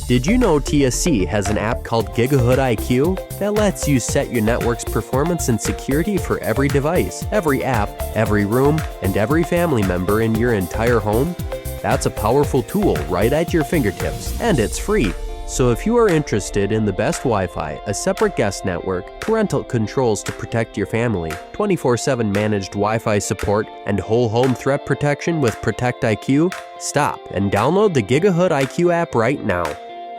Did you know TSC has an app called Gigahood IQ that lets you set your network's performance and security for every device, every app, every room, and every family member in your entire home? That's a powerful tool right at your fingertips, and it's free. So if you are interested in the best Wi-Fi, a separate guest network, parental controls to protect your family, 24/7 managed Wi-Fi support, and whole home threat protection with Protect IQ, stop and download the Gigahood IQ app right now.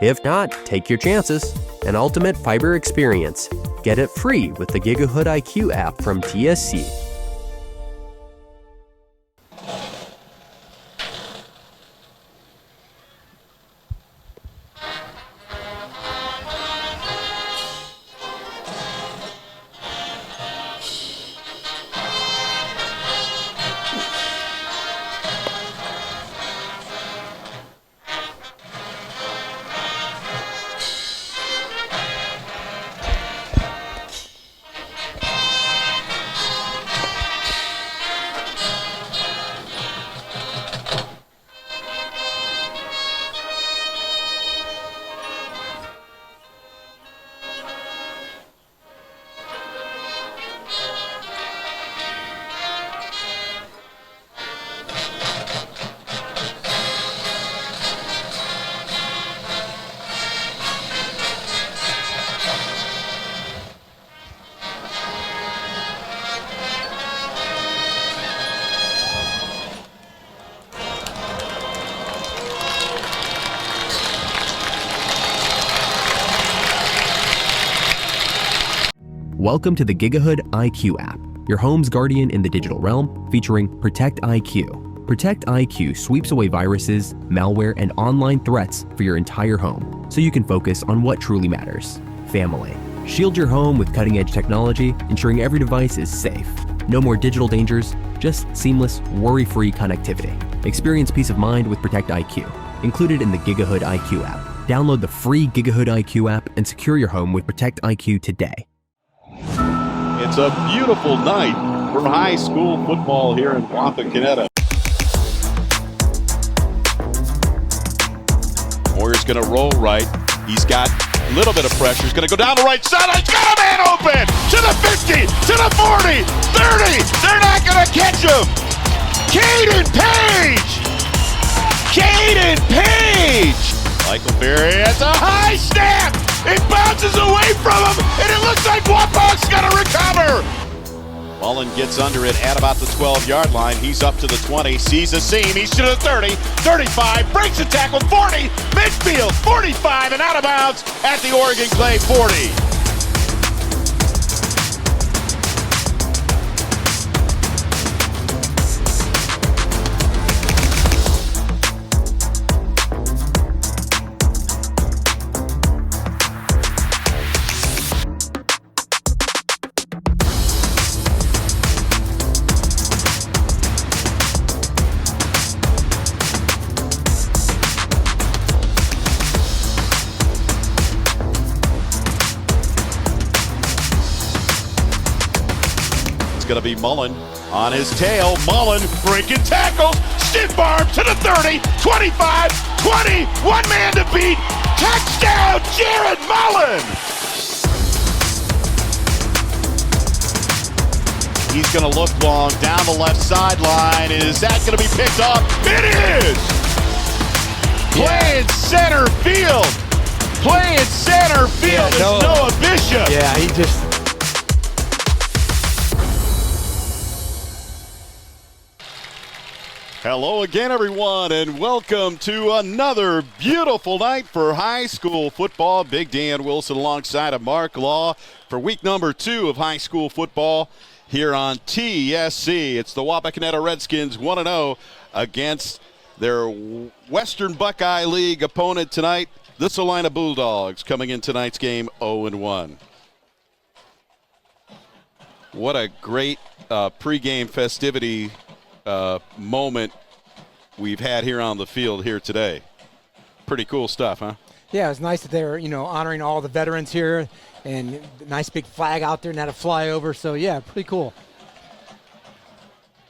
If not, take your chances. An ultimate fiber experience. Get it free with the Gigahood IQ app from TSC. Welcome to the Gigahood IQ app, your home's guardian in the digital realm, featuring Protect IQ. Protect IQ sweeps away viruses, malware, and online threats for your entire home, so you can focus on what truly matters: family. Shield your home with cutting-edge technology, ensuring every device is safe. No more digital dangers, just seamless, worry-free connectivity. Experience peace of mind with Protect IQ, included in the Gigahood IQ app. Download the free Gigahood IQ app and secure your home with Protect IQ today. It's a beautiful night for high school football here in Wapakoneta. Moyer's going to roll right. He's got a little bit of pressure. He's going to go down the right side. He's got a man open to the 50, to the 40, 30. They're not going to catch him. Caden Page. Caden Page. Michael Berry has a high snap. It bounces away from him, and it looks like Wapak's going to recover. Mullen gets under it at about the 12-yard line. He's up to the 20, sees a seam. He's to the 30, 35, breaks a tackle, 40, midfield, 45, and out of bounds at the Oregon Clay 40. It's going to be Mullen on his tail. Mullen breaking tackles. Stiff arm to the 30, 25, 20. One man to beat. Touchdown, Jared Mullen. He's going to look long down the left sideline. Is that going to be picked up? It is. Playing center field. Playing center field is Noah Bishop. Yeah, he just... Hello again, everyone, and welcome to another beautiful night for high school football. Big Dan Wilson alongside of Mark Law for week number 2 of high school football here on TSC. It's the Wapakoneta Redskins 1-0 against their Western Buckeye League opponent tonight, the Celina Bulldogs, coming in tonight's game 0-1. What a great pregame festivity moment we've had here on the field here today. Pretty cool stuff, huh? Yeah, it's nice that they're, honoring all the veterans here, and nice big flag out there and had a flyover. So, yeah, pretty cool.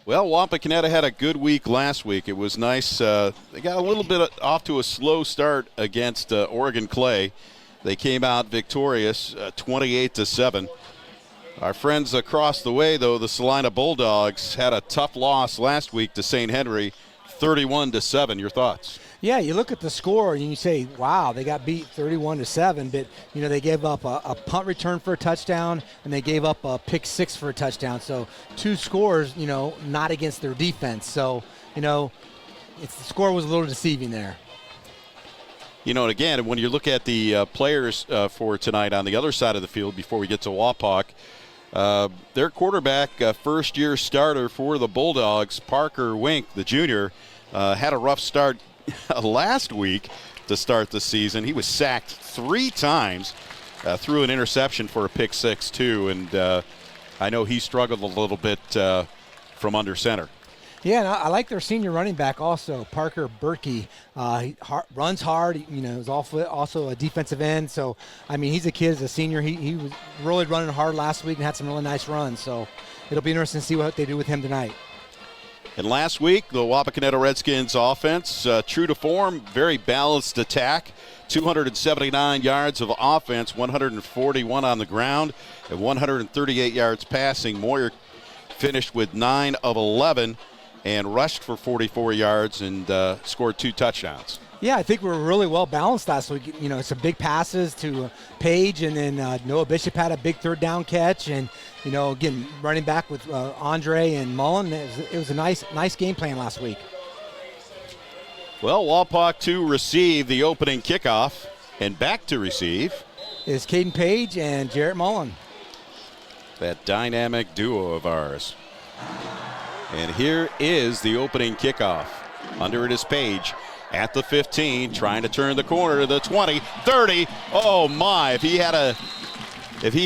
Well, Wapakoneta had a good week last week. It was nice. They got a little bit off to a slow start against Oregon Clay. They came out victorious, 28-7. Our friends across the way, though, the Celina Bulldogs, had a tough loss last week to St. Henry, 31-7. Your thoughts? Yeah, you look at the score and you say, wow, they got beat 31-7, but, they gave up a punt return for a touchdown and they gave up a pick six for a touchdown. So 2 scores, not against their defense. So, the score was a little deceiving there. And again, when you look at the players for tonight on the other side of the field before we get to Wapak, their quarterback, first-year starter for the Bulldogs, Parker Wink, the junior, had a rough start last week to start the season. He was sacked 3 times, threw an interception for a pick six, too, and I know he struggled a little bit from under center. Yeah, and I like their senior running back also, Parker Berkey. He runs hard. Is also a defensive end. So, he's a kid as a senior. He was really running hard last week and had some really nice runs. So it'll be interesting to see what they do with him tonight. And last week, the Wapakoneta Redskins offense, true to form, very balanced attack, 279 yards of offense, 141 on the ground, and 138 yards passing. Moyer finished with 9 of 11 and rushed for 44 yards and scored 2 touchdowns. Yeah, I think we were really well balanced last week. Some big passes to Page, and then Noah Bishop had a big third down catch, and again running back with Andre and Mullen. It was a nice game plan last week. Well, Wapak to receive the opening kickoff, and back to receive is Caden Page and Jarrett Mullen. That dynamic duo of ours. And here is the opening kickoff. Under it is Page. At the 15, trying to turn the corner to the 20, 30. Oh my! If he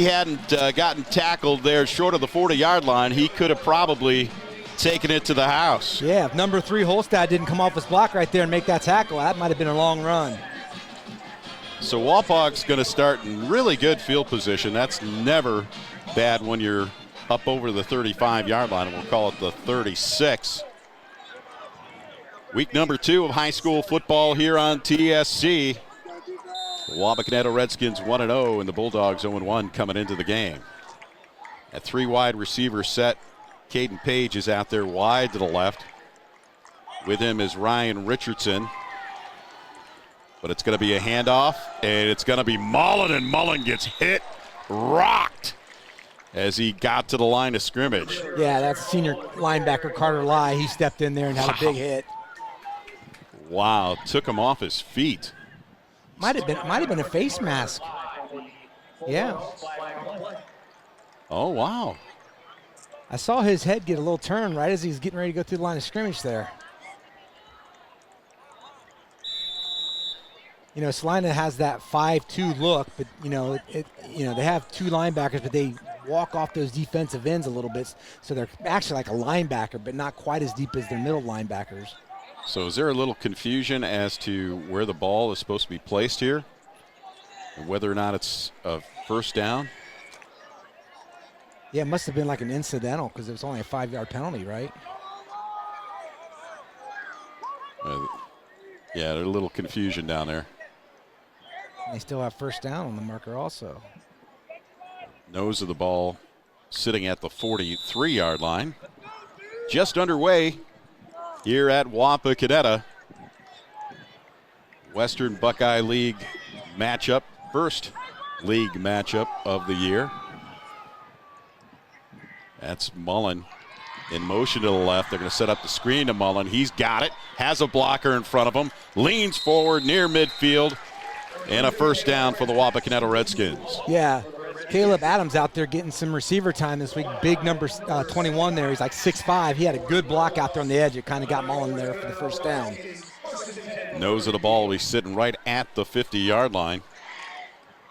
hadn't gotten tackled there short of the 40-yard line, he could have probably taken it to the house. Yeah, if number 3 Holstad didn't come off his block right there and make that tackle, that might have been a long run. So Wapak's going to start in really good field position. That's never bad when you're up over the 35-yard line. We'll call it the 36. Week number 2 of high school football here on TSC. The Wapakoneta Redskins 1-0 and the Bulldogs 0-1 coming into the game. A 3 wide receiver set. Caden Page is out there wide to the left. With him is Ryan Richardson. But it's going to be a handoff, and it's going to be Mullen, and Mullen gets hit, rocked, as he got to the line of scrimmage. Yeah, that's senior linebacker Carter Lai. He stepped in there and had a big hit. Wow, took him off his feet. Might have been a face mask. Yeah. Oh, wow. I saw his head get a little turn right as he was getting ready to go through the line of scrimmage there. Celina has that 5-2 look, but they have 2 linebackers, but they walk off those defensive ends a little bit, so they're actually like a linebacker, but not quite as deep as their middle linebackers. So is there a little confusion as to where the ball is supposed to be placed here, and whether or not it's a first down? Yeah, it must have been like an incidental because it was only a 5-yard penalty, right? Yeah, there's a little confusion down there. And they still have first down on the marker also. Nose of the ball sitting at the 43-yard line. Just underway here at Wapakoneta. Western Buckeye League matchup, first league matchup of the year. That's Mullen in motion to the left. They're going to set up the screen to Mullen. He's got it, has a blocker in front of him, leans forward near midfield, and a first down for the Wapakoneta Redskins. Yeah, Caleb Adams out there getting some receiver time this week. Big number 21 there. He's like 6'5". He had a good block out there on the edge. It kind of got Mullen there for the first down. Nose of the ball, he's sitting right at the 50-yard line.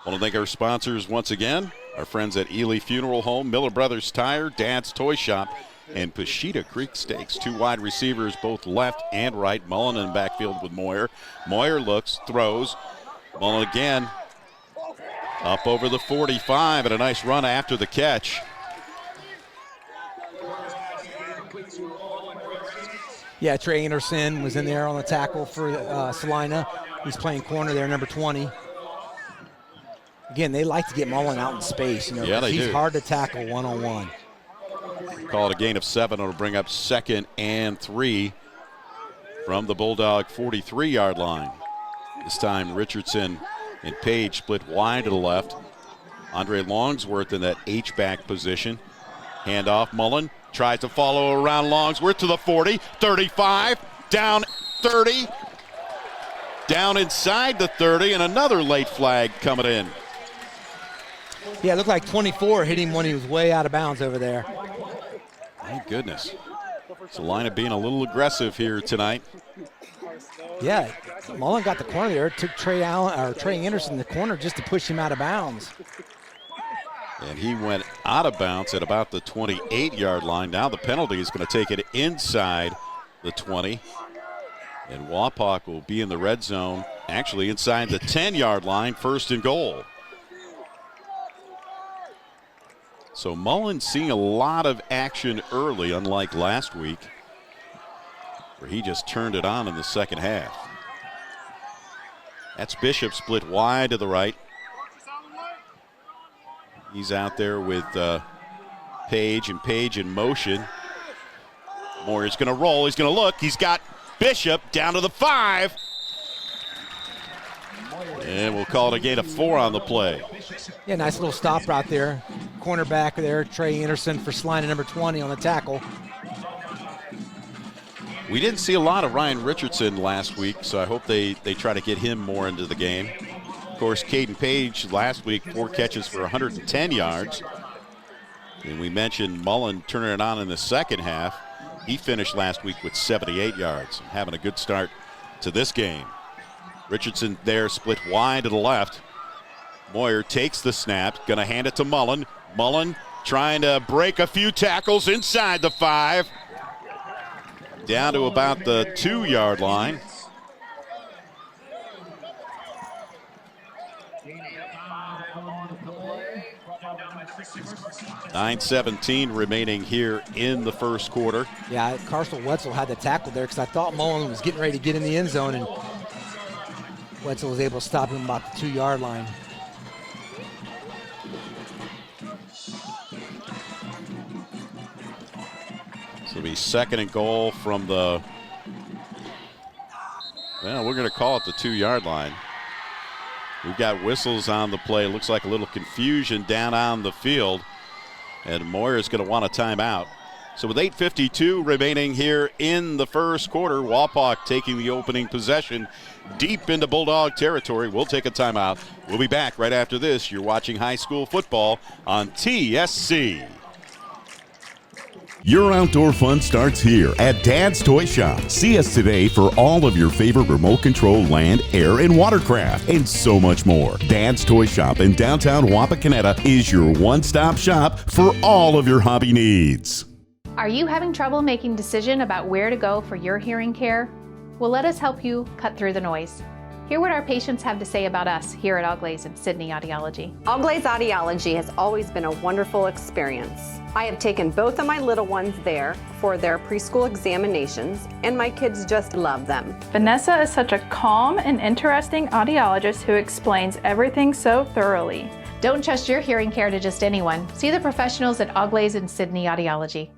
I want to thank our sponsors once again. Our friends at Ely Funeral Home, Miller Brothers Tire, Dad's Toy Shop, and Pashita Creek Steaks. 2 wide receivers, both left and right. Mullen in the backfield with Moyer. Moyer looks, throws. Mullen again up over the 45 and a nice run after the catch. Yeah, Trey Anderson was in there on the tackle for Celina. He's playing corner there, number 20. Again, they like to get Mullen out in space. Yeah, they he's do. hard to tackle one-on-one. Call it a gain of 7. It'll bring up 2nd and 3 from the Bulldog 43-yard line. This time Richardson and Page split wide to the left. Andre Longsworth in that H-back position. Handoff, Mullen tries to follow around Longsworth to the 40, 35, down 30, down inside the 30, and another late flag coming in. Yeah, it looked like 24 hit him when he was way out of bounds over there. Thank goodness. Celina being a little aggressive here tonight. Yeah, Mullen got the corner there. It took Trey Anderson the corner just to push him out of bounds. And he went out of bounds at about the 28-yard line. Now the penalty is going to take it inside the 20. And Wapak will be in the red zone, actually inside the 10-yard line, 1st and goal. So Mullen seeing a lot of action early, unlike last week, where he just turned it on in the second half. That's Bishop split wide to the right. He's out there with Page, and Page in motion. Moyer's going to roll. He's going to look. He's got Bishop down to the 5. And we'll call it a gain of 4 on the play. Yeah, nice little stop route there. Cornerback there, Trey Anderson for Celina, number 20 on the tackle. We didn't see a lot of Ryan Richardson last week, so I hope they try to get him more into the game. Of course, Caden Page last week, 4 catches for 110 yards. And we mentioned Mullen turning it on in the second half. He finished last week with 78 yards, having a good start to this game. Richardson there split wide to the left. Moyer takes the snap, going to hand it to Mullen. Mullen trying to break a few tackles inside the 5. Down to about the 2-yard line. .9:17 remaining here in the first quarter. Yeah, Carson Wetzel had the tackle there because I thought Mullen was getting ready to get in the end zone, and Wetzel was able to stop him about the 2-yard line. So it'll be 2nd and goal from the, well, we're going to call it the 2-yard line. We've got whistles on the play. Looks like a little confusion down on the field. And Moyer's going to want a timeout. So with 8:52 remaining here in the first quarter, Wapak taking the opening possession deep into Bulldog territory. We'll take a timeout. We'll be back right after this. You're watching high school football on TSC. Your outdoor fun starts here at Dad's Toy Shop. See us today for all of your favorite remote control land, air, and watercraft, and so much more. Dad's Toy Shop in downtown Wapakoneta is your one-stop shop for all of your hobby needs. Are you having trouble making a decision about where to go for your hearing care? Well, let us help you cut through the noise. Hear what our patients have to say about us here at Auglaize and Sydney Audiology. Auglaize Audiology has always been a wonderful experience. I have taken both of my little ones there for their preschool examinations, and my kids just love them. Vanessa is such a calm and interesting audiologist who explains everything so thoroughly. Don't trust your hearing care to just anyone. See the professionals at Auglaize and Sydney Audiology.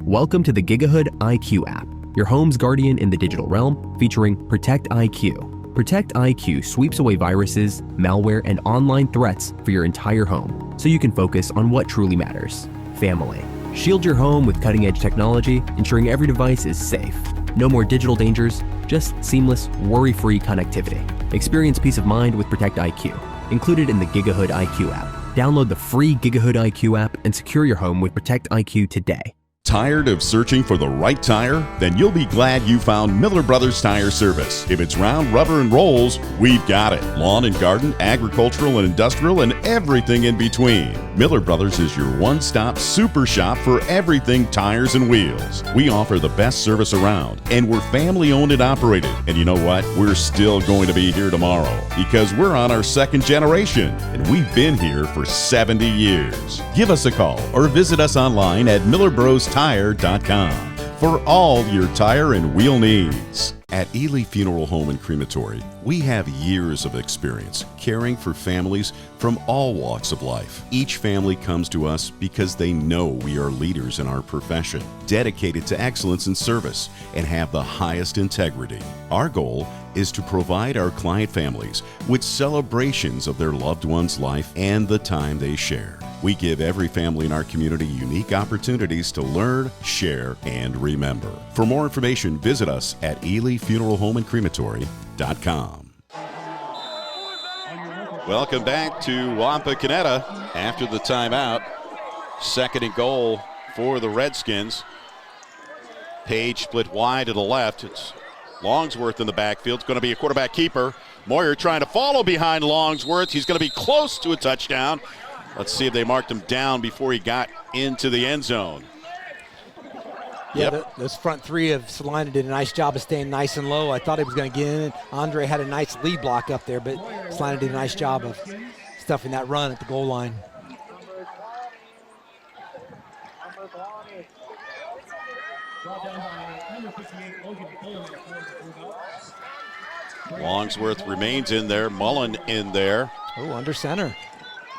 Welcome to the Gigahood IQ app, your home's guardian in the digital realm, featuring Protect IQ. Protect IQ sweeps away viruses, malware, and online threats for your entire home, so you can focus on what truly matters: family. Shield your home with cutting-edge technology, ensuring every device is safe. No more digital dangers, just seamless, worry-free connectivity. Experience peace of mind with Protect IQ, included in the Gigahood IQ app. Download the free Gigahood IQ app and secure your home with Protect IQ today. Tired of searching for the right tire? Then you'll be glad you found Miller Brothers Tire Service. If it's round, rubber, and rolls, we've got it. Lawn and garden, agricultural and industrial, and everything in between. Miller Brothers is your one-stop super shop for everything tires and wheels. We offer the best service around, and we're family-owned and operated. And you know what? We're still going to be here tomorrow because we're on our 2nd generation, and we've been here for 70 years. Give us a call or visit us online at millerbrostown.com. for all your tire and wheel needs. At Ely Funeral Home and Crematory, we have years of experience caring for families from all walks of life. Each family comes to us because they know we are leaders in our profession, dedicated to excellence in service, and have the highest integrity. Our goal is to provide our client families with celebrations of their loved one's life and the time they share. We give every family in our community unique opportunities to learn, share, and remember. For more information, visit us at EelyFuneralHomeAndCrematory.com. Welcome back to Wapakoneta after the timeout. Second and goal for the Redskins. Page split wide to the left. It's Longsworth in the backfield. It's going to be a quarterback keeper. Moyer trying to follow behind Longsworth. He's going to be close to a touchdown. Let's see if they marked him down before he got into the end zone. Yeah, those front three of Celina did a nice job of staying nice and low. I thought he was going to get in. Andre had a nice lead block up there, but Celina did a nice job of stuffing that run at the goal line. Longsworth remains in there. Mullen in there. Oh, under center.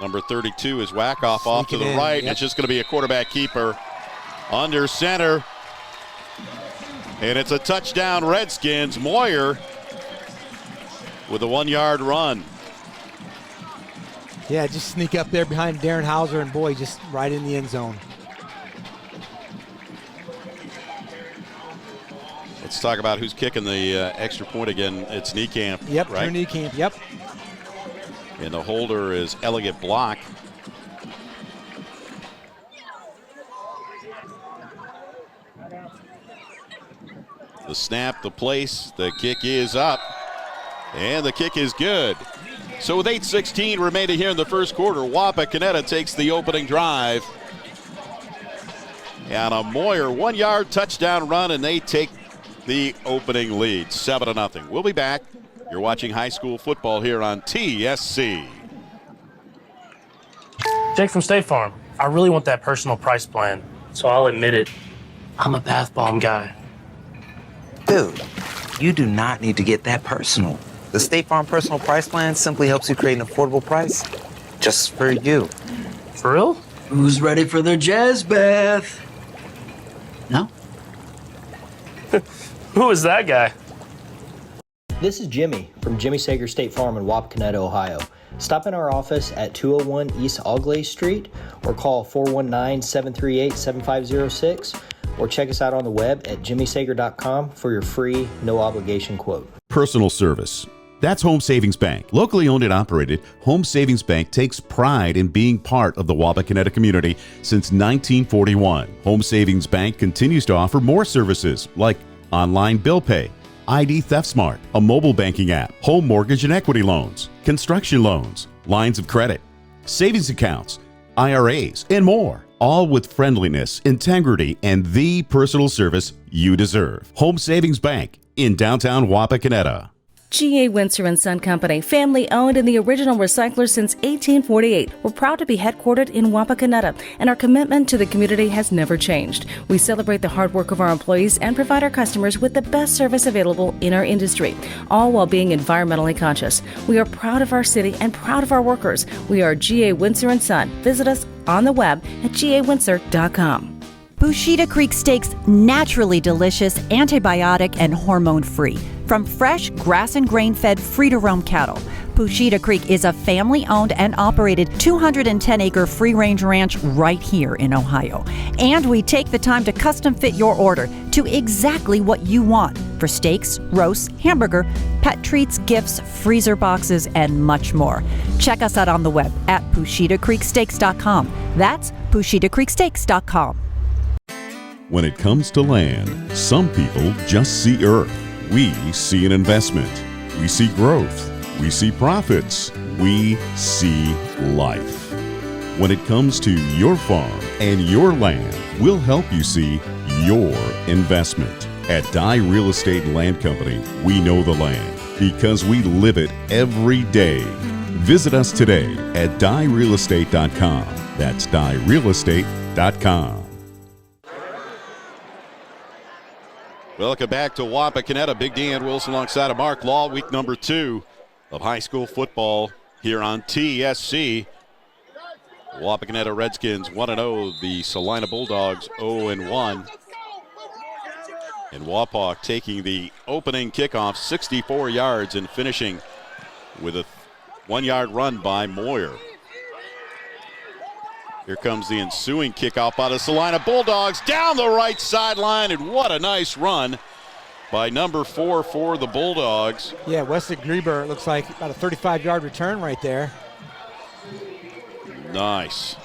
Number 32 is Wackoff off to the right. Yep. And it's just going to be a quarterback keeper under center. And it's a touchdown, Redskins. Moyer with a 1-yard run. Yeah, just sneak up there behind Darren Hauser, and boy, just right in the end zone. Let's talk about who's kicking the extra point again. It's Niekamp, Yep, right? Drew Niekamp, yep. And the holder is Elliott Block. The snap, the place, the kick is up. And the kick is good. So with 8:16 remaining here in the first quarter, Wapakoneta takes the opening drive. And a Moyer 1-yard touchdown run, and they take the opening lead, 7-0. We'll be back. You're watching high school football here on TSC. Jake from State Farm. I really want that personal price plan, so I'll admit it. I'm a bath bomb guy. Dude, you do not need to get that personal. The State Farm Personal Price Plan simply helps you create an affordable price just for you. For real? Who's ready for their jazz bath? No? Who is that guy? This is Jimmy from Jimmy Sager State Farm in Wapakoneta, Ohio. Stop in our office at 201 East Auglaize Street or call 419-738-7506 or check us out on the web at jimmysager.com for your free, no obligation quote. Personal service. That's Home Savings Bank. Locally owned and operated, Home Savings Bank takes pride in being part of the Wapakoneta community since 1941. Home Savings Bank continues to offer more services like online bill pay, ID Theft Smart, a mobile banking app, home mortgage and equity loans, construction loans, lines of credit, savings accounts, IRAs, and more. All with friendliness, integrity, and the personal service you deserve. Home Savings Bank in downtown Wapakoneta. G.A. Windsor & Son Company, family owned and the original recycler since 1848. We're proud to be headquartered in Wapakoneta, and our commitment to the community has never changed. We celebrate the hard work of our employees and provide our customers with the best service available in our industry, all while being environmentally conscious. We are proud of our city and proud of our workers. We are G.A. Windsor & Son. Visit us on the web at gawindsor.com. Bushita Creek Steaks, naturally delicious, antibiotic, and hormone-free. From fresh, grass and grain-fed, free-to-roam cattle. Bushita Creek is a family-owned and operated 210-acre free-range ranch right here in Ohio. And we take the time to custom-fit your order to exactly what you want for steaks, roasts, hamburger, pet treats, gifts, freezer boxes, and much more. Check us out on the web at PushitaCreekSteaks.com. That's PushitaCreekSteaks.com. When it comes to land, some people just see earth. We see an investment. We see growth. We see profits. We see life. When it comes to your farm and your land, we'll help you see your investment. At Dye Real Estate and Land Company, we know the land because we live it every day. Visit us today at dyerealestate.com. That's dyerealestate.com. Welcome back to Wapakoneta. Big Dan Wilson alongside of Mark Law. Week number 2 of high school football here on TSC. Wapakoneta Redskins 1-0. The Celina Bulldogs 0-1. And Wapak taking the opening kickoff 64 yards and finishing with a 1-yard run by Moyer. Here comes the ensuing kickoff by the Celina Bulldogs down the right sideline, and what a nice run by number 4 for the Bulldogs. Yeah, Wesley Grieber, looks like about a 35-yard return right there. Nice.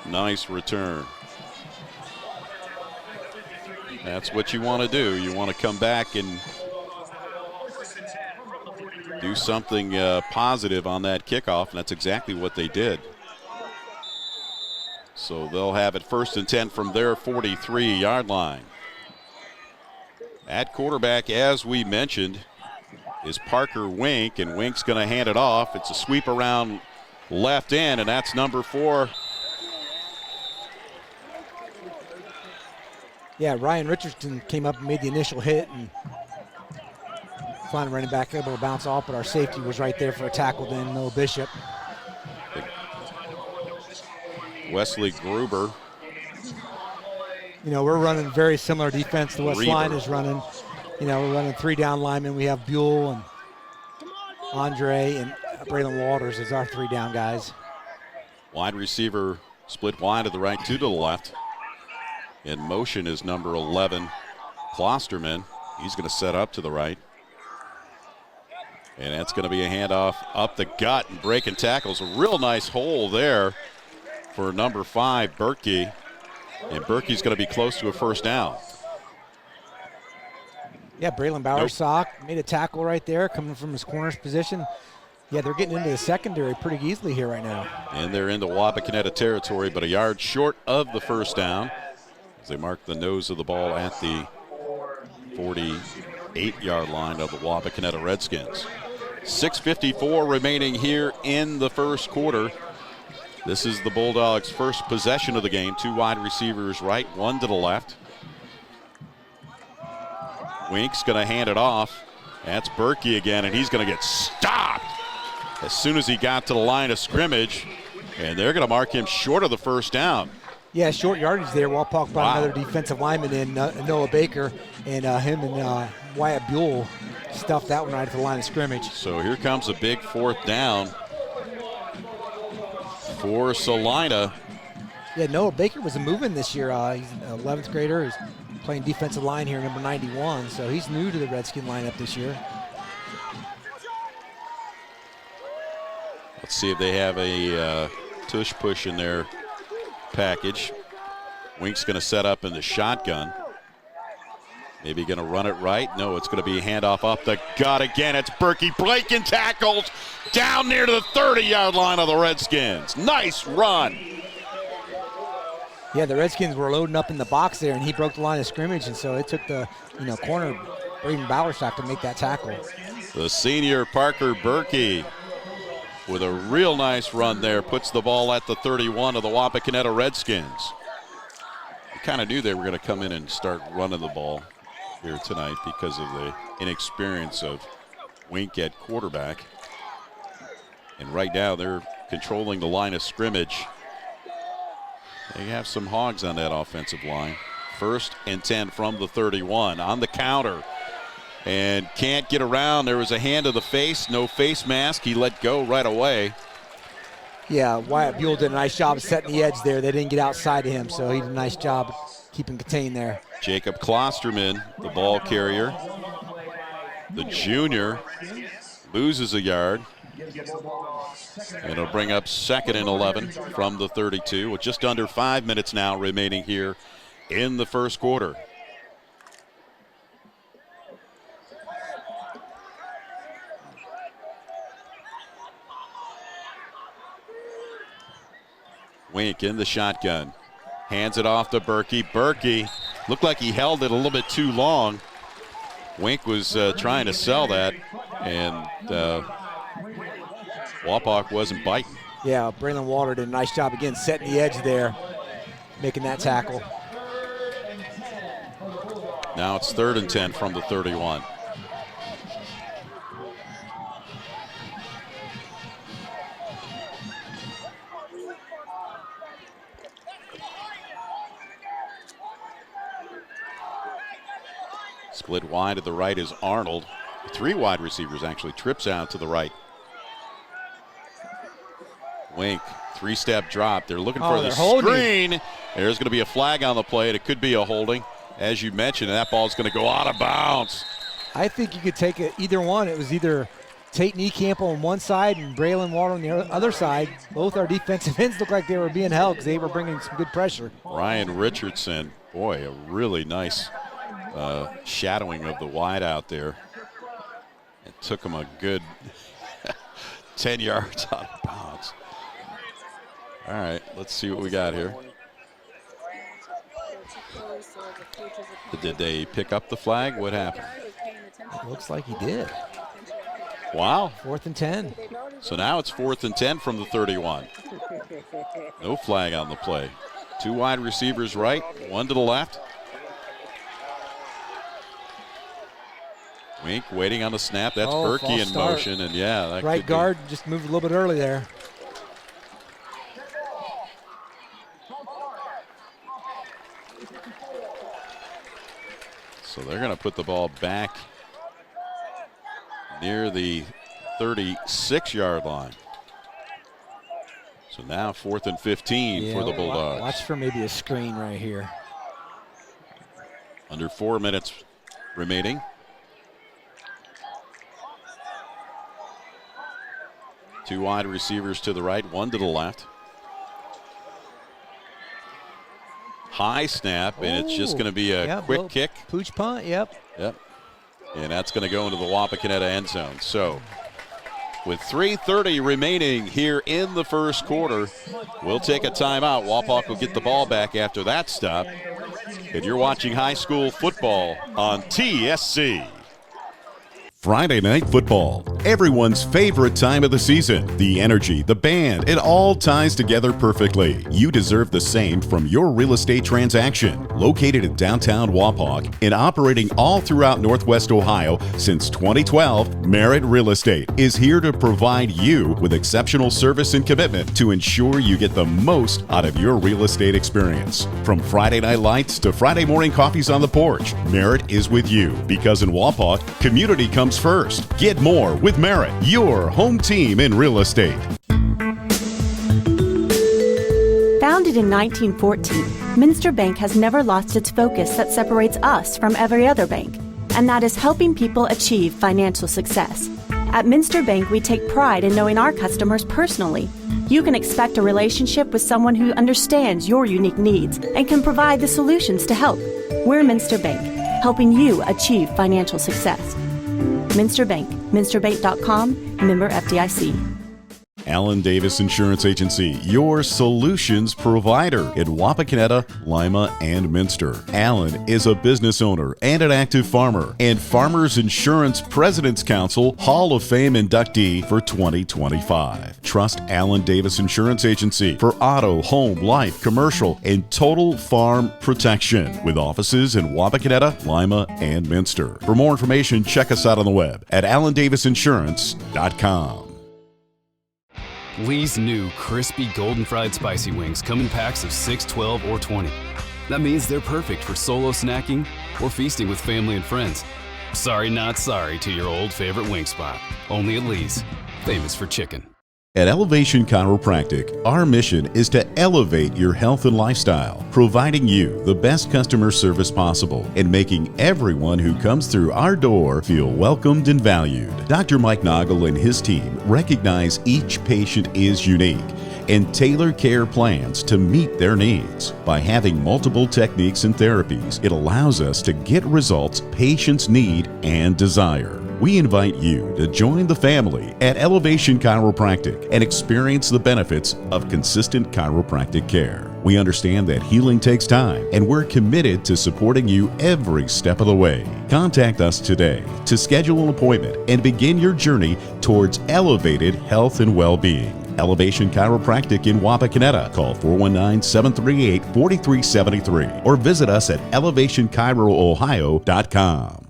Nice return. That's what you want to do. You want to come back and do something positive on that kickoff, and that's exactly what they did. So they'll have it 1st and 10 from their 43-yard line. At quarterback, as we mentioned, is Parker Wink, and Wink's going to hand it off. It's a sweep around left end, and that's number 4. Yeah, Ryan Richardson came up and made the initial hit, and finally running back able to bounce off, but our safety was right there for a tackle then, Noah Bishop. Wesley Gruber. You know, we're running very similar defense to what Line is running. You know, we're running 3 down linemen. We have Buell and Andre and Braylon Waters as our 3 down guys. Wide receiver split wide to the right, 2 to the left. In motion is number 11, Klosterman. He's going to set up to the right. And that's going to be a handoff up the gut and breaking tackles. A real nice hole there for number 5, Berkey. And Berkey's going to be close to a 1st down. Yeah, Braylon Bowersock made a tackle right there coming from his corner's position. Yeah, they're getting into the secondary pretty easily here right now. And they're into Wapakoneta territory, but a yard short of the 1st down as they mark the nose of the ball at the 48-yard line of the Wapakoneta Redskins. 6:54 remaining here in the 1st quarter. This is the Bulldogs' first possession of the game. 2 wide receivers right, 1 to the left. Wink's going to hand it off. That's Berkey again, and he's going to get stopped as soon as he got to the line of scrimmage. And they're going to mark him short of the 1st down. Yeah, short yardage there. Wapak brought another defensive lineman in, Noah Baker, and him and Wyatt Buell stuffed that one right at the line of scrimmage. So here comes a big 4th down for Celina. Yeah, Noah Baker was moving this year. He's an 11th grader. He's playing defensive line here, number 91. So he's new to the Redskin lineup this year. Let's see if they have a tush push in their package. Wink's going to set up in the shotgun. Maybe going to run it right. No, it's going to be a handoff up the gut again. It's Berkey breaking tackles down near to the 30-yard line of the Redskins. Nice run. Yeah, the Redskins were loading up in the box there, and he broke the line of scrimmage, and so it took the corner, Braden Bowersock, to make that tackle. The senior Parker Berkey with a real nice run there, puts the ball at the 31 of the Wapakoneta Redskins. We kind of knew they were going to come in and start running the ball here tonight because of the inexperience of Wink at quarterback. And right now they're controlling the line of scrimmage. They have some hogs on that offensive line. 1st and 10 from the 31 on the counter. And can't get around. There was a hand to the face, no face mask. He let go right away. Yeah, Wyatt Buell did a nice job of setting the edge there. They didn't get outside of him, so he did a nice job keeping contained there. Jacob Klosterman, the ball carrier. The junior loses a yard. And it'll bring up 2nd and 11 from the 32 with just under 5 minutes now remaining here in the 1st quarter. Wink in the shotgun. Hands it off to Berkey. Berkey looked like he held it a little bit too long. Wink was trying to sell that, and Wapak wasn't biting. Yeah, Braylon Water did a nice job again setting the edge there, making that tackle. Now it's 3rd and 10 from the 31. Split wide to the right is Arnold. 3 wide receivers actually. Trips out to the right. Wink, 3-step drop. They're looking for the screen. There's going to be a flag on the play, and it could be a holding. As you mentioned, that ball's going to go out of bounds. I think you could take either one. It was either Tate Niekamp on one side and Braylon Water on the other side. Both our defensive ends looked like they were being held because they were bringing some good pressure. Ryan Richardson, boy, a really nice shadowing of the wide out there. It took him a good 10 yards out of bounds. All right, let's see what we got here. Did they pick up the flag? What happened? It looks like he did. Wow. 4th and 10. So now it's 4th and 10 from the 31. No flag on the play. 2 wide receivers right, 1 to the left. Wink waiting on the snap. That's Berkey in motion, and yeah, that right guard just moved a little bit early there. So they're going to put the ball back near the 36-yard line. So now 4th and 15 for the Bulldogs. Watch for maybe a screen right here. Under 4 minutes remaining. Two wide receivers to the right, 1 to the left. High snap, and it's just going to be a quick kick. Pooch punt, yep. Yep. And that's going to go into the Wapakoneta end zone. So with 3:30 remaining here in the first quarter, we'll take a timeout. Wapak will get the ball back after that stop. And you're watching high school football on TSC. Friday night football, everyone's favorite time of the season. The energy, the band, it all ties together perfectly. You deserve the same from your real estate transaction. Located in downtown Wapak and operating all throughout Northwest Ohio since 2012, Merritt Real Estate is here to provide you with exceptional service and commitment to ensure you get the most out of your real estate experience. From Friday night lights to Friday morning coffees on the porch, Merritt is with you because in Wapak, community comes first. Get more with Merritt, your home team in real estate. Founded in 1914, Minster Bank has never lost its focus that separates us from every other bank, and that is helping people achieve financial success. At Minster Bank, we take pride in knowing our customers personally. You can expect a relationship with someone who understands your unique needs and can provide the solutions to help. We're Minster Bank, helping you achieve financial success. Minster Bank, minsterbank.com, member FDIC. Allen Davis Insurance Agency, your solutions provider in Wapakoneta, Lima, and Minster. Allen is a business owner and an active farmer and Farmers Insurance President's Council Hall of Fame inductee for 2025. Trust Allen Davis Insurance Agency for auto, home, life, commercial, and total farm protection with offices in Wapakoneta, Lima, and Minster. For more information, check us out on the web at allendavisinsurance.com. Lee's new crispy golden fried spicy wings come in packs of 6, 12, or 20. That means they're perfect for solo snacking or feasting with family and friends. Sorry, not sorry to your old favorite wing spot. Only at Lee's, famous for chicken. At Elevation Chiropractic, our mission is to elevate your health and lifestyle, providing you the best customer service possible and making everyone who comes through our door feel welcomed and valued. Dr. Mike Noggle and his team recognize each patient is unique and tailor care plans to meet their needs. By having multiple techniques and therapies, it allows us to get results patients need and desire. We invite you to join the family at Elevation Chiropractic and experience the benefits of consistent chiropractic care. We understand that healing takes time, and we're committed to supporting you every step of the way. Contact us today to schedule an appointment and begin your journey towards elevated health and well-being. Elevation Chiropractic in Wapakoneta. Call 419-738-4373 or visit us at elevationchiroohio.com.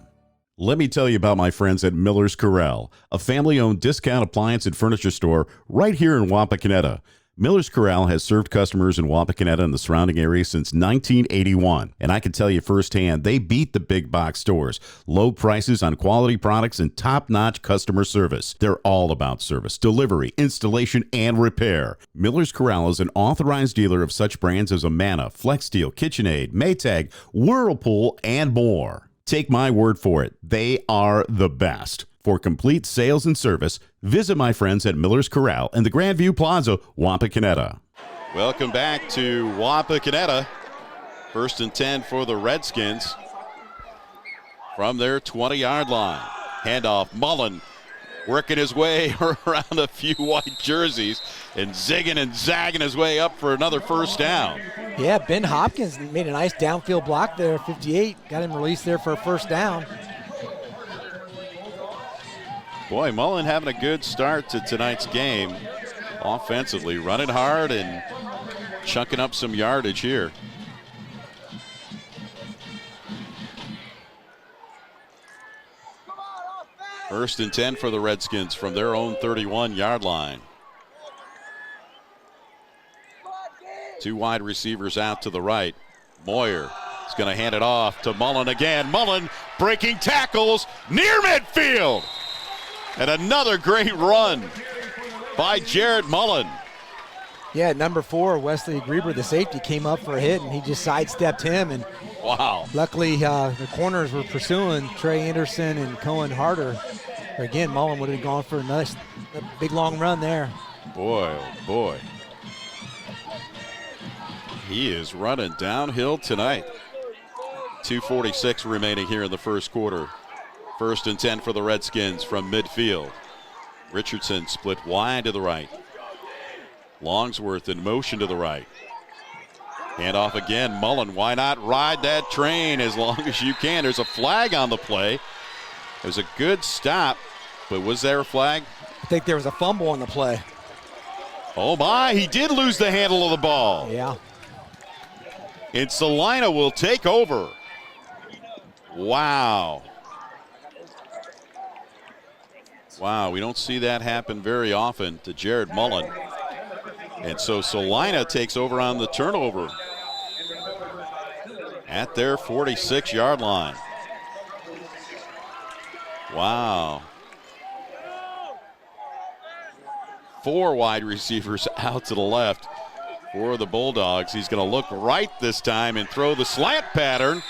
Let me tell you about my friends at Miller's Corral, a family-owned discount appliance and furniture store right here in Wapakoneta. Miller's Corral has served customers in Wapakoneta and the surrounding area since 1981, and I can tell you firsthand, they beat the big box stores. Low prices on quality products and top-notch customer service. They're all about service, delivery, installation, and repair. Miller's Corral is an authorized dealer of such brands as Amana, FlexSteel, KitchenAid, Maytag, Whirlpool, and more. Take my word for it, they are the best. For complete sales and service, visit my friends at Miller's Corral in the Grandview Plaza, Wapakoneta. Welcome back to Wapakoneta. 1st and 10 for the Redskins from their 20-yard line. Handoff, Mullen working his way around a few white jerseys and zigging and zagging his way up for another first down. Yeah, Ben Hopkins made a nice downfield block there, 58. Got him released there for a first down. Boy, Mullen having a good start to tonight's game offensively, running hard and chunking up some yardage here. First and 10 for the Redskins from their own 31-yard line. Two wide receivers out to the right. Moyer is going to hand it off to Mullen again. Mullen breaking tackles near midfield. And another great run by Jared Mullen. Yeah, number 4, Wesley Grieber, the safety, came up for a hit, and he just sidestepped him. And wow! Luckily, the corners were pursuing Trey Anderson and Cohen Harder. Again, Mullen would have gone for a big long run there. Boy, oh boy. He is running downhill tonight. 2:46 remaining here in the first quarter. 1st and 10 for the Redskins from midfield. Richardson split wide to the right. Longsworth in motion to the right. Hand off again. Mullen, why not ride that train as long as you can? There's a flag on the play. It was a good stop, but was there a flag? I think there was a fumble on the play. Oh my, he did lose the handle of the ball. Yeah. And Celina will take over. Wow. Wow, we don't see that happen very often to Jared Mullen. And so Celina takes over on the turnover at their 46-yard line. Wow. 4 wide receivers out to the left for the Bulldogs. He's going to look right this time and throw the slant pattern.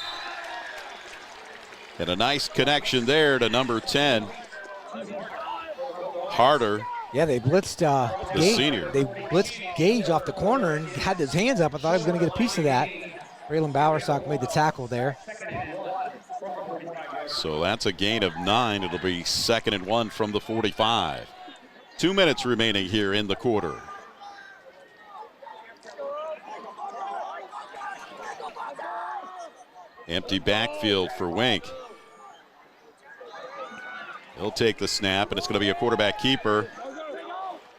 And a nice connection there to number 10. Harder. Yeah, they blitzed the Gage. senior. They blitzed Gage off the corner and had his hands up. I thought he was going to get a piece of that. Braylon Bowersock made the tackle there. So that's a gain of 9. It'll be 2nd and 1 from the 45. 2 minutes remaining here in the quarter. Empty backfield for Wink. He'll take the snap, and it's going to be a quarterback keeper.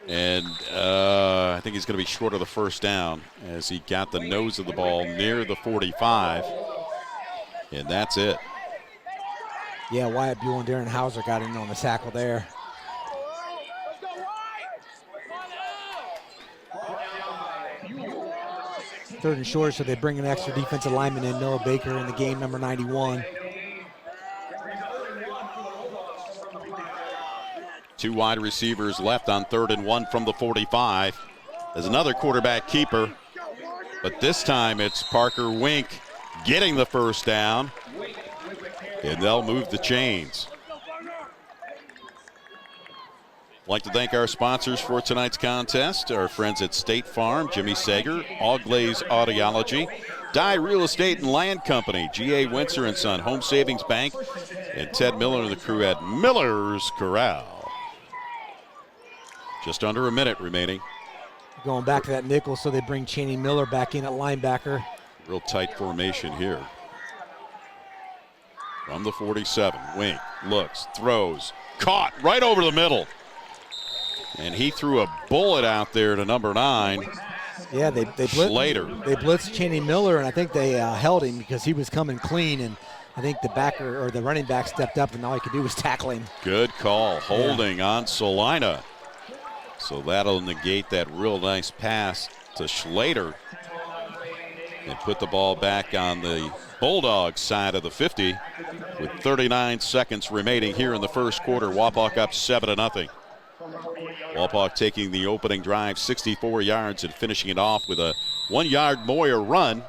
And I think he's going to be short of the first down as he got the nose of the ball near the 45. And that's it. Yeah, Wyatt Buell and Darren Hauser got in on the tackle there. Third and short, so they bring an extra defensive lineman in, Noah Baker, in the game, number 91. 2 wide receivers left on 3rd and 1 from the 45. There's another quarterback keeper, but this time it's Parker Wink getting the first down, and they'll move the chains. I'd like to thank our sponsors for tonight's contest, our friends at State Farm, Jimmy Sager, All Glaze Audiology, Dye Real Estate and Land Company, G.A. Windsor & Son, Home Savings Bank, and Ted Miller and the crew at Miller's Corral. Just under a minute remaining. Going back to that nickel, so they bring Chaney Miller back in at linebacker. Real tight formation here. From the 47, Wink looks, throws, caught right over the middle. And he threw a bullet out there to number 9. Yeah, they blitzed Cheney Miller, and I think they held him because he was coming clean, and I think the backer or the running back stepped up, and all he could do was tackle him. Good call, holding on Celina. So that'll negate that real nice pass to Schlater and put the ball back on the Bulldogs side of the 50 with 39 seconds remaining here in the first quarter. Wapak up 7-0. Wapak taking the opening drive 64 yards and finishing it off with a 1-yard Moyer run.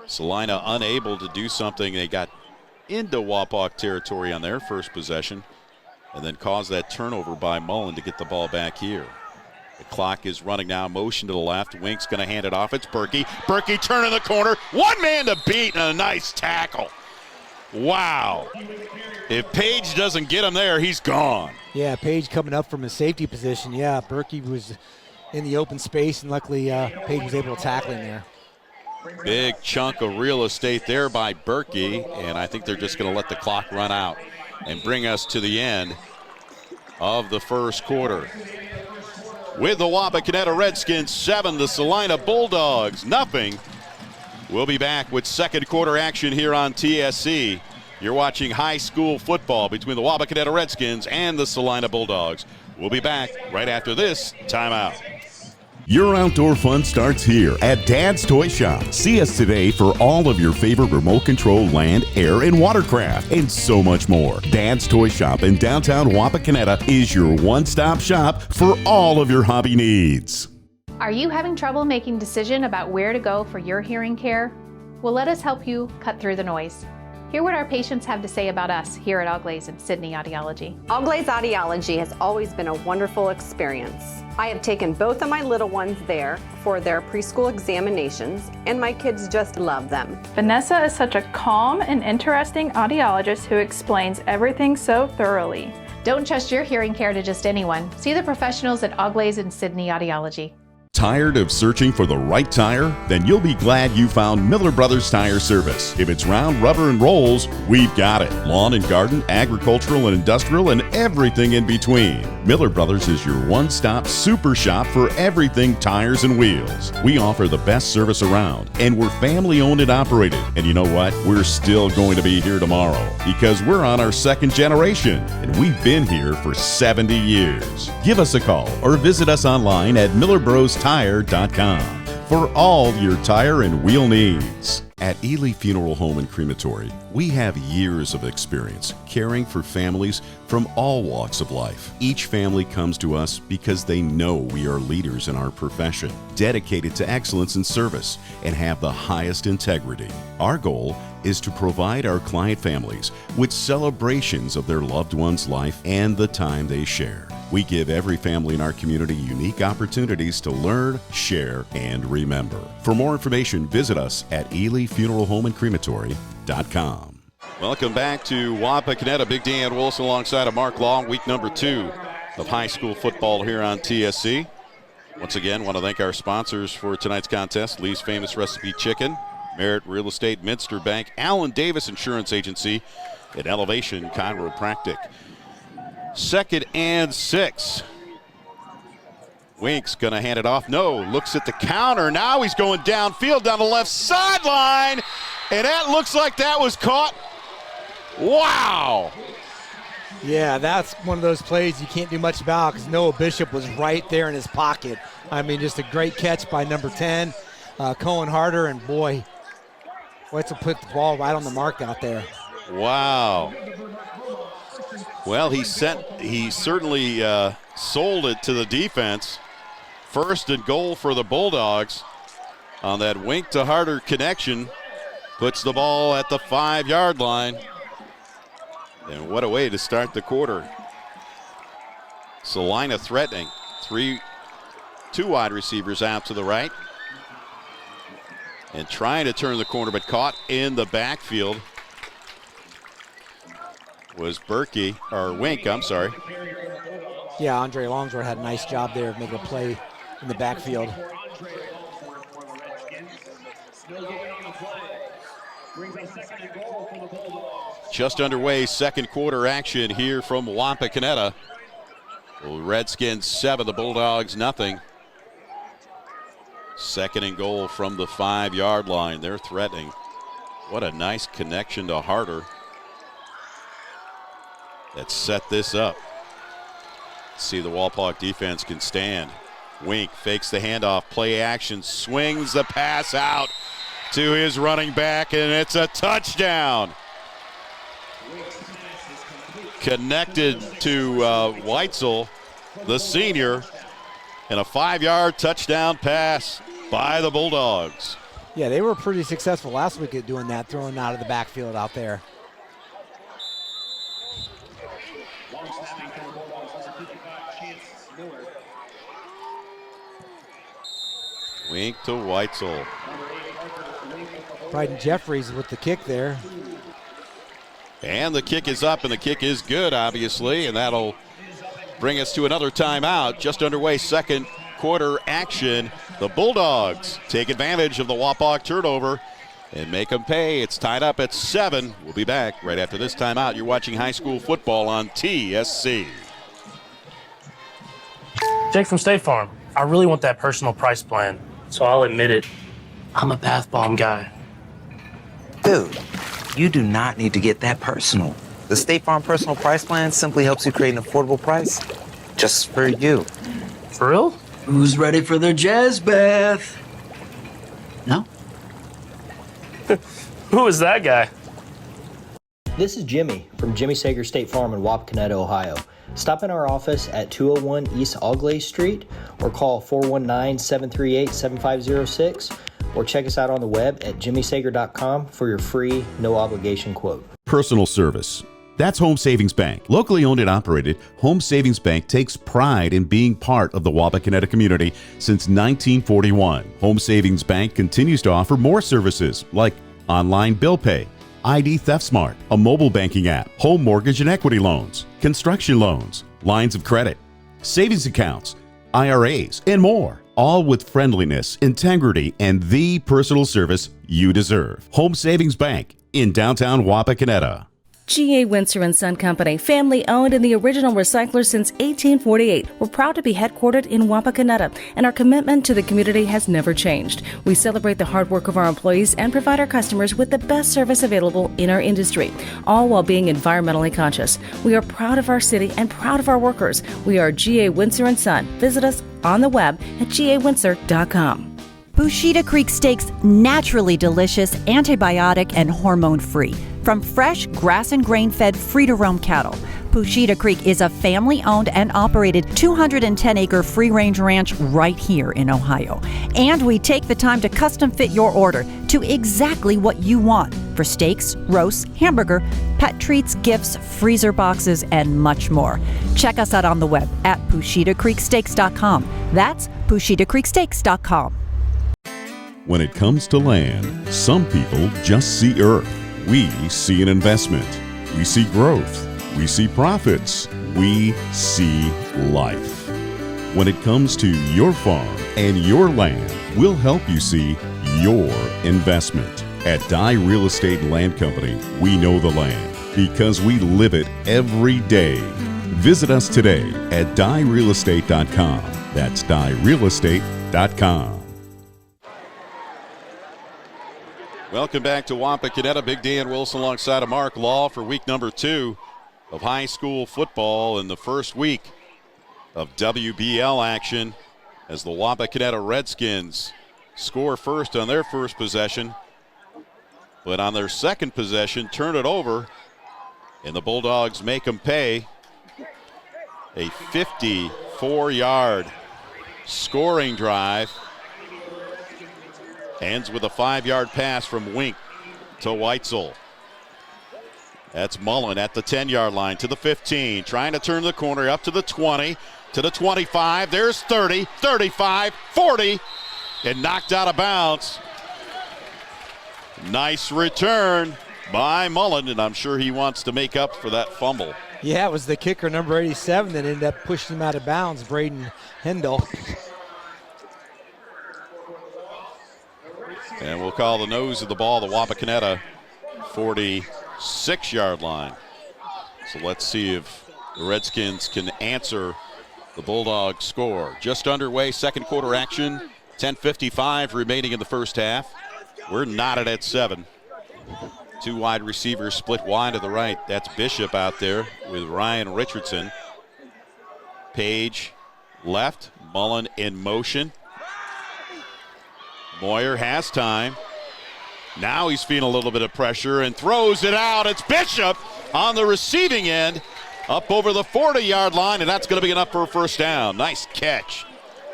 Celina unable to do something. They got into Wapak territory on their first possession and then caused that turnover by Mullen to get the ball back here. The clock is running now. Motion to the left. Wink's going to hand it off. It's Berkey. Berkey turning the corner. One man to beat and a nice tackle. Wow. If Page doesn't get him there, he's gone. Yeah, Page coming up from his safety position. Yeah, Berkey was in the open space, and luckily Page was able to tackle him there. Big chunk of real estate there by Berkey, and I think they're just going to let the clock run out and bring us to the end of the first quarter. With the Wapakoneta Redskins 7, the Celina Bulldogs 0. We'll be back with second quarter action here on TSC. You're watching high school football between the Wapakoneta Redskins and the Celina Bulldogs. We'll be back right after this timeout. Your outdoor fun starts here at Dad's Toy Shop. See us today for all of your favorite remote control land, air, and watercraft, and so much more. Dad's Toy Shop in downtown Wapakoneta is your one-stop shop for all of your hobby needs. Are you having trouble making a decision about where to go for your hearing care? Well, let us help you cut through the noise. Hear what our patients have to say about us here at Auglaize and Sydney Audiology. Auglaize Audiology has always been a wonderful experience. I have taken both of my little ones there for their preschool examinations, and my kids just love them. Vanessa is such a calm and interesting audiologist who explains everything so thoroughly. Don't trust your hearing care to just anyone. See the professionals at Auglaize and Sydney Audiology. Tired of searching for the right tire? Then you'll be glad you found Miller Brothers Tire Service. If it's round, rubber, and rolls, we've got it. Lawn and garden, agricultural and industrial, and everything in between. Miller Brothers is your one-stop super shop for everything tires and wheels. We offer the best service around, and we're family-owned and operated. And you know what? We're still going to be here tomorrow because we're on our second generation, and we've been here for 70 years. Give us a call or visit us online at millerbrostoTire.com for all your tire and wheel needs. At Ely Funeral Home and Crematory, we have years of experience caring for families from all walks of life. Each family comes to us because they know we are leaders in our profession, dedicated to excellence in service, and have the highest integrity. Our goal is to provide our client families with celebrations of their loved one's life and the time they share. We give every family in our community unique opportunities to learn, share, and remember. For more information, visit us at EelyFuneralHomeAndCrematory.com. Welcome back to Wapakoneta. Big Dan Wilson alongside of Mark Long, week number 2 of high school football here on TSC. Once again, want to thank our sponsors for tonight's contest: Lee's Famous Recipe Chicken, Merritt Real Estate, Minster Bank, Allen Davis Insurance Agency, and Elevation Chiropractic. 2nd and 6. Wink's going to hand it off. No, looks at the counter. Now he's going downfield down the left sideline, and that looks like that was caught. Wow. Yeah, that's one of those plays you can't do much about because Noah Bishop was right there in his pocket. I mean, just a great catch by number 10, Cohen Harder, and boy, what's to put the ball right on the mark out there. Wow. Well, he certainly sold it to the defense. 1st and goal for the Bulldogs on that Wink to Harder connection. Puts the ball at the 5-yard line. And what a way to start the quarter. Celina threatening. 2 wide receivers out to the right. And trying to turn the corner, but caught in the backfield was Wink, I'm sorry. Yeah, Andre Longsworth had a nice job there of making a play in the backfield. Just underway, second quarter action here from Wapakoneta. The Redskins 7, the Bulldogs nothing. Second and goal from the 5-yard line. They're threatening. What a nice connection to Harder that set this up. See the Wapak defense can stand. Wink fakes the handoff, play action, swings the pass out to his running back, and it's a touchdown. Connected to Weitzel, the senior, and a 5-yard touchdown pass by the Bulldogs. Yeah, they were pretty successful last week at doing that, throwing out of the backfield out there. Wink to Weitzel. Bryden Jeffries with the kick there. And the kick is up, and the kick is good, obviously, and that'll bring us to another timeout. Just underway, second quarter action. The Bulldogs take advantage of the Wapak turnover and make them pay. It's tied up at 7. We'll be back right after this timeout. You're watching high school football on TSC. Jake from State Farm. I really want that personal price plan, so I'll admit it. I'm a bath bomb guy. Dude, you do not need to get that personal. The State Farm Personal Price Plan simply helps you create an affordable price just for you. For real? Who's ready for their jazz bath? No? Who is that guy? This is Jimmy from Jimmy Sager State Farm in Wapakoneta, Ohio. Stop in our office at 201 East Augley Street or call 419-738-7506 or check us out on the web at jimmysager.com for your free, no obligation quote. Personal service. That's Home Savings Bank. Locally owned and operated, Home Savings Bank takes pride in being part of the Wapakoneta community since 1941. Home Savings Bank continues to offer more services like online bill pay, ID Theft Smart, a mobile banking app, home mortgage and equity loans, construction loans, lines of credit, savings accounts, IRAs, and more. All with friendliness, integrity, and the personal service you deserve. Home Savings Bank in downtown Wapakoneta. G.A. Windsor & Son Company, family owned and the original recycler since 1848. We're proud to be headquartered in Wapakoneta, and our commitment to the community has never changed. We celebrate the hard work of our employees and provide our customers with the best service available in our industry, all while being environmentally conscious. We are proud of our city and proud of our workers. We are G.A. Windsor & Son. Visit us on the web at gawindsor.com. Bushita Creek Steaks, naturally delicious, antibiotic, and hormone-free. From fresh, grass and grain-fed, free-to-roam cattle. Bushita Creek is a family-owned and operated 210-acre free-range ranch right here in Ohio. And we take the time to custom-fit your order to exactly what you want for steaks, roasts, hamburger, pet treats, gifts, freezer boxes, and much more. Check us out on the web at PushitaCreekSteaks.com. That's PushitaCreekSteaks.com. When it comes to land, some people just see earth. We see an investment. We see growth. We see profits. We see life. When it comes to your farm and your land, we'll help you see your investment. At Dye Real Estate Land Company, we know the land because we live it every day. Visit us today at dyerealestate.com. That's dyerealestate.com. Welcome back to Wapakoneta. Big Dan Wilson alongside of Mark Law for week number 2 of high school football in the first week of WBL action as the Wapakoneta Redskins score first on their first possession, but on their second possession turn it over and the Bulldogs make them pay. A 54-yard scoring drive ends with a 5-yard pass from Wink to Weitzel. That's Mullen at the 10-yard line to the 15, trying to turn the corner up to the 20, to the 25. There's 30, 35, 40, and knocked out of bounds. Nice return by Mullen, and I'm sure he wants to make up for that fumble. Yeah, it was the kicker, number 87, that ended up pushing him out of bounds, Braden Hendel. And we'll call the nose of the ball the Wapakoneta 46-yard line. So let's see if the Redskins can answer The Bulldogs score. Just underway, second quarter action. 10:55 remaining in the first half. We're knotted at 7. 2 wide receivers split wide to the right. That's Bishop out there with Ryan Richardson. Page left, Mullen in motion. Moyer has time. Now he's feeling a little bit of pressure and throws it out. It's Bishop on the receiving end up over the 40-yard line, and that's going to be enough for a first down. Nice catch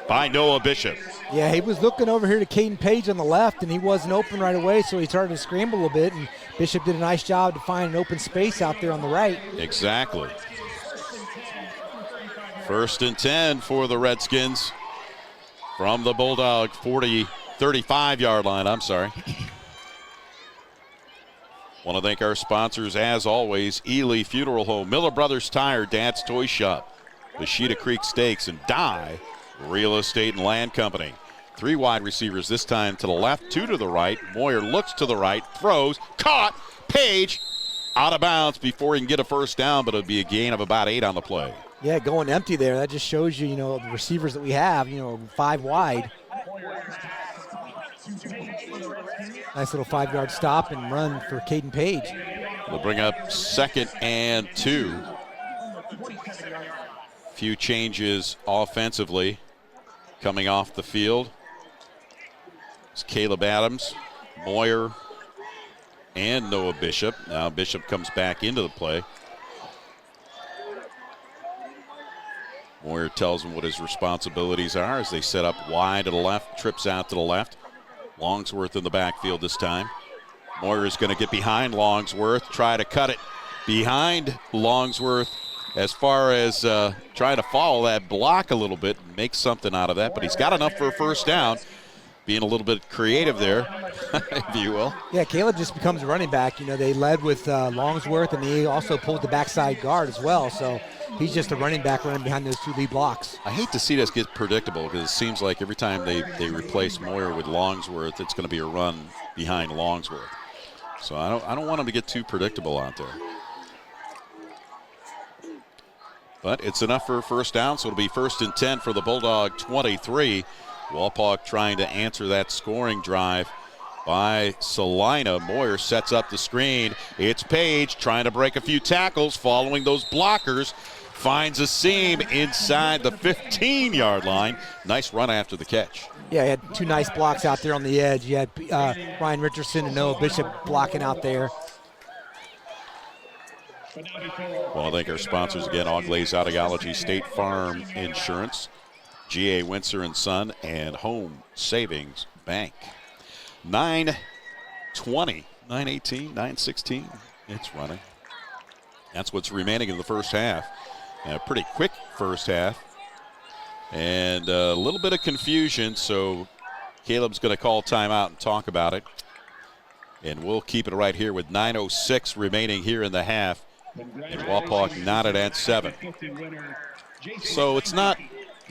by Noah Bishop. Yeah, he was looking over here to Caden Page on the left, and he wasn't open right away, so he started to scramble a little bit, and Bishop did a nice job to find an open space out there on the right. Exactly. First and 10 for the Redskins from the Bulldog 35-yard line, I'm sorry. Want to thank our sponsors, as always, Ely Funeral Home, Miller Brothers Tire, Dad's Toy Shop, Bashida Creek Steaks, and Dye Real Estate and Land Company. 3 wide receivers this time to the left, 2 to the right. Moyer looks to the right, throws, caught, Page out of bounds before he can get a first down, but it'll be a gain of about 8 on the play. Yeah, going empty there. That just shows you, the receivers that we have, 5 wide. Nice little 5-yard stop and run for Caden Page. We'll bring up 2nd and 2. Few changes offensively coming off the field. It's Caleb Adams, Moyer, and Noah Bishop. Now Bishop comes back into the play. Moyer tells him what his responsibilities are as they set up wide to the left, trips out to the left. Longsworth in the backfield this time. Moyer is going to get behind Longsworth, try to cut it behind Longsworth as far as trying to follow that block a little bit and make something out of that, but he's got enough for a first down. Being a little bit creative there, if you will. Yeah, Caleb just becomes a running back. They led with Longsworth, and he also pulled the backside guard as well, so he's just a running back running behind those 2 lead blocks. I hate to see this get predictable because it seems like every time they replace Moyer with Longsworth, it's going to be a run behind Longsworth. So I don't want him to get too predictable out there. But it's enough for a first down, so it'll be 1st and 10 for the Bulldog 23. Wapak trying to answer that scoring drive by Celina. Moyer sets up the screen. It's Page trying to break a few tackles, following those blockers. Finds a seam inside the 15-yard line. Nice run after the catch. Yeah, he had 2 nice blocks out there on the edge. You had Ryan Richardson and Noah Bishop blocking out there. Well, I thank our sponsors again, Auglaize Audiology, State Farm Insurance, G.A. Windsor & Son, and Home Savings Bank. 9:20, 9:18, 9:16. It's running. That's what's remaining in the first half. And a pretty quick first half. And a little bit of confusion, so Caleb's going to call timeout and talk about it. And we'll keep it right here with 9:06 remaining here in the half. And Wapak knotted at 7. So it's not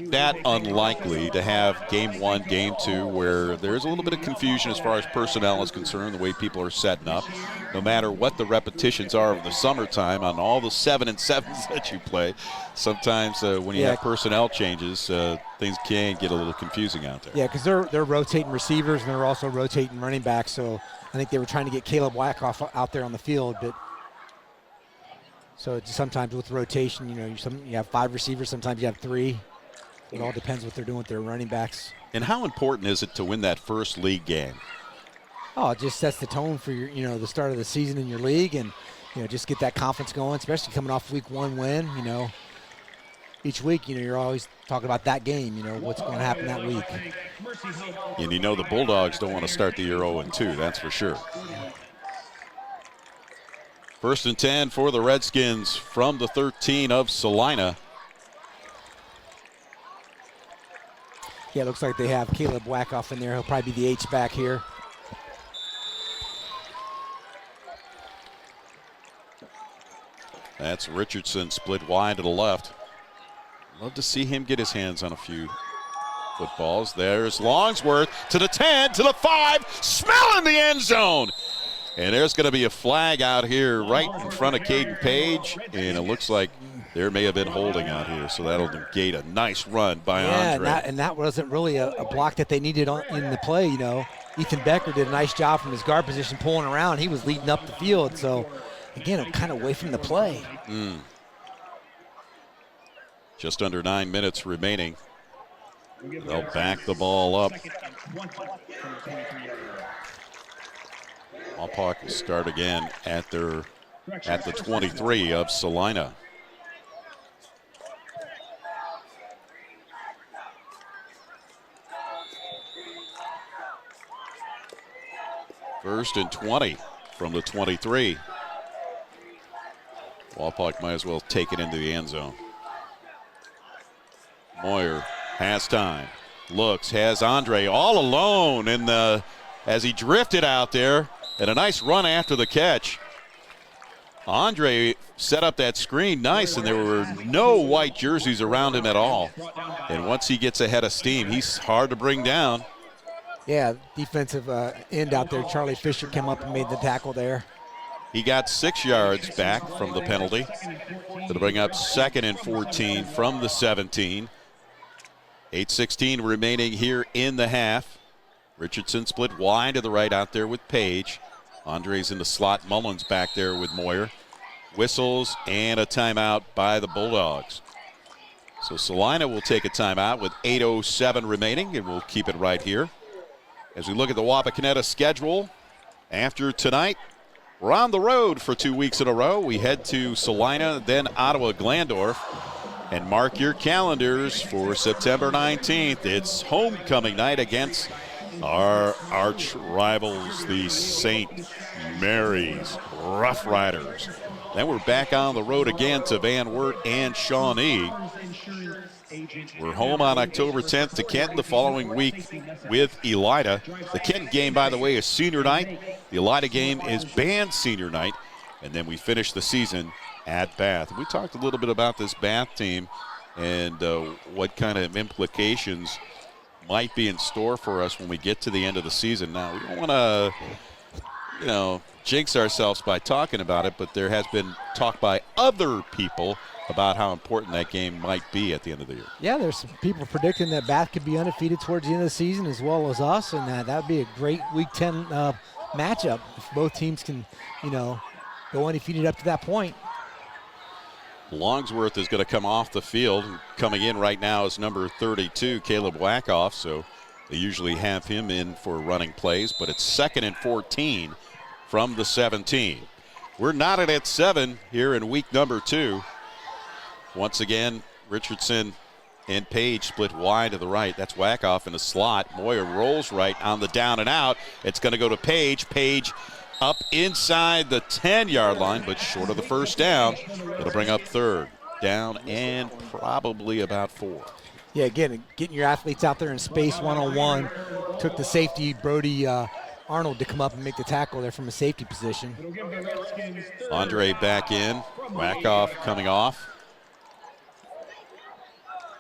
that unlikely to have game 1, game 2, where there's a little bit of confusion as far as personnel is concerned, the way people are setting up. No matter what the repetitions are of the summertime on all the 7-and-7s that you play, sometimes when you have personnel changes, things can get a little confusing out there. Yeah, because they're rotating receivers and they're also rotating running backs. So I think they were trying to get Caleb Wackoff out there on the field, but so it's sometimes with rotation, you have 5 receivers, sometimes you have 3. It all depends what they're doing with their running backs. And how important is it to win that first league game? Oh, it just sets the tone for your, the start of the season in your league, and just get that confidence going, especially coming off week 1 win. Each week, you're always talking about that game. What's going to happen that week. And the Bulldogs don't want to start the year 0-2. That's for sure. 1st and 10 for the Redskins from the 13 of Celina. Yeah, it looks like they have Caleb Wackoff in there. He'll probably be the H-back here. That's Richardson split wide to the left. Love to see him get his hands on a few footballs. There's Longsworth to the 10, to the 5, smelling the end zone. And there's going to be a flag out here right in front of Caden Page, and it looks like There may have been holding out here, so that'll negate a nice run by Andre. And that wasn't really a block that they needed in the play, you know. Ethan Becker did a nice job from his guard position pulling around. He was leading up the field, so, again, kind of away from the play. Just under 9 minutes remaining. They'll back the ball up. Wapak will start again at the 23 of Celina. First and 20 from the 23. Wapak might as well take it into the end zone. Moyer has time, looks, has Andre all alone as he drifted out there, and a nice run after the catch. Andre set up that screen nice, and there were no white jerseys around him at all. And once he gets ahead of steam, he's hard to bring down. Yeah, defensive end out there, Charlie Fisher came up and made the tackle there. He got 6 yards back from the penalty. That'll bring up 2nd and 14 from the 17. 8:16 remaining here in the half. Richardson split wide to the right out there with Page. Andre's in the slot. Mullins back there with Moyer. Whistles and a timeout by the Bulldogs. So Celina will take a timeout with 8:07 remaining, and we'll keep it right here. As we look at the Wapakoneta schedule, after tonight, we're on the road for 2 weeks in a row. We head to Celina, then Ottawa Glandorf. And mark your calendars for September 19th. It's homecoming night against our arch rivals, the St. Mary's Rough Riders. Then we're back on the road again to Van Wert and Shawnee. We're home on October 10th to Kent the following week with Elida. The Kent game, by the way, is senior night. The Elida game is band senior night. And then we finish the season at Bath. We talked a little bit about this Bath team and what kind of implications might be in store for us when we get to the end of the season. Now, we don't want to, jinx ourselves by talking about it, but there has been talk by other people about how important that game might be at the end of the year. Yeah, there's some people predicting that Bath could be undefeated towards the end of the season as well as us, and that would be a great Week 10 matchup if both teams can, go undefeated up to that point. Longsworth is going to come off the field. Coming in right now is number 32, Caleb Wackoff, so they usually have him in for running plays, but it's 2nd and 14 from the 17. We're knotted at 7 here in week number 2. Once again, Richardson and Page split wide to the right. That's Wackoff in the slot. Moyer rolls right on the down and out. It's going to go to Page. Page up inside the 10-yard line, but short of the first down. It'll bring up 3rd down and probably about 4. Yeah, again, getting your athletes out there in space one-on-one. Took the safety, Brody Arnold, to come up and make the tackle there from a safety position. Andre back in. Wackoff coming off.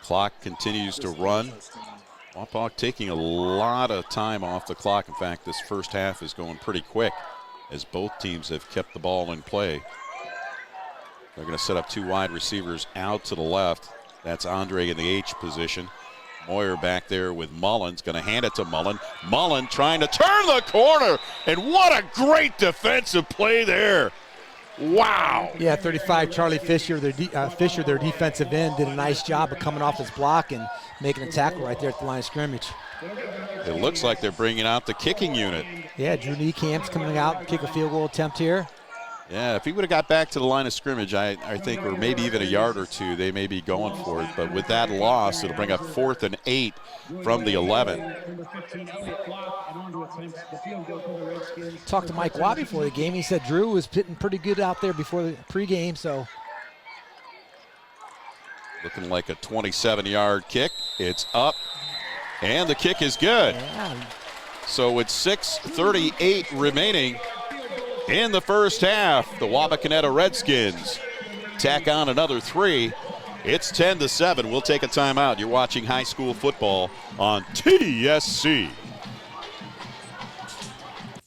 Clock continues to run. Wapak taking a lot of time off the clock. In fact, this first half is going pretty quick as both teams have kept the ball in play. They're going to set up 2 wide receivers out to the left. That's Andre in the H position. Moyer back there with Mullins, going to hand it to Mullen. Mullen trying to turn the corner, and what a great defensive play there. Wow. Yeah, 35, Charlie Fisher, their defensive end, did a nice job of coming off his block and making a tackle right there at the line of scrimmage. It looks like they're bringing out the kicking unit. Yeah, Drew Niecamp's coming out, kick a field goal attempt here. Yeah, if he would have got back to the line of scrimmage, I think, or maybe even a yard or two, they may be going for it. But with that loss, it'll bring up 4th and 8 from the 11. Talked to Mike Watt before the game. He said Drew was hitting pretty good out there before the pregame, so. Looking like a 27-yard kick. It's up, and the kick is good. Yeah. So with 6:38 remaining in the first half, the Wapakoneta Redskins tack on another 3. It's 10-7. We'll take a timeout. You're watching high school football on TSC.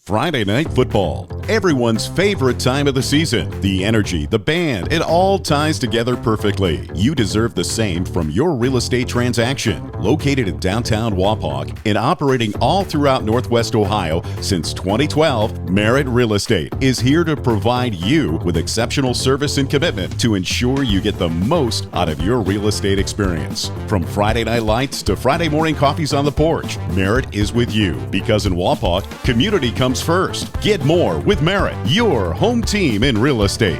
Friday Night Football, everyone's favorite time of the season. The energy, the band, it all ties together perfectly. You deserve the same from your real estate transaction. Located in downtown Wapak and operating all throughout Northwest Ohio since 2012, Merit Real Estate is here to provide you with exceptional service and commitment to ensure you get the most out of your real estate experience. From Friday night lights to Friday morning coffees on the porch, Merit is with you because in Wapak, community comes first. Get more with Merit, your home team in real estate.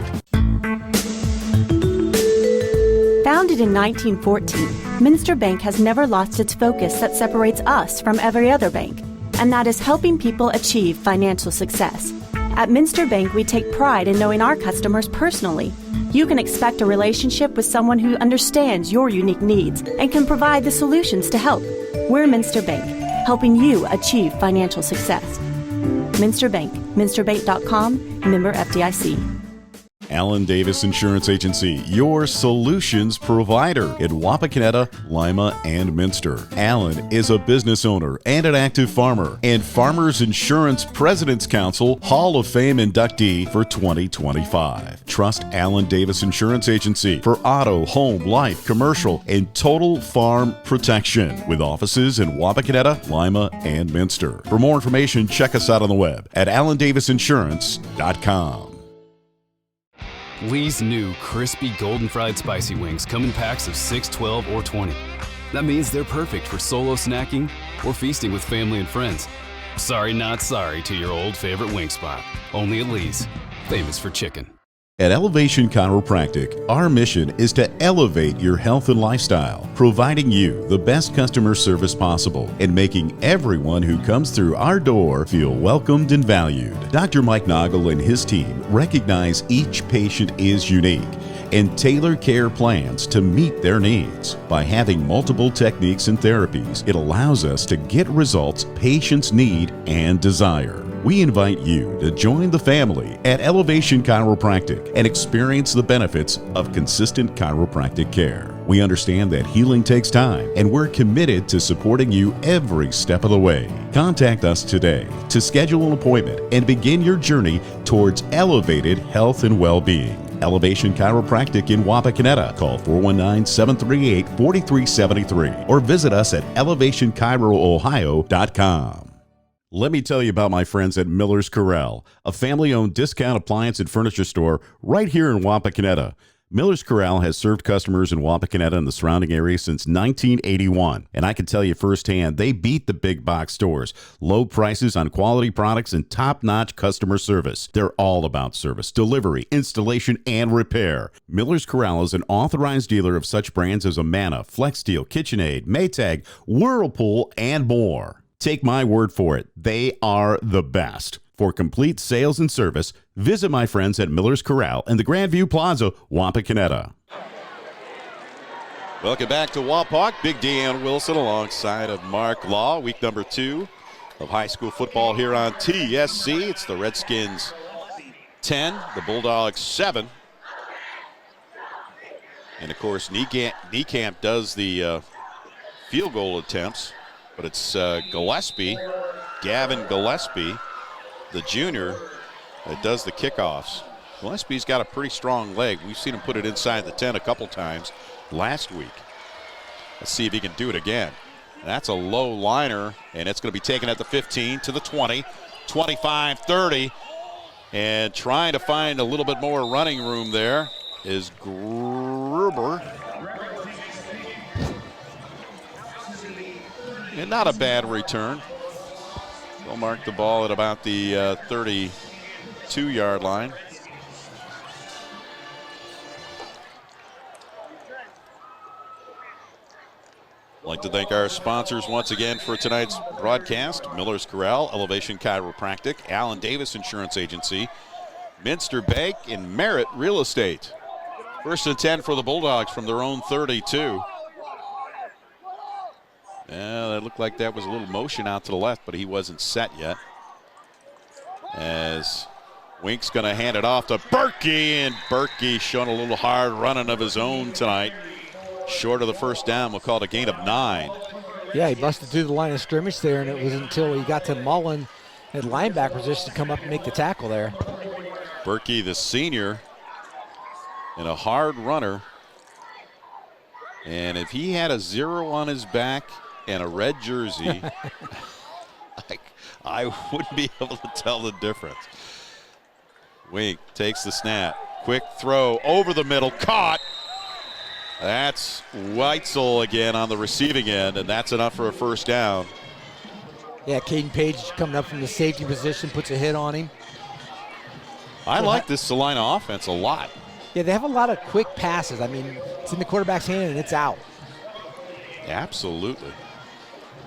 Founded in 1914, Minster Bank has never lost its focus that separates us from every other bank, and that is helping people achieve financial success. At Minster Bank, we take pride in knowing our customers personally. You can expect a relationship with someone who understands your unique needs and can provide the solutions to help. We're Minster Bank, helping you achieve financial success. Minster Bank, minsterbank.com, member FDIC. Allen Davis Insurance Agency, your solutions provider in Wapakoneta, Lima, and Minster. Allen is a business owner and an active farmer and Farmers Insurance President's Council Hall of Fame inductee for 2025. Trust Allen Davis Insurance Agency for auto, home, life, commercial, and total farm protection with offices in Wapakoneta, Lima, and Minster. For more information, check us out on the web at allendavisinsurance.com. Lee's new crispy golden fried spicy wings come in packs of 6, 12, or 20. That means they're perfect for solo snacking or feasting with family and friends. Sorry, not sorry to your old favorite wing spot. Only at Lee's, famous for chicken. At Elevation Chiropractic, our mission is to elevate your health and lifestyle, providing you the best customer service possible and making everyone who comes through our door feel welcomed and valued. Dr. Mike Noggle and his team recognize each patient is unique and tailor care plans to meet their needs. By having multiple techniques and therapies, it allows us to get results patients need and desire. We invite you to join the family at Elevation Chiropractic and experience the benefits of consistent chiropractic care. We understand that healing takes time, and we're committed to supporting you every step of the way. Contact us today to schedule an appointment and begin your journey towards elevated health and well-being. Elevation Chiropractic in Wapakoneta. Call 419-738-4373 or visit us at elevationchiroohio.com. Let me tell you about my friends at Miller's Corral, a family-owned discount appliance and furniture store right here in Wapakoneta. Miller's Corral has served customers in Wapakoneta and the surrounding area since 1981, and I can tell you firsthand, they beat the big box stores. Low prices on quality products and top-notch customer service. They're all about service, delivery, installation, and repair. Miller's Corral is an authorized dealer of such brands as Amana, FlexSteel, KitchenAid, Maytag, Whirlpool, and more. Take my word for it, they are the best. For complete sales and service, visit my friends at Miller's Corral in the Grandview Plaza, Wapakoneta. Welcome back to Wapak. Big Deanne Wilson alongside of Mark Law. Week number 2 of high school football here on TSC. It's the Redskins 10, the Bulldogs 7. And of course, Niekamp does the field goal attempts. But it's Gavin Gillespie, the junior, that does the kickoffs. Gillespie's got a pretty strong leg. We've seen him put it inside the 10 a couple times last week. Let's see if he can do it again. That's a low liner, and it's going to be taken at the 15 to the 20, 25, 30. And trying to find a little bit more running room there is Gruber. And not a bad return. They'll mark the ball at about the 32-yard line. I'd like to thank our sponsors once again for tonight's broadcast. Miller's Corral, Elevation Chiropractic, Allen Davis Insurance Agency, Minster Bank, and Merit Real Estate. 1st and 10 for the Bulldogs from their own 32. Yeah, that looked like that was a little motion out to the left, but he wasn't set yet. As Wink's going to hand it off to Berkey, and Berkey showing a little hard running of his own tonight. Short of the first down, we'll call it a gain of 9. Yeah, he busted through the line of scrimmage there, and it wasn't until he got to Mullen Had linebackers just to come up and make the tackle there. Berkey, the senior, and a hard runner. And if he had a 0 on his back and a red jersey, I wouldn't be able to tell the difference. Wink takes the snap. Quick throw over the middle, caught. That's Weitzel again on the receiving end, and that's enough for a first down. Yeah, Caden Page coming up from the safety position, puts a hit on him. I like this Celina offense a lot. Yeah, they have a lot of quick passes. I mean, it's in the quarterback's hand and it's out. Absolutely.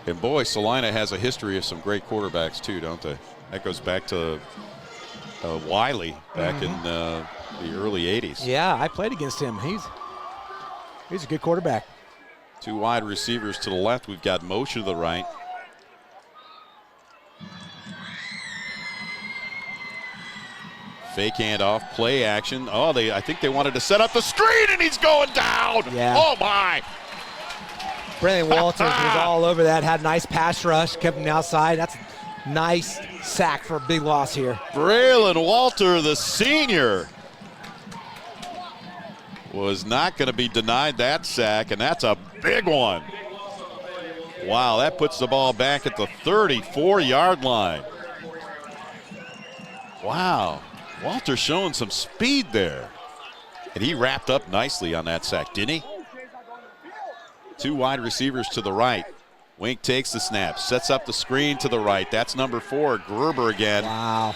And boy, Celina has a history of some great quarterbacks too, don't they? That goes back to Wiley back in the early 80s. Yeah, I played against him. He's a good quarterback. 2 wide receivers to the left. We've got motion to the right. Fake handoff, play action. Oh, I think they wanted to set up the screen, and he's going down. Yeah. Oh, my. Brandon Walters was all over that, had a nice pass rush, kept him outside. That's a nice sack for a big loss here. Braylon Walter, the senior, was not going to be denied that sack, and that's a big one. Wow, that puts the ball back at the 34-yard line. Wow. Walter showing some speed there. And he wrapped up nicely on that sack, didn't he? 2 wide receivers to the right. Wink takes the snap, sets up the screen to the right. That's number 4, Gerber again. Wow.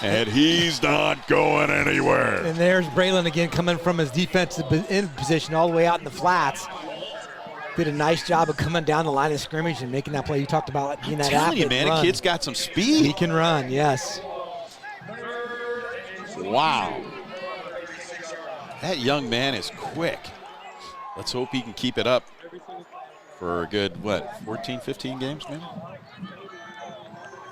And he's not going anywhere. And there's Braylon again coming from his defensive end position all the way out in the flats. Did a nice job of coming down the line of scrimmage and making that play you talked about. I'm telling you, man, the kid's got some speed. He can run, yes. Wow. That young man is quick. Let's hope he can keep it up for a good, 14, 15 games, maybe?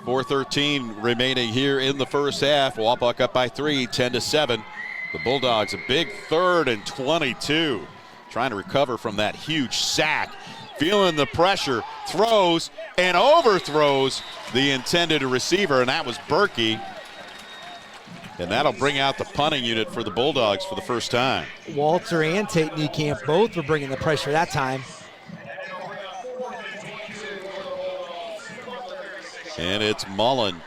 4:13 remaining here in the first half. Wapak up by 3, 10-7. The Bulldogs a big 3rd and 22. Trying to recover from that huge sack. Feeling the pressure, throws and overthrows the intended receiver, and that was Berkey. And that'll bring out the punting unit for the Bulldogs for the first time. Walter and Tate Niekamp both were bringing the pressure that time. And it's Mullen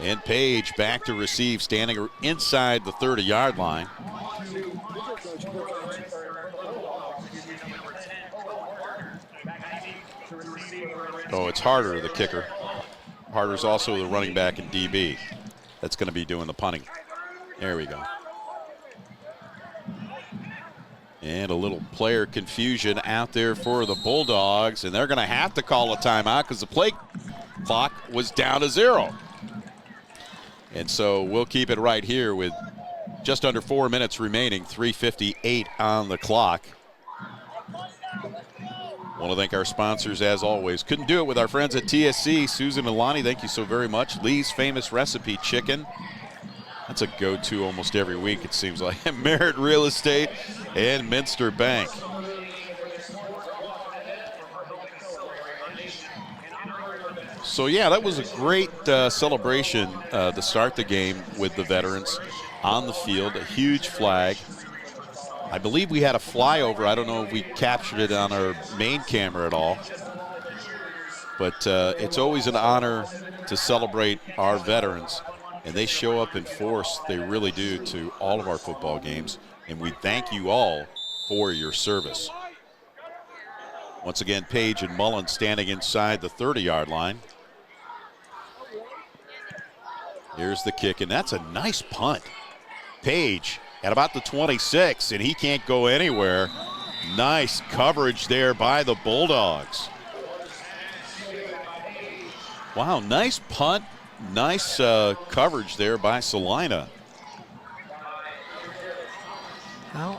and Page back to receive, standing inside the 30-yard line. Oh, it's Harder, the kicker. Harder's also the running back in DB. That's going to be doing the punting. There we go. And a little player confusion out there for the Bulldogs, and they're going to have to call a timeout because the play clock was down to 0. And so we'll keep it right here with just under 4 minutes remaining, 3:58 on the clock. Want to thank our sponsors as always. Couldn't do it with our friends at TSC. Susan and Lonnie, thank you so very much. Lee's Famous Recipe Chicken. That's a go-to almost every week, it seems like. Merritt Real Estate and Minster Bank. So, yeah, that was a great celebration to start the game with the veterans on the field. A huge flag. I believe we had a flyover. I don't know if we captured it on our main camera at all. But it's always an honor to celebrate our veterans. And they show up in force, they really do, to all of our football games. And we thank you all for your service. Once again, Page and Mullen standing inside the 30-yard line. Here's the kick, and that's a nice punt. Page at about the 26, and he can't go anywhere. Nice coverage there by the Bulldogs. Wow, nice punt. Nice coverage there by Celina. How?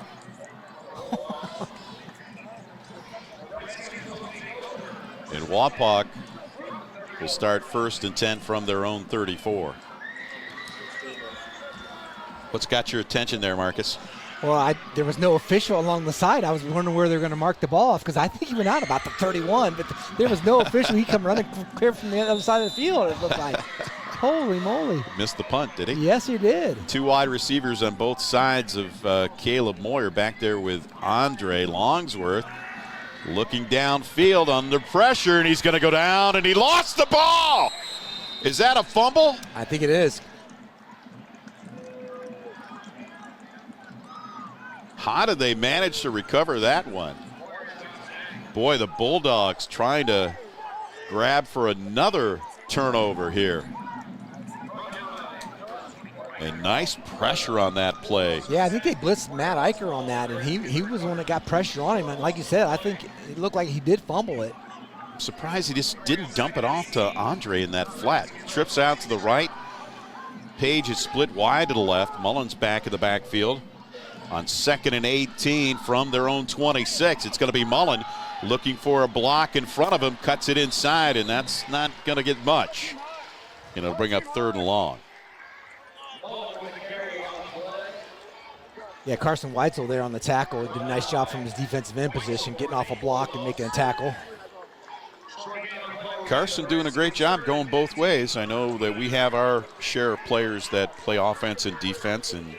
And Wapak will start 1st and 10 from their own 34. What's got your attention there, Marcus? Well, there was no official along the side. I was wondering where they're going to mark the ball off because I think he went out about the 31, but there was no official. He come running clear from the other side of the field, it looked like. Holy moly. Missed the punt, did he? Yes, he did. 2 wide receivers on both sides of Caleb Moyer back there with Andre Longsworth. Looking downfield under pressure, and he's going to go down, and he lost the ball. Is that a fumble? I think it is. How did they manage to recover that one? Boy, the Bulldogs trying to grab for another turnover here. And nice pressure on that play. Yeah, I think they blitzed Matt Eicher on that, and he was the one that got pressure on him. And like you said, I think it looked like he did fumble it. I'm surprised he just didn't dump it off to Andre in that flat. Trips out to the right. Page is split wide to the left. Mullins back in the backfield. On 2nd and 18 from their own 26. It's going to be Mullen looking for a block in front of him. Cuts it inside, and that's not going to get much. And it'll bring up 3rd and long. Yeah, Carson Weitzel there on the tackle. Did a nice job from his defensive end position, getting off a block and making a tackle. Carson doing a great job going both ways. I know that we have our share of players that play offense and defense, and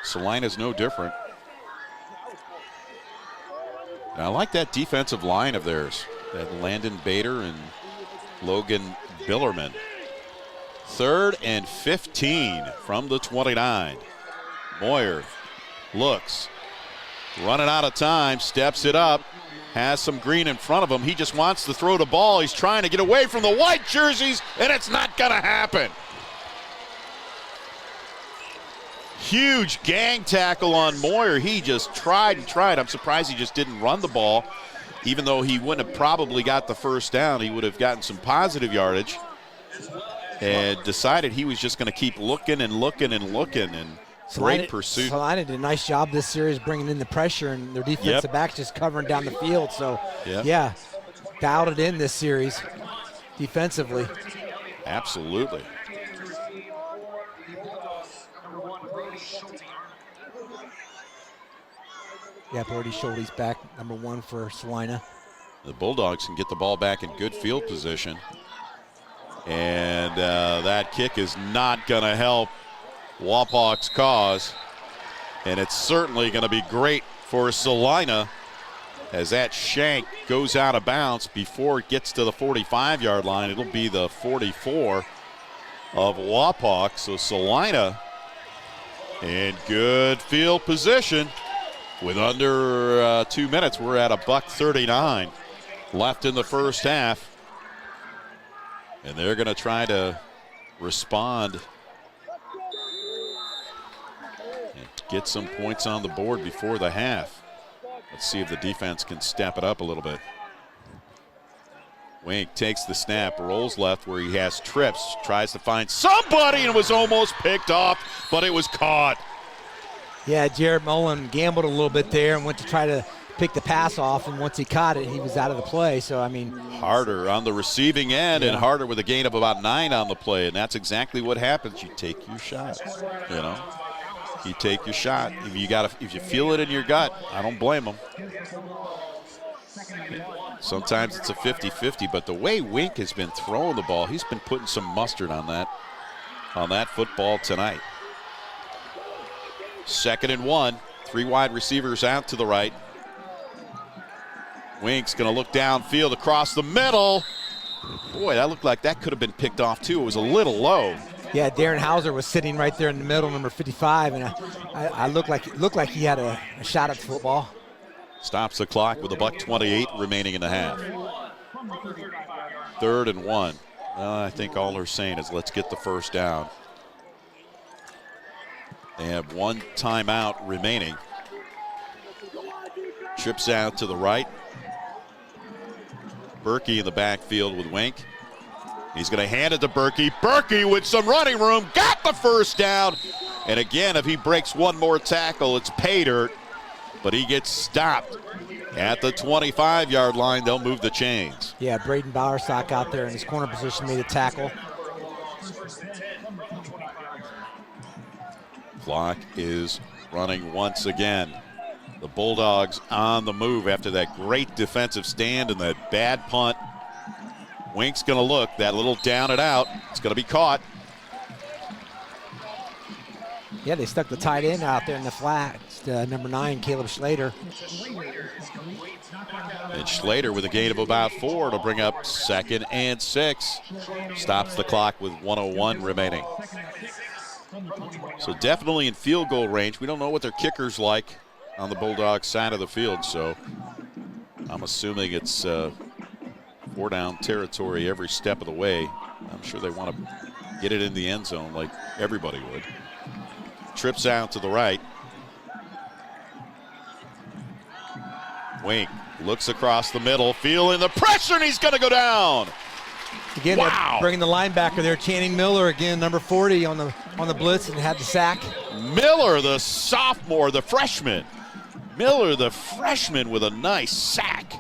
Celina's no different. And I like that defensive line of theirs, that Landon Bader and Logan Billerman. 3rd and 15 from the 29. Moyer looks, running out of time, steps it up, has some green in front of him. He just wants to throw the ball. He's trying to get away from the white jerseys, and it's not going to happen. Huge gang tackle on Moyer. He just tried and tried. I'm surprised he just didn't run the ball. Even though he wouldn't have probably got the first down, he would have gotten some positive yardage. And decided he was just going to keep looking and looking and looking. And great pursuit. Celina did a nice job this series bringing in the pressure, and their defensive backs just covering down the field. So, yeah, dialed it in this series defensively. Absolutely. Yeah, Brody Schulte's back, number 1 for Celina. The Bulldogs can get the ball back in good field position. And that kick is not going to help Wapak's cause. And it's certainly going to be great for Celina as that shank goes out of bounds before it gets to the 45-yard line. It'll be the 44 of Wapak. So Celina in good field position. With under 2 minutes, we're at $1:39 left in the first half. And they're going to try to respond and get some points on the board before the half. Let's see if the defense can step it up a little bit. Wink takes the snap, rolls left where he has trips, tries to find somebody and was almost picked off, but it was caught. Yeah, Jared Mullen gambled a little bit there and went to try to pick the pass off, and once he caught it, he was out of the play. So, I mean, Harder on the receiving end and Harder with a gain of about 9 on the play, and that's exactly what happens. You take your shot, you know. You take your shot. If you feel it in your gut, I don't blame them. Sometimes it's a 50-50, but the way Wink has been throwing the ball, he's been putting some mustard on that football tonight. 2nd and 1, 3 wide receivers out to the right. Wink's going to look downfield across the middle. Boy, that looked like that could have been picked off too. It was a little low. Yeah, Darren Hauser was sitting right there in the middle, number 55, and I looked like he had a shot at the football. Stops the clock with $1:28 remaining in the half. 3rd and 1. Well, I think all they're saying is let's get the first down. They have 1 timeout remaining. Trips out to the right. Berkey in the backfield with Wink. He's going to hand it to Berkey. Berkey with some running room, got the first down. And again, if he breaks one more tackle, it's pay dirt. But he gets stopped at the 25-yard line. They'll move the chains. Yeah, Braden Bowersock out there in his corner position made a tackle. Clock is running once again. The Bulldogs on the move after that great defensive stand and that bad punt. Wink's going to look, that little down and out. It's going to be caught. Yeah, they stuck the tight end out there in the flat. Number 9, Caleb Schlater. And Schlater with a gain of about 4 to bring up 2nd and 6. Stops the clock with 1:01 remaining. So definitely in field goal range. We don't know what their kicker's like on the Bulldogs side of the field, so I'm assuming it's 4-down territory every step of the way. I'm sure they want to get it in the end zone like everybody would. Trips out to the right. Wink looks across the middle, feeling the pressure, and he's going to go down. Again, wow. Bringing the linebacker there, Channing Miller, again, number 40 on the blitz, and had the sack. Miller, the sophomore, the freshman. Miller, the freshman, with a nice sack.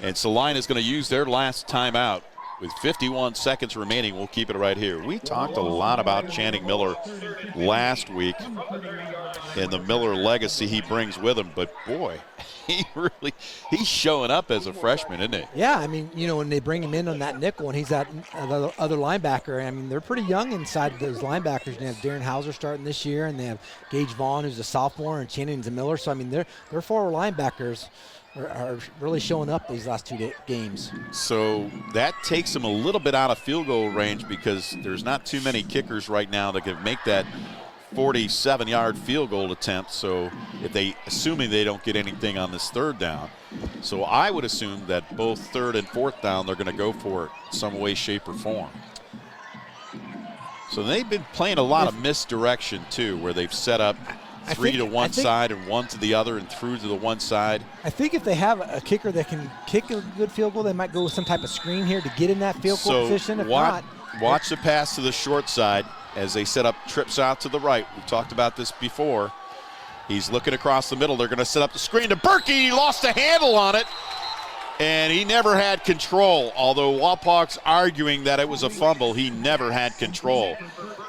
And Celina is going to use their last timeout. With 51 seconds remaining, we'll keep it right here. We talked a lot about Channing Miller last week and the Miller legacy he brings with him, but boy, he's showing up as a freshman, isn't he? Yeah, I mean, you know, when they bring him in on that nickel and he's that other linebacker, I mean, they're pretty young inside those linebackers. They have Darren Hauser starting this year, and they have Gage Vaughn, who's a sophomore, and Channing's a Miller. So, I mean, they're forward linebackers are really showing up these last 2 games. So that takes them a little bit out of field goal range because there's not too many kickers right now that can make that 47-yard field goal attempt. So if assuming they don't get anything on this 3rd down. So I would assume that both 3rd and 4th down they're going to go for it some way, shape, or form. So they've been playing a lot of misdirection too, where they've set up 3 to one side and 1 to the other and through to the one side. I think if they have a kicker that can kick a good field goal, they might go with some type of screen here to get in that field goal position. If not, watch the pass to the short side as they set up trips out to the right. We've talked about this before. He's looking across the middle. They're going to set up the screen to Berkey. He lost a handle on it, and he never had control. Although Wapak's arguing that it was a fumble, he never had control.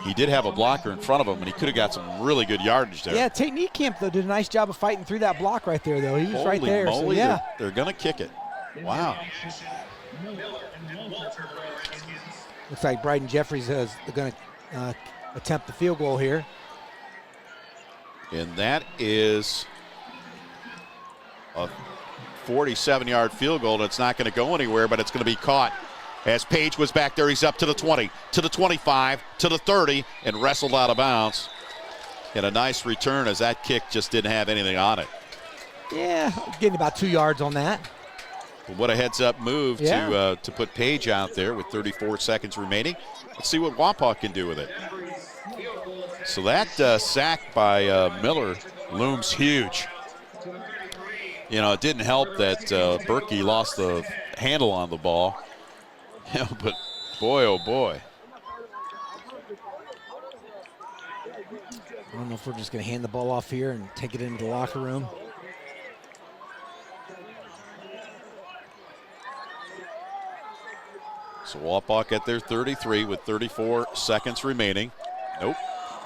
He did have a blocker in front of him, and he could have got some really good yardage there. Yeah, Tate Niekamp, though, did a nice job of fighting through that block right there, though. He was right there. Moly, so, yeah. They're going to kick it. Wow. Looks like Bryden Jeffries is going to attempt the field goal here. And that is a 47-yard field goal. It's not going to go anywhere, but it's going to be caught. As Page was back there, he's up to the 20, to the 25, to the 30, and wrestled out of bounds. And a nice return as that kick just didn't have anything on it. Yeah, getting about 2 yards on that. But what a heads-up move to put Page out there with 34 seconds remaining. Let's see what Wapak can do with it. So that sack by Miller looms huge. You know, it didn't help that Berkey lost the handle on the ball. But boy, oh boy. I don't know if we're just going to hand the ball off here and take it into the locker room. So Wapak at their 33 with 34 seconds remaining. Nope.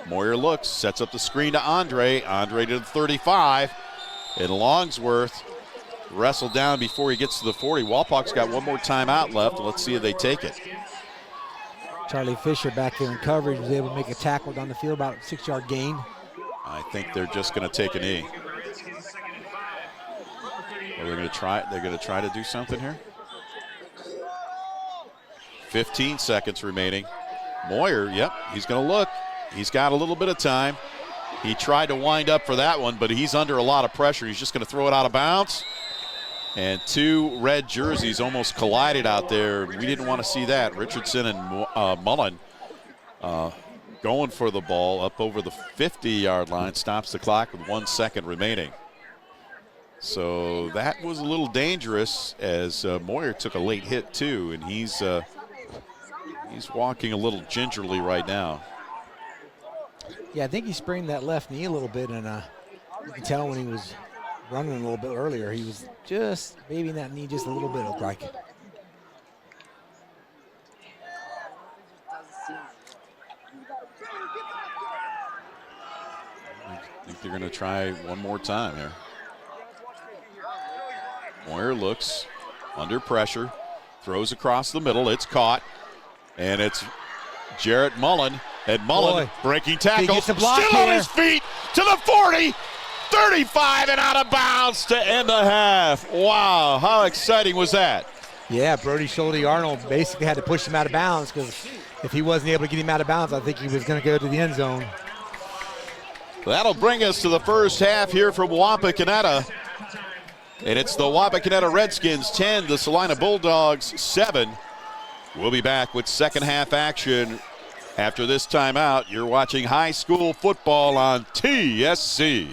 Moyer looks, sets up the screen to Andre. Andre to the 35. And Longsworth wrestled down before he gets to the 40. Wapak's got one more timeout left. Let's see if they take it. Charlie Fisher back there in coverage was able to make a tackle down the field, about a 6-yard gain. I think they're just going to take a knee. Or they're going to try. They're going to try to do something here. 15 seconds remaining. Moyer, yep, he's going to look. He's got a little bit of time. He tried to wind up for that one, but he's under a lot of pressure. He's just going to throw it out of bounds. And 2 red jerseys almost collided out there. We didn't want to see that. Richardson and Mullen going for the ball up over the 50-yard line. Stops the clock with 1 second remaining. So that was a little dangerous as Moyer took a late hit too, and he's walking a little gingerly right now. Yeah, I think he sprained that left knee a little bit, and you can tell when he was running a little bit earlier, he was just babying that knee just a little bit, it looked like. I think they're going to try one more time here. Moyer looks under pressure, throws across the middle. It's caught, and it's Jarrett Mullen And Mullen breaking tackle. He gets a block still on here. his feet to the 40, 35 and out of bounds to end the half. Wow, how exciting was that? Yeah, Brody Schulte-Arnold basically had to push him out of bounds because if he wasn't able to get him out of bounds, I think he was going to go to the end zone. That'll bring us to the first half here from Wapakoneta. And it's the Wapakoneta Redskins 10, the Celina Bulldogs 7. We'll be back with second half action after this timeout. You're watching high school football on TSC.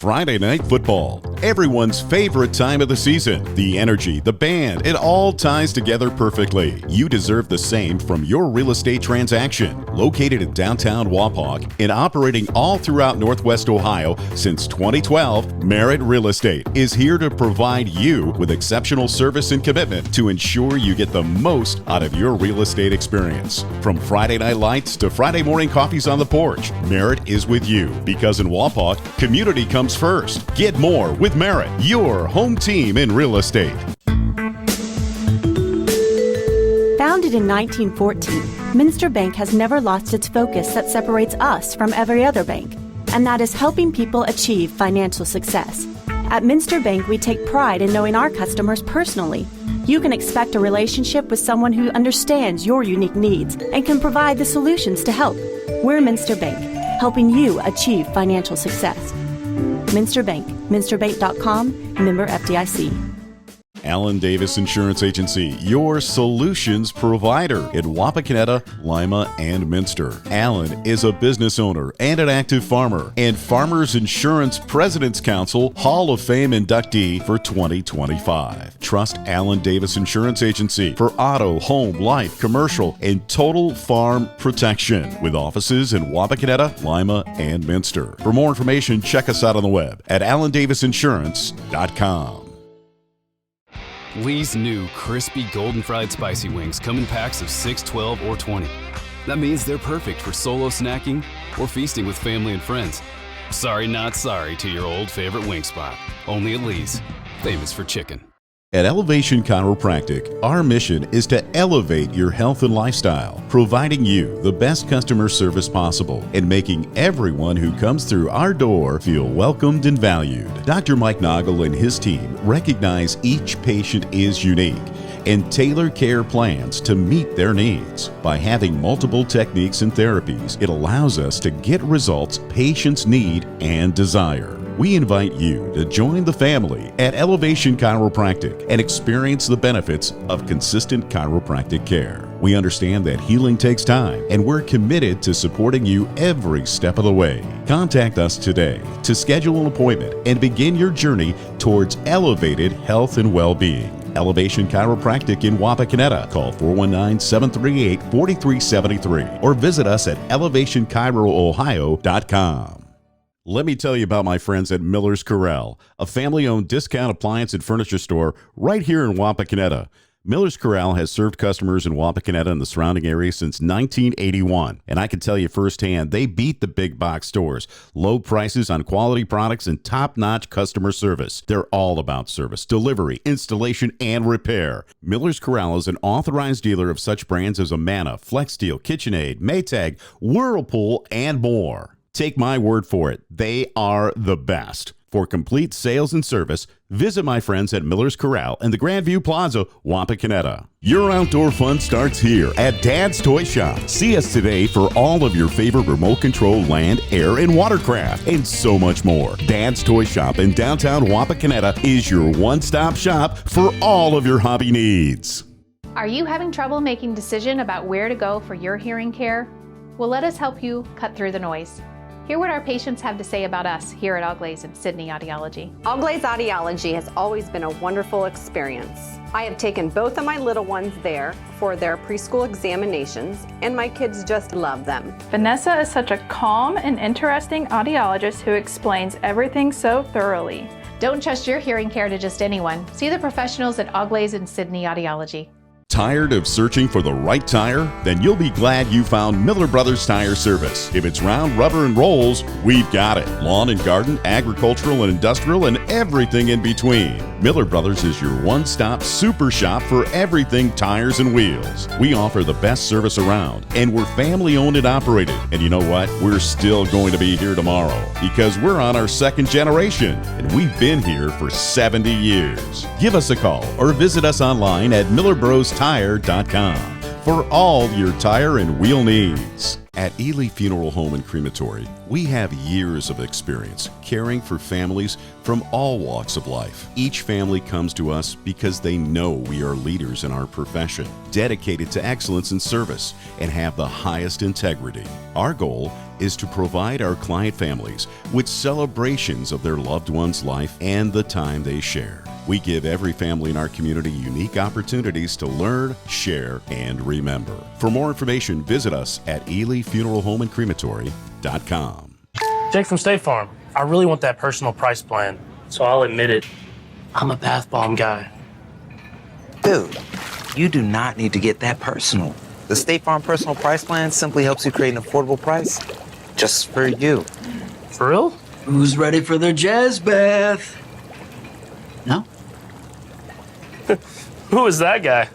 Friday Night Football, everyone's favorite time of the season. The energy, the band, it all ties together perfectly. You deserve the same from your real estate transaction. Located in downtown Wapak and operating all throughout Northwest Ohio since 2012, Merritt Real Estate is here to provide you with exceptional service and commitment to ensure you get the most out of your real estate experience. From Friday night lights to Friday morning coffees on the porch, Merritt is with you because in Wapak, community comes first. Get more with Merritt, your home team in real estate. Founded in 1914, Minster Bank has never lost its focus that separates us from every other bank, and that is helping people achieve financial success. At Minster Bank, we take pride in knowing our customers personally. You can expect a relationship with someone who understands your unique needs and can provide the solutions to help. We're Minster Bank, helping you achieve financial success. Minster Bank, minsterbank.com, member FDIC. Allen Davis Insurance Agency, your solutions provider in Wapakoneta, Lima, and Minster. Allen is a business owner and an active farmer and Farmers Insurance President's Council Hall of Fame inductee for 2025. Trust Allen Davis Insurance Agency for auto, home, life, commercial, and total farm protection with offices in Wapakoneta, Lima, and Minster. For more information, check us out on the web at allendavisinsurance.com. Lee's new crispy golden fried spicy wings come in packs of 6, 12, or 20. That means they're perfect for solo snacking or feasting with family and friends. Sorry, not sorry to your old favorite wing spot. Only at Lee's, famous for chicken. At Elevation Chiropractic, our mission is to elevate your health and lifestyle, providing you the best customer service possible and making everyone who comes through our door feel welcomed and valued. Dr. Mike Noggle and his team recognize each patient is unique and tailor care plans to meet their needs. By having multiple techniques and therapies, it allows us to get results patients need and desire. We invite you to join the family at Elevation Chiropractic and experience the benefits of consistent chiropractic care. We understand that healing takes time, and we're committed to supporting you every step of the way. Contact us today to schedule an appointment and begin your journey towards elevated health and well-being. Elevation Chiropractic in Wapakoneta. Call 419-738-4373 or visit us at elevationchiroohio.com. Let me tell you about my friends at Miller's Corral, a family-owned discount appliance and furniture store right here in Wapakoneta. Miller's Corral has served customers in Wapakoneta and the surrounding area since 1981, and I can tell you firsthand, they beat the big box stores. Low prices on quality products and top-notch customer service. They're all about service, delivery, installation, and repair. Miller's Corral is an authorized dealer of such brands as Amana, FlexSteel, KitchenAid, Maytag, Whirlpool, and more. Take my word for it, they are the best. For complete sales and service, visit my friends at Miller's Corral in the Grandview Plaza, Wapakoneta. Your outdoor fun starts here at Dad's Toy Shop. See us today for all of your favorite remote control land, air, and watercraft, and so much more. Dad's Toy Shop in downtown Wapakoneta is your one-stop shop for all of your hobby needs. Are you having trouble making a decision about where to go for your hearing care? Well, let us help you cut through the noise. Hear what our patients have to say about us here at Auglaize and Sydney Audiology. Auglaize Audiology has always been a wonderful experience. I have taken both of my little ones there for their preschool examinations, and my kids just love them. Vanessa is such a calm and interesting audiologist who explains everything so thoroughly. Don't trust your hearing care to just anyone. See the professionals at Auglaize and Sydney Audiology. Tired of searching for the right tire? Then you'll be glad you found Miller Brothers Tire Service. If it's round, rubber, and rolls, we've got it. Lawn and garden, agricultural and industrial, and everything in between. Miller Brothers is your one-stop super shop for everything tires and wheels. We offer the best service around, and we're family-owned and operated. And you know what? We're still going to be here tomorrow because we're on our second generation, and we've been here for 70 years. Give us a call or visit us online at millerbrostown.com for all your tire and wheel needs. At Ely Funeral Home and Crematory, we have years of experience caring for families from all walks of life. Each family comes to us because they know we are leaders in our profession, dedicated to excellence in service, and have the highest integrity. Our goal is to provide our client families with celebrations of their loved one's life and the time they share. We give every family in our community unique opportunities to learn, share, and remember. For more information, visit us at EelyFuneralHomeAndCrematory.com. Jake from State Farm. I really want that personal price plan, so I'll admit it. I'm a bath bomb guy. Dude, you do not need to get that personal. The State Farm Personal Price Plan simply helps you create an affordable price just for you. For real? Who's ready for their jazz bath? No? Who is that guy?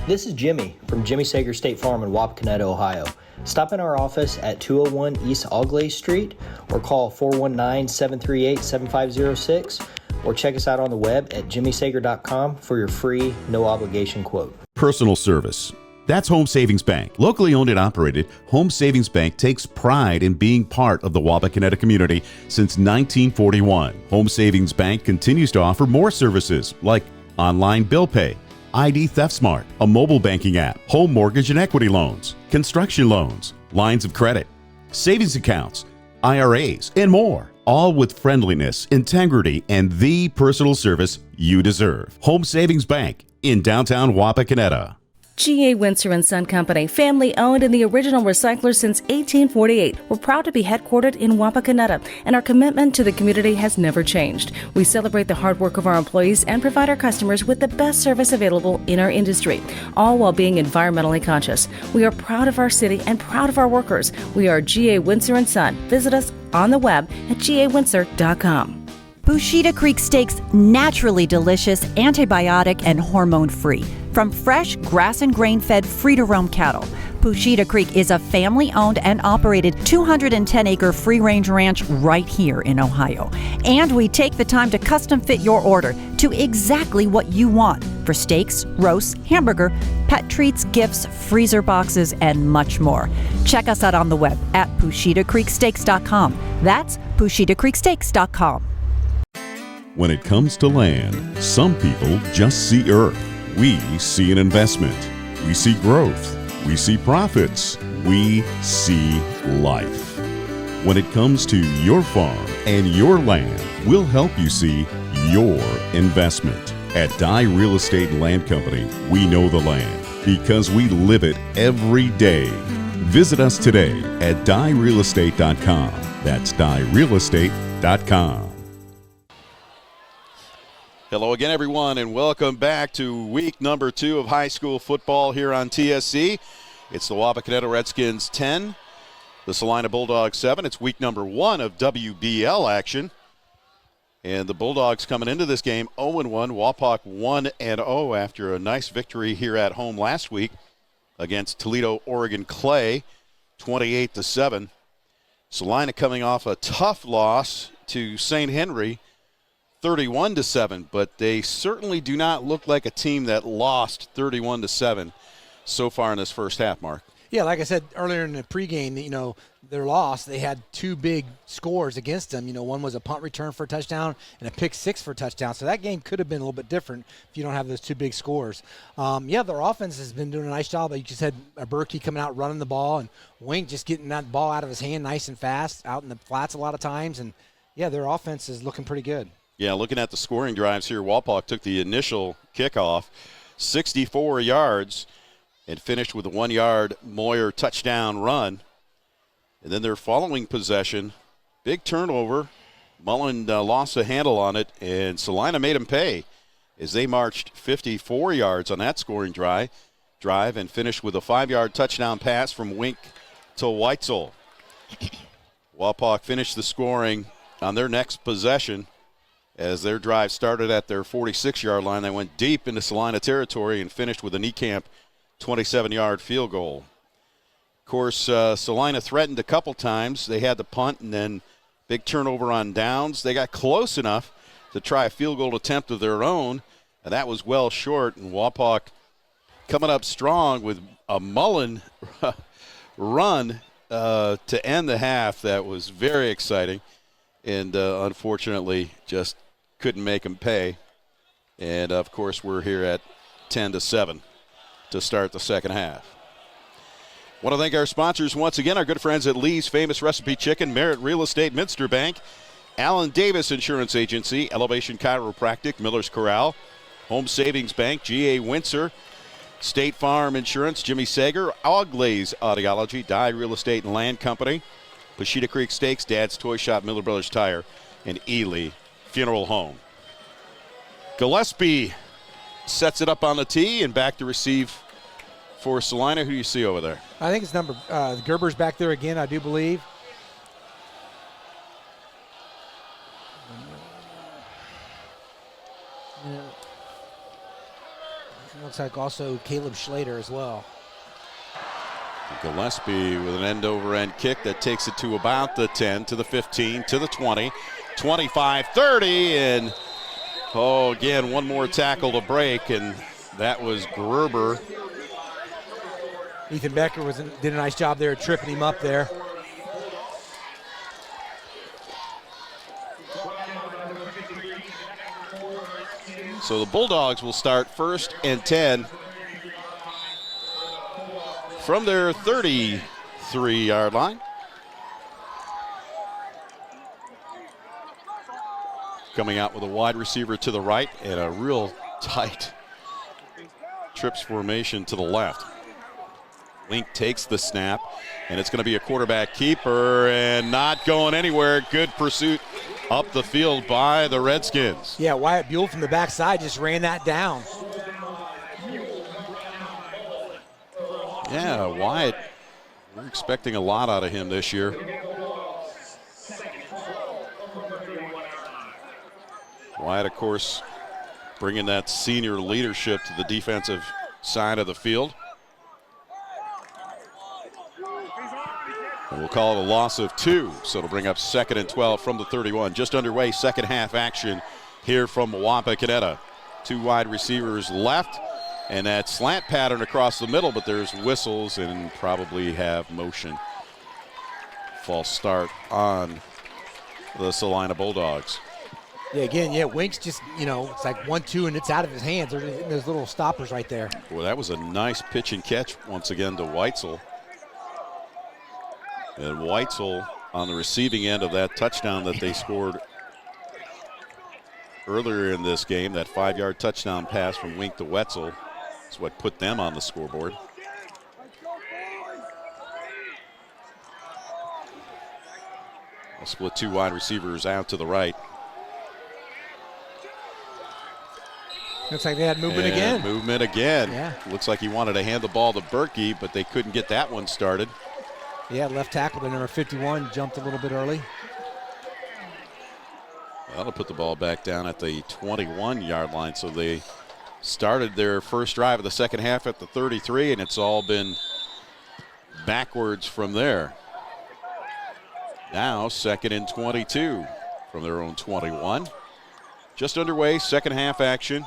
This is Jimmy from Jimmy Sager State Farm in Wapakoneta, Ohio. Stop in our office at 201 East Augley Street or call 419-738-7506 or check us out on the web at jimmysager.com for your free, no-obligation quote. Personal service. That's Home Savings Bank. Locally owned and operated, Home Savings Bank takes pride in being part of the Wapakoneta community since 1941. Home Savings Bank continues to offer more services like online bill pay, ID Theft Smart, a mobile banking app, home mortgage and equity loans, construction loans, lines of credit, savings accounts, IRAs, and more. All with friendliness, integrity, and the personal service you deserve. Home Savings Bank in downtown Wapakoneta. G.A. Windsor & Son Company, family owned and the original recycler since 1848. We're proud to be headquartered in Wapakoneta, and our commitment to the community has never changed. We celebrate the hard work of our employees and provide our customers with the best service available in our industry, all while being environmentally conscious. We are proud of our city and proud of our workers. We are G.A. Windsor & Son. Visit us on the web at gawindsor.com. Bushita Creek Steaks, naturally delicious, antibiotic, and hormone-free. From fresh, grass and grain-fed, free-to-roam cattle, Bushita Creek is a family-owned and operated 210-acre free-range ranch right here in Ohio. And we take the time to custom-fit your order to exactly what you want for steaks, roasts, hamburger, pet treats, gifts, freezer boxes, and much more. Check us out on the web at PushitaCreekSteaks.com. That's PushitaCreekSteaks.com. When it comes to land, some people just see earth. We see an investment. We see growth. We see profits. We see life. When it comes to your farm and your land, we'll help you see your investment. At Dye Real Estate Land Company, we know the land because we live it every day. Visit us today at dyerealestate.com. That's dyerealestate.com. Hello again, everyone, and welcome back to week number 2 of high school football here on TSC. It's the Wapakoneta Redskins 10, the Celina Bulldogs 7. It's week number 1 of WBL action. And the Bulldogs coming into this game 0-1, Wapak 1-0 after a nice victory here at home last week against Toledo Oregon Clay, 28-7. Celina coming off a tough loss to St. Henry, 31-7, but they certainly do not look like a team that lost 31-7 so far in this first half, Mark. Yeah, like I said earlier in the pregame, their loss, they had 2 big scores against them. One was a punt return for a touchdown and a pick 6 for a touchdown. So that game could have been a little bit different if you don't have those 2 big scores. Their offense has been doing a nice job. You just had Berkey coming out running the ball and Wink just getting that ball out of his hand nice and fast out in the flats a lot of times. And, their offense is looking pretty good. Yeah, looking at the scoring drives here, Wapak took the initial kickoff, 64 yards, and finished with a 1-yard Moyer touchdown run. And then their following possession, big turnover. Mullen lost a handle on it, and Celina made him pay. as they marched 54 yards on that scoring drive and finished with a 5-yard touchdown pass from Wink to Weitzel. Wapak finished the scoring on their next possession as their drive started at their 46-yard line. They went deep into Celina territory and finished with a Niekamp 27-yard field goal. Of course, Celina threatened a couple times. They had the punt and then big turnover on downs. They got close enough to try a field goal attempt of their own, and that was well short. And Wapak coming up strong with a Mullen run to end the half. That was very exciting, and unfortunately just couldn't make them pay. And, of course, we're here at 10-7 to start the second half. Want to thank our sponsors once again, our good friends at Lee's Famous Recipe Chicken, Merritt Real Estate, Minster Bank, Allen Davis Insurance Agency, Elevation Chiropractic, Miller's Corral, Home Savings Bank, GA Windsor, State Farm Insurance, Jimmy Sager, Auglaze Audiology, Dye Real Estate and Land Company, Pashita Creek Steaks, Dad's Toy Shop, Miller Brothers Tire, and Ely Funeral Home. Gillespie sets it up on the tee and back to receive for Celina. Who do you see over there? I think it's Gerber's back there again, I do believe. Looks like also Caleb Schlater as well. Gillespie with an end-over-end kick that takes it to about the 10, to the 15, to the 20, 25, 30, and again, one more tackle to break, and that was Gerber. Ethan Becker did a nice job there tripping him up there. So the Bulldogs will start 1st and 10 from their 33-yard line. Coming out with a wide receiver to the right and a real tight trips formation to the left. Link takes the snap, and it's going to be a quarterback keeper and not going anywhere. Good pursuit up the field by the Redskins. Yeah, Wyatt Buell from the backside just ran that down. Yeah, Wyatt, we're expecting a lot out of him this year. Wyatt, of course, bringing that senior leadership to the defensive side of the field. And we'll call it a loss of 2, so it'll bring up 2nd and 12 from the 31. Just underway, second half action here from Wapakoneta. 2 wide receivers left, and that slant pattern across the middle, but there's whistles and probably have motion. False start on the Celina Bulldogs. Yeah, again, Wink's just, it's like 1-2 and it's out of his hands. There's those little stoppers right there. Well, that was a nice pitch and catch once again to Weitzel. And Weitzel on the receiving end of that touchdown that they scored earlier in this game, that 5-yard touchdown pass from Wink to Weitzel is what put them on the scoreboard. I'll split 2 wide receivers out to the right. Looks like they had movement again. Movement again. Yeah. Looks like he wanted to hand the ball to Berkey, but they couldn't get that one started. Yeah, left tackle, the number 51, jumped a little bit early. That'll put the ball back down at the 21-yard line. So they started their first drive of the second half at the 33, and it's all been backwards from there. Now 2nd and 22 from their own 21. Just underway, second half action.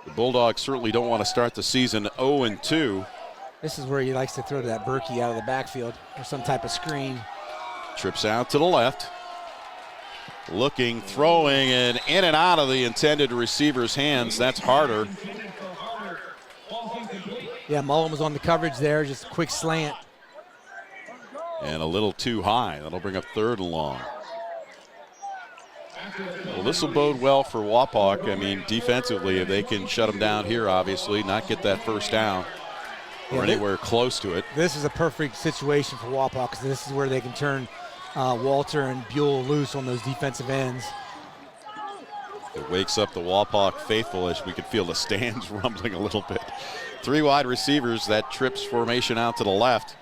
The Bulldogs certainly don't want to start the season 0-2. This is where he likes to throw to that Berkey out of the backfield or some type of screen. Trips out to the left. Looking, throwing, and in and out of the intended receiver's hands. That's harder. Yeah, Mullen was on the coverage there, just a quick slant. And a little too high. That'll bring up 3rd and long. Well, this will bode well for Wapak. I mean, defensively, if they can shut them down here, obviously, not get that first down or anywhere close to it. This is a perfect situation for Wapak because this is where they can turn Walter and Buell loose on those defensive ends. It wakes up the Wapak faithful as we could feel the stands rumbling a little bit. 3 wide receivers, that trips formation out to the left.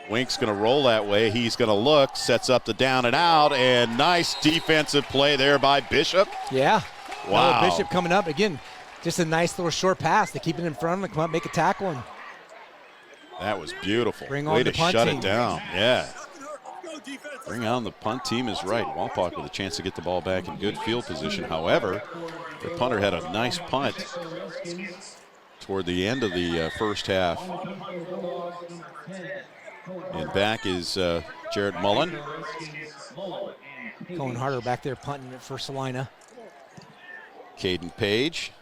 Wink's going to roll that way. He's going to look, sets up the down and out, and nice defensive play there by Bishop. Yeah. Wow. Bishop coming up. Again, just a nice little short pass to keep it in front of him, come up, make a tackle. And that was beautiful. Bring on way the to punt shut team. it down. Yeah. Bring on the punt team is right. Wapak with a chance to get the ball back in good field position. However, the punter had a nice punt toward the end of the first half. And back is Jared Mullen. Going harder back there, punting it for Celina. Caden Page.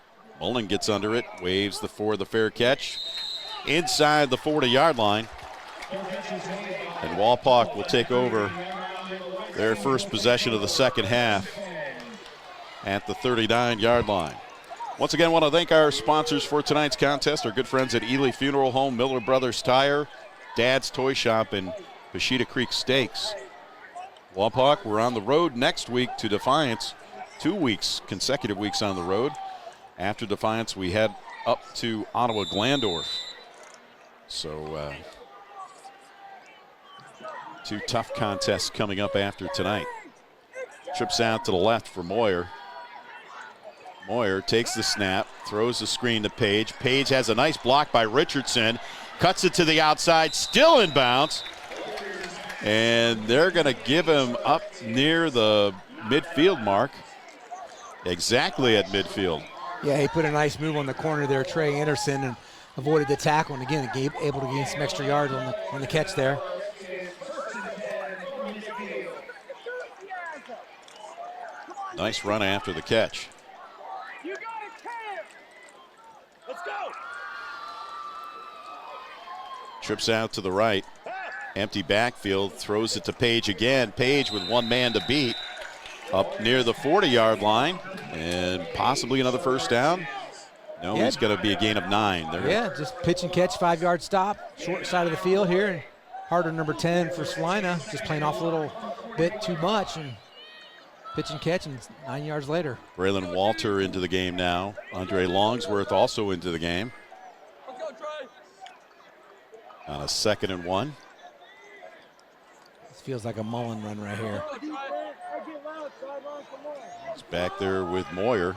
Mullen gets under it, waves for the fair catch. Inside the 40-yard line. And Wapak will take over their first possession of the second half at the 39-yard line. Once again, I want to thank our sponsors for tonight's contest, our good friends at Ely Funeral Home, Miller Brothers Tire, Dad's Toy Shop, and Pashita Creek Steaks. Wapak, we're on the road next week to Defiance. 2 weeks, consecutive weeks on the road. After Defiance, we head up to Ottawa-Glandorf. So, 2 tough contests coming up after tonight. Trips out to the left for Moyer. Moyer takes the snap, throws the screen to Page. Page has a nice block by Richardson. Cuts it to the outside, still in bounds. And they're going to give him up near the midfield mark. Exactly at midfield. Yeah, he put a nice move on the corner there, Trey Anderson, and avoided the tackle. And again, able to gain some extra yards on the catch there. Nice run after the catch. Trips out to the right. Empty backfield, throws it to Page again. Page with 1 man to beat. Up near the 40-yard line, and possibly another first down. No, yeah. It's going to be a gain of 9 there. Yeah, just pitch and catch, 5-yard stop, short side of the field here. And harder number 10 for Celina, just playing off a little bit too much, and pitch and catch, and 9 yards later. Braylon Walter into the game now. Andre Longsworth also into the game. On a 2nd and 1. This feels like a Mullen run right here. He's back there with Moyer.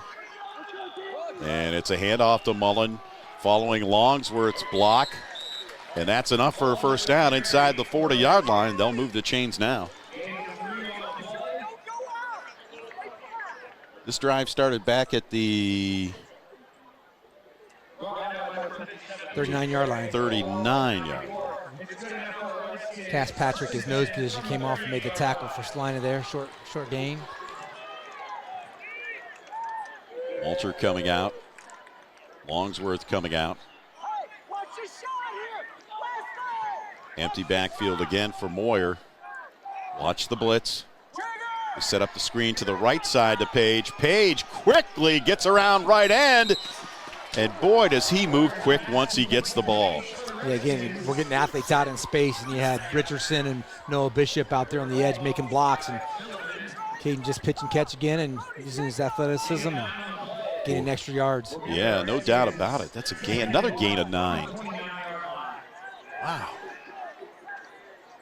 And it's a handoff to Mullen following Longsworth's block. And that's enough for a first down inside the 40-yard line. They'll move the chains now. This drive started back at the 39-yard line. 39-yard line. Cass Patrick, his nose position, came off and made the tackle for Celina there. Short gain. Walter coming out. Longsworth coming out. Empty backfield again for Moyer. Watch the blitz. We set up the screen to the right side to Page. Page quickly gets around right end. And boy, does he move quick once he gets the ball. Yeah, again, we're getting athletes out in space, and you had Richardson and Noah Bishop out there on the edge making blocks, and Caden just pitch and catch again and using his athleticism and gaining extra yards. Yeah, no doubt about it. That's a gain, another gain of 9. Wow.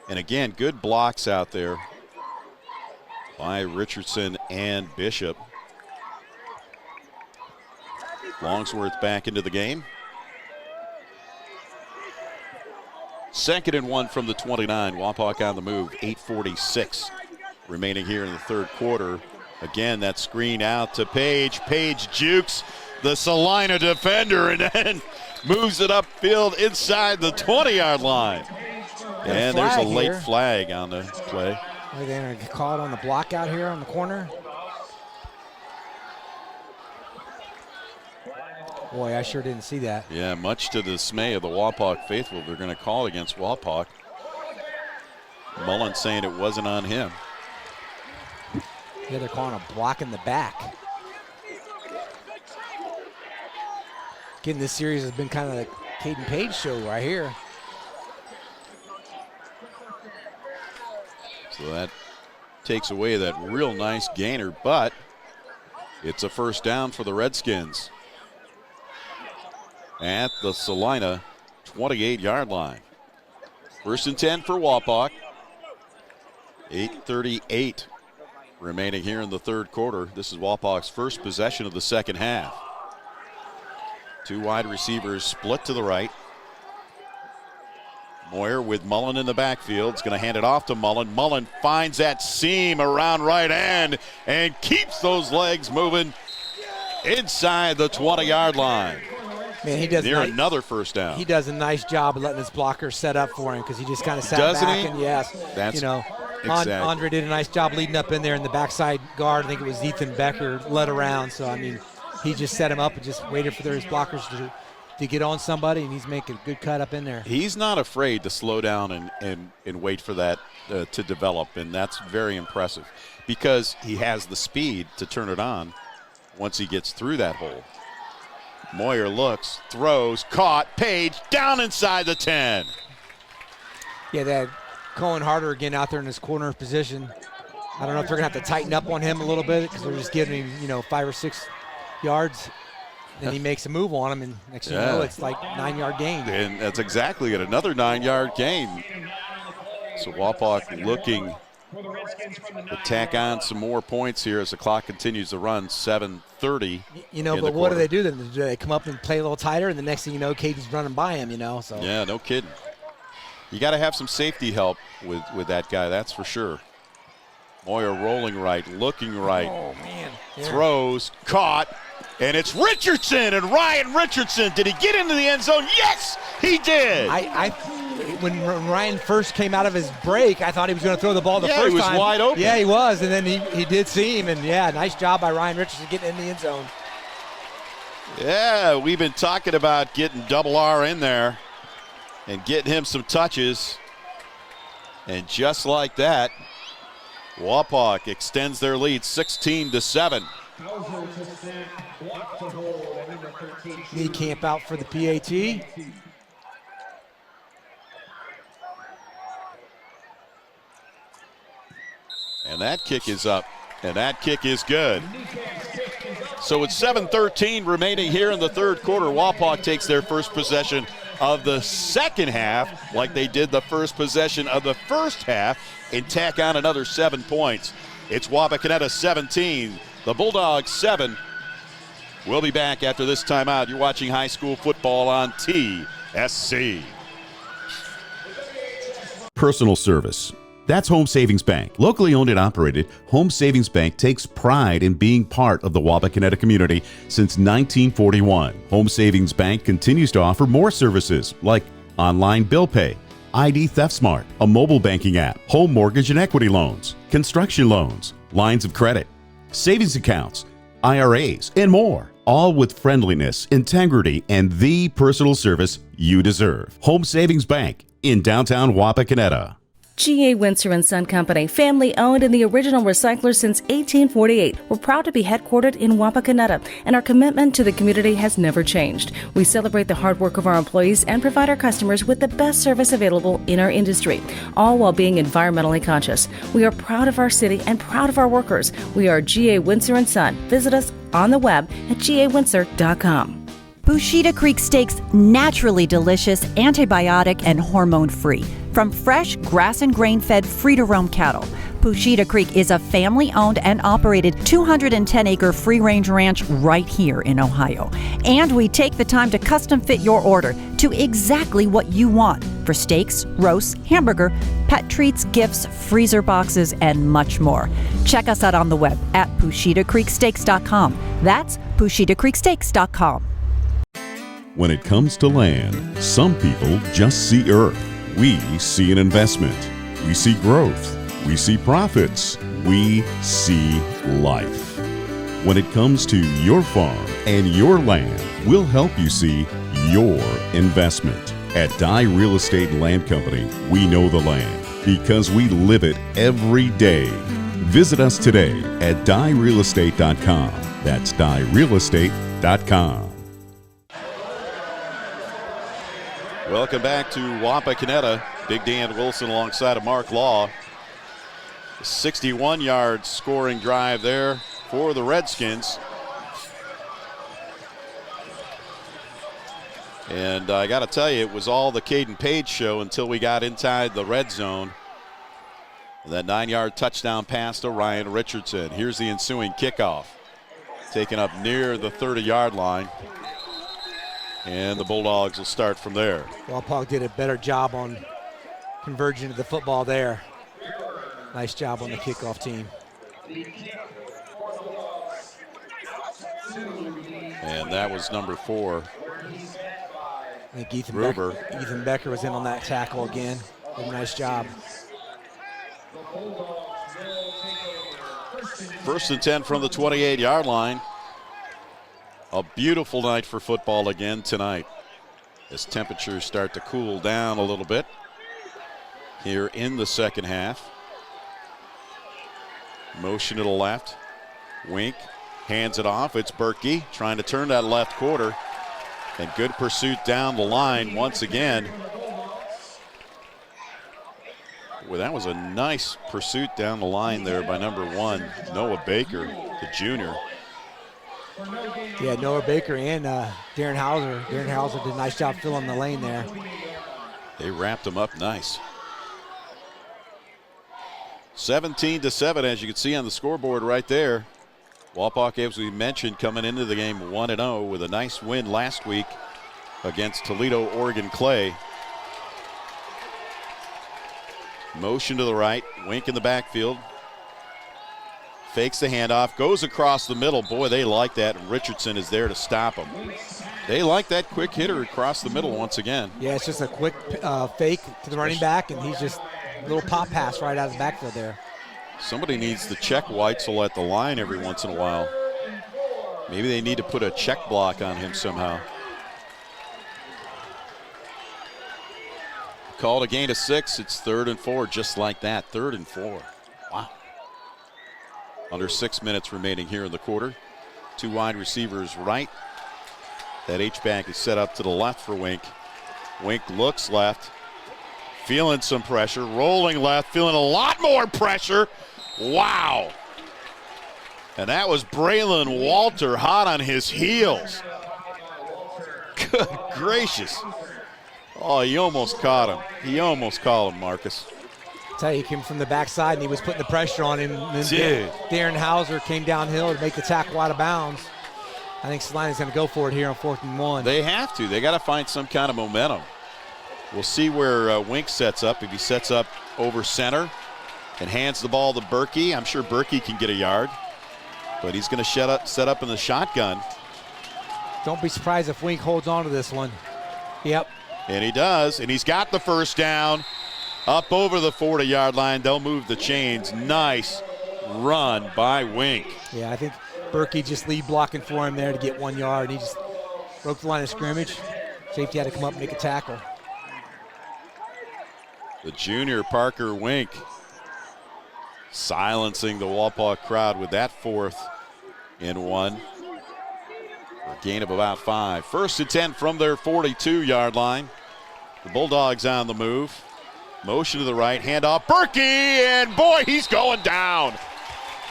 And again, good blocks out there by Richardson and Bishop. Longsworth back into the game. 2nd and 1 from the 29. Wapak on the move. 8:46 remaining here in the third quarter. Again, that screen out to Page. Page jukes the Celina defender and then moves it upfield inside the 20-yard line. And there's a late flag on the play. They're going to call it on the block out here on the corner. Boy, I sure didn't see that. Yeah, much to the dismay of the Wapak faithful, they're going to call against Wapak. Mullen saying it wasn't on him. Yeah, they're calling a block in the back. Again, this series has been kind of the Caden Page show right here. So that takes away that real nice gainer, but It's a first down for the Redskins at the Celina 28-yard line. 1st and 10 for Wapak. 8:38 remaining here in the third quarter. This is Wapak's first possession of the second half. 2 wide receivers split to the right. Moyer with Mullen in the backfield. Is going to hand it off to Mullen. Mullen finds that seam around right end and keeps those legs moving inside the 20-yard line. Man, he does near another first down. He does a nice job of letting his blocker set up for him because he just kind of sat Doesn't back he? and yes, That's exactly. Andre did a nice job leading up in there in the backside guard. I think it was Ethan Becker led around. So I mean, he just set him up and just waited for his blockers to get on somebody, and he's making a good cut up in there. He's not afraid to slow down and wait for that to develop, and that's very impressive because he has the speed to turn it on once he gets through that hole. Moyer looks, throws, caught, Page down inside the 10. Yeah, that Cohen Harder again out there in his corner position. I don't know if they're going to have to tighten up on him a little bit because they're just giving him, 5 or 6 yards. Then he makes a move on him, and next thing you know, it's like 9-yard gain. And that's exactly it, another 9-yard gain. So Wapak looking to tack on some more points here as the clock continues to run. 7:30. But what do they do then? Do they come up and play a little tighter, and the next thing you know, Caden's running by him, So yeah, no kidding. You got to have some safety help with that guy, that's for sure. Moyer rolling right, looking right. Oh, man. Yeah. Throws, caught, and it's Richardson, and Ryan Richardson. Did he get into the end zone? Yes, he did. When Ryan first came out of his break, I thought he was going to throw the ball the first time. Yeah, he was wide open. Yeah, he was, and then he did see him, and nice job by Ryan Richardson getting in the end zone. Yeah, we've been talking about getting Double R in there and getting him some touches. And just like that, Wapak extends their lead 16-7. Knee camp out for the PAT. And that kick is up, and that kick is good. So with 7:13 remaining here in the third quarter, Wapak takes their first possession of the second half like they did the first possession of the first half and tack on another 7 points. It's Wapakoneta 17, the Bulldogs 7. We'll be back after this timeout. You're watching high school football on TSC. Personal service. That's Home Savings Bank. Locally owned and operated, Home Savings Bank takes pride in being part of the Wapakoneta community since 1941. Home Savings Bank continues to offer more services like online bill pay, ID Theft Smart, a mobile banking app, home mortgage and equity loans, construction loans, lines of credit, savings accounts, IRAs, and more. All with friendliness, integrity, and the personal service you deserve. Home Savings Bank in downtown Wapakoneta. G.A. Windsor & Son Company, family owned and the original recycler since 1848. We're proud to be headquartered in Wapakoneta, and our commitment to the community has never changed. We celebrate the hard work of our employees and provide our customers with the best service available in our industry, all while being environmentally conscious. We are proud of our city and proud of our workers. We are G.A. Windsor & Son. Visit us on the web at gawindsor.com. Pushita Creek Steaks, naturally delicious, antibiotic, and hormone-free. From fresh, grass and grain-fed, free-to-roam cattle. Pushita Creek is a family-owned and operated 210-acre free-range ranch right here in Ohio. And we take the time to custom-fit your order to exactly what you want for steaks, roasts, hamburger, pet treats, gifts, freezer boxes, and much more. Check us out on the web at PushitaCreekSteaks.com. That's PushitaCreekSteaks.com. When it comes to land, some people just see earth. We see an investment. We see growth. We see profits. We see life. When it comes to your farm and your land, we'll help you see your investment. At Dye Real Estate and Land Company, we know the land because we live it every day. Visit us today at dyerealestate.com. That's dyerealestate.com. Welcome back to Wapakoneta. Big Dan Wilson alongside of Mark Law. 61-yard scoring drive there for the Redskins. And I got to tell you, it was all the Caden Page show until we got inside the red zone. That 9-yard touchdown pass to Ryan Richardson. Here's the ensuing kickoff. Taken up near the 30-yard line. And the Bulldogs will start from there. Wapak did a better job on converging to the football there. Nice job on the kickoff team. And that was number 4. I think Ethan Becker was in on that tackle again. Did a nice job. 1st and 10 from the 28-yard line. A beautiful night for football again tonight, as temperatures start to cool down a little bit here in the second half. Motion to the left. Wink hands it off. It's Berkey trying to turn that left quarter. And good pursuit down the line once again. Well, that was a nice pursuit down the line there by number 1, Noah Baker, the junior. Yeah, Noah Baker and Darren Hauser. Darren Hauser did a nice job filling the lane there. They wrapped him up nice. 17-7, as you can see on the scoreboard right there. Wapak, as we mentioned, coming into the game 1-0 with a nice win last week against Toledo Oregon Clay. Motion to the right, Wink in the backfield. Fakes the handoff, goes across the middle. Boy, they like that, and Richardson is there to stop him. They like that quick hitter across the middle once again. Yeah, it's just a quick fake to the running back, and he's just a little pop pass right out of the backfield there. Somebody needs to check Weitzel at the line every once in a while. Maybe they need to put a check block on him somehow. Called a gain of 6. It's 3rd and 4, just like that. 3rd and 4. Wow. Under 6 minutes remaining here in the quarter. 2 wide receivers right. That H-back is set up to the left for Wink. Wink looks left. Feeling some pressure. Rolling left. Feeling a lot more pressure. Wow. And that was Braylon Walter hot on his heels. Good gracious. Oh, he almost caught him. He almost caught him, Marcus. I tell you, he came from the backside and he was putting the pressure on him. And then Darren Hauser came downhill to make the tackle out of bounds. I think Celina's going to go for it here on 4th and 1. They have to. They got to find some kind of momentum. We'll see where Wink sets up. If he sets up over center and hands the ball to Berkey, I'm sure Berkey can get a yard. But he's going to set up in the shotgun. Don't be surprised if Wink holds on to this one. Yep. And he does. And he's got the first down. Up over the 40-yard line. They'll move the chains. Nice run by Wink. Yeah, I think Berkey just lead blocking for him there to get 1 yard. He just broke the line of scrimmage. Safety had to come up and make a tackle. The junior Parker Wink silencing the Wapak crowd with that 4th and 1. A gain of about 5. 1st and 10 from their 42-yard line. The Bulldogs on the move. Motion to the right, handoff, Berkey, and boy, he's going down.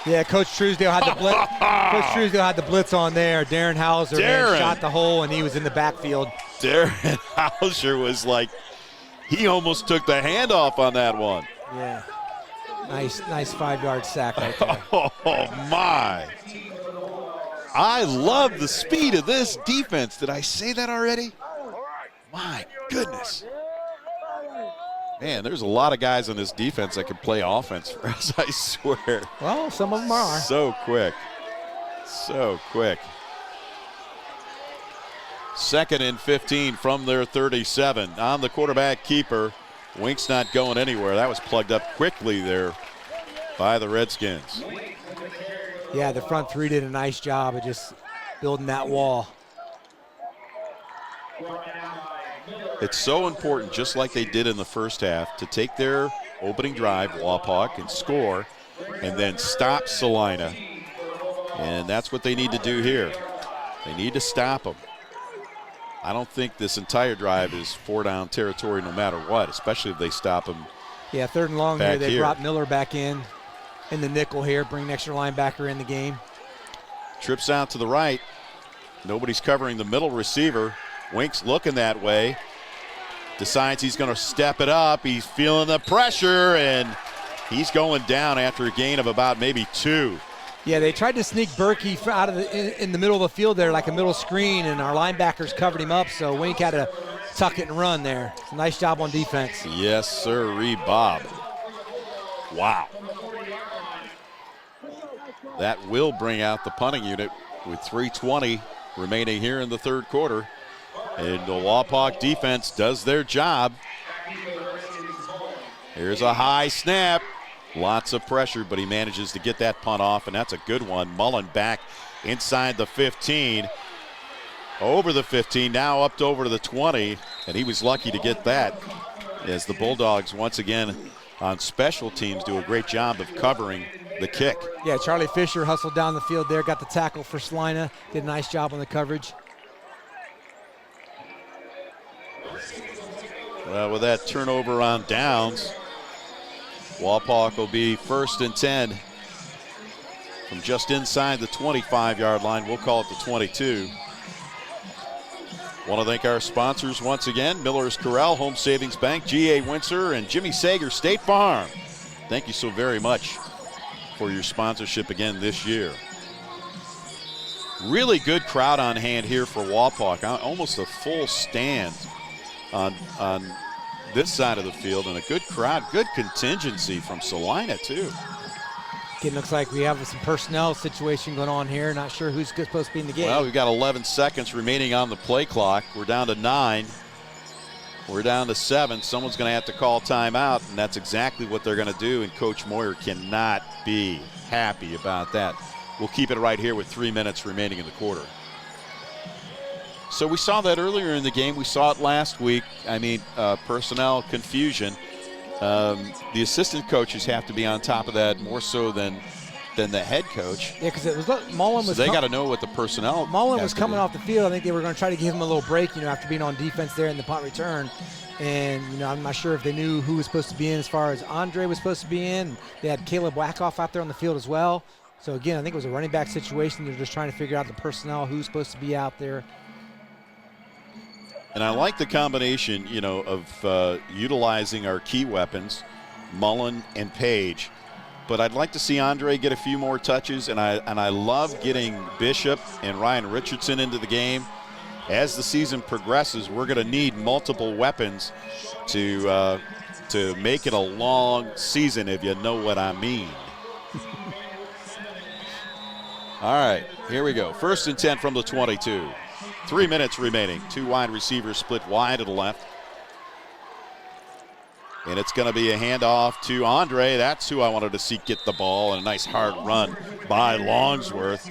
Yeah, Coach Truesdale had the blitz. Coach Truesdale had the blitz on there. Darren Hauser shot the hole, and he was in the backfield. Darren Hauser was like, he almost took the handoff on that one. Yeah, nice 5-yard sack right there. Oh my! I love the speed of this defense. Did I say that already? My goodness. Man, there's a lot of guys on this defense that can play offense for us, I swear. Well, some of them are. So quick. So quick. 2nd and 15 from their 37. On the quarterback keeper. Wink's not going anywhere. That was plugged up quickly there by the Redskins. Yeah, the front three did a nice job of just building that wall. It's so important, just like they did in the first half, to take their opening drive, Wapak, and score, and then stop Celina. And that's what they need to do here. They need to stop them. I don't think this entire drive is 4-down territory no matter what, especially if they stop them. Yeah, 3rd and long here. They brought Miller back in the nickel here, bring an extra linebacker in the game. Trips out to the right. Nobody's covering the middle receiver. Wink's looking that way. Decides he's going to step it up. He's feeling the pressure, and he's going down after a gain of about maybe 2. Yeah, they tried to sneak Berkey out of in the middle of the field there, like a middle screen, and our linebackers covered him up, so Wink had to tuck it and run there. Nice job on defense. Yes, sir, Bob. Wow. That will bring out the punting unit with 3:20 remaining here in the third quarter. And the Wapak defense does their job. Here's a high snap. Lots of pressure, but he manages to get that punt off, and that's a good one. Mullen back inside the 15. Over the 15, now up to over to the 20, and he was lucky to get that, as the Bulldogs once again on special teams do a great job of covering the kick. Yeah, Charlie Fisher hustled down the field there, got the tackle for Celina, did a nice job on the coverage. Well, with that turnover on downs, Wapak will be 1st and 10 from just inside the 25-yard line. We'll call it the 22. Want to thank our sponsors once again, Miller's Corral, Home Savings Bank, G.A. Windsor, and Jimmy Sager State Farm. Thank you so very much for your sponsorship again this year. Really good crowd on hand here for Wapak. Almost a full stand on this side of the field, and a good crowd, good contingency from Celina too. It looks like we have some personnel situation going on here. Not sure who's supposed to be in the game. Well, we've got 11 seconds remaining on the play clock. We're down to 9. We're down to 7. Someone's going to have to call timeout, and that's exactly what they're going to do, and Coach Moyer cannot be happy about that. We'll keep it right here with 3 minutes remaining in the quarter. So we saw that earlier in the game. We saw it last week. Personnel confusion. The assistant coaches have to be on top of that more so than the head coach. Yeah, because it was Mullen was. So they got to know what the personnel. Mullen was coming off the field. I think they were going to try to give him a little break, after being on defense there in the punt return. And I'm not sure if they knew who was supposed to be in as far as Andre was supposed to be in. They had Caleb Wackoff out there on the field as well. So again, I think it was a running back situation. They're just trying to figure out the personnel, who's supposed to be out there. And I like the combination, of utilizing our key weapons, Mullen and Page. But I'd like to see Andre get a few more touches, and I love getting Bishop and Ryan Richardson into the game. As the season progresses, we're going to need multiple weapons to make it a long season, if you know what I mean. All right, here we go. 1st and 10 from the 22. 3 minutes remaining. 2 wide receivers split wide to the left. And it's going to be a handoff to Andre. That's who I wanted to see get the ball. And a nice hard run by Longsworth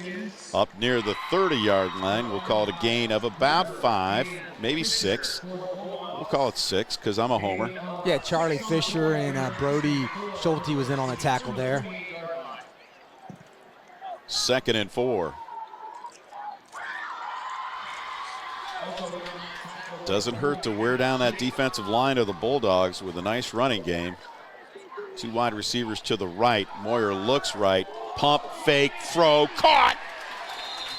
up near the 30-yard line. We'll call it a gain of about 5, maybe 6. We'll call it 6 because I'm a homer. Yeah, Charlie Fisher and Brody Schulte was in on the tackle there. 2nd and 4. Doesn't hurt to wear down that defensive line of the Bulldogs with a nice running game. 2 wide receivers to the right. Moyer looks right. Pump, fake, throw, caught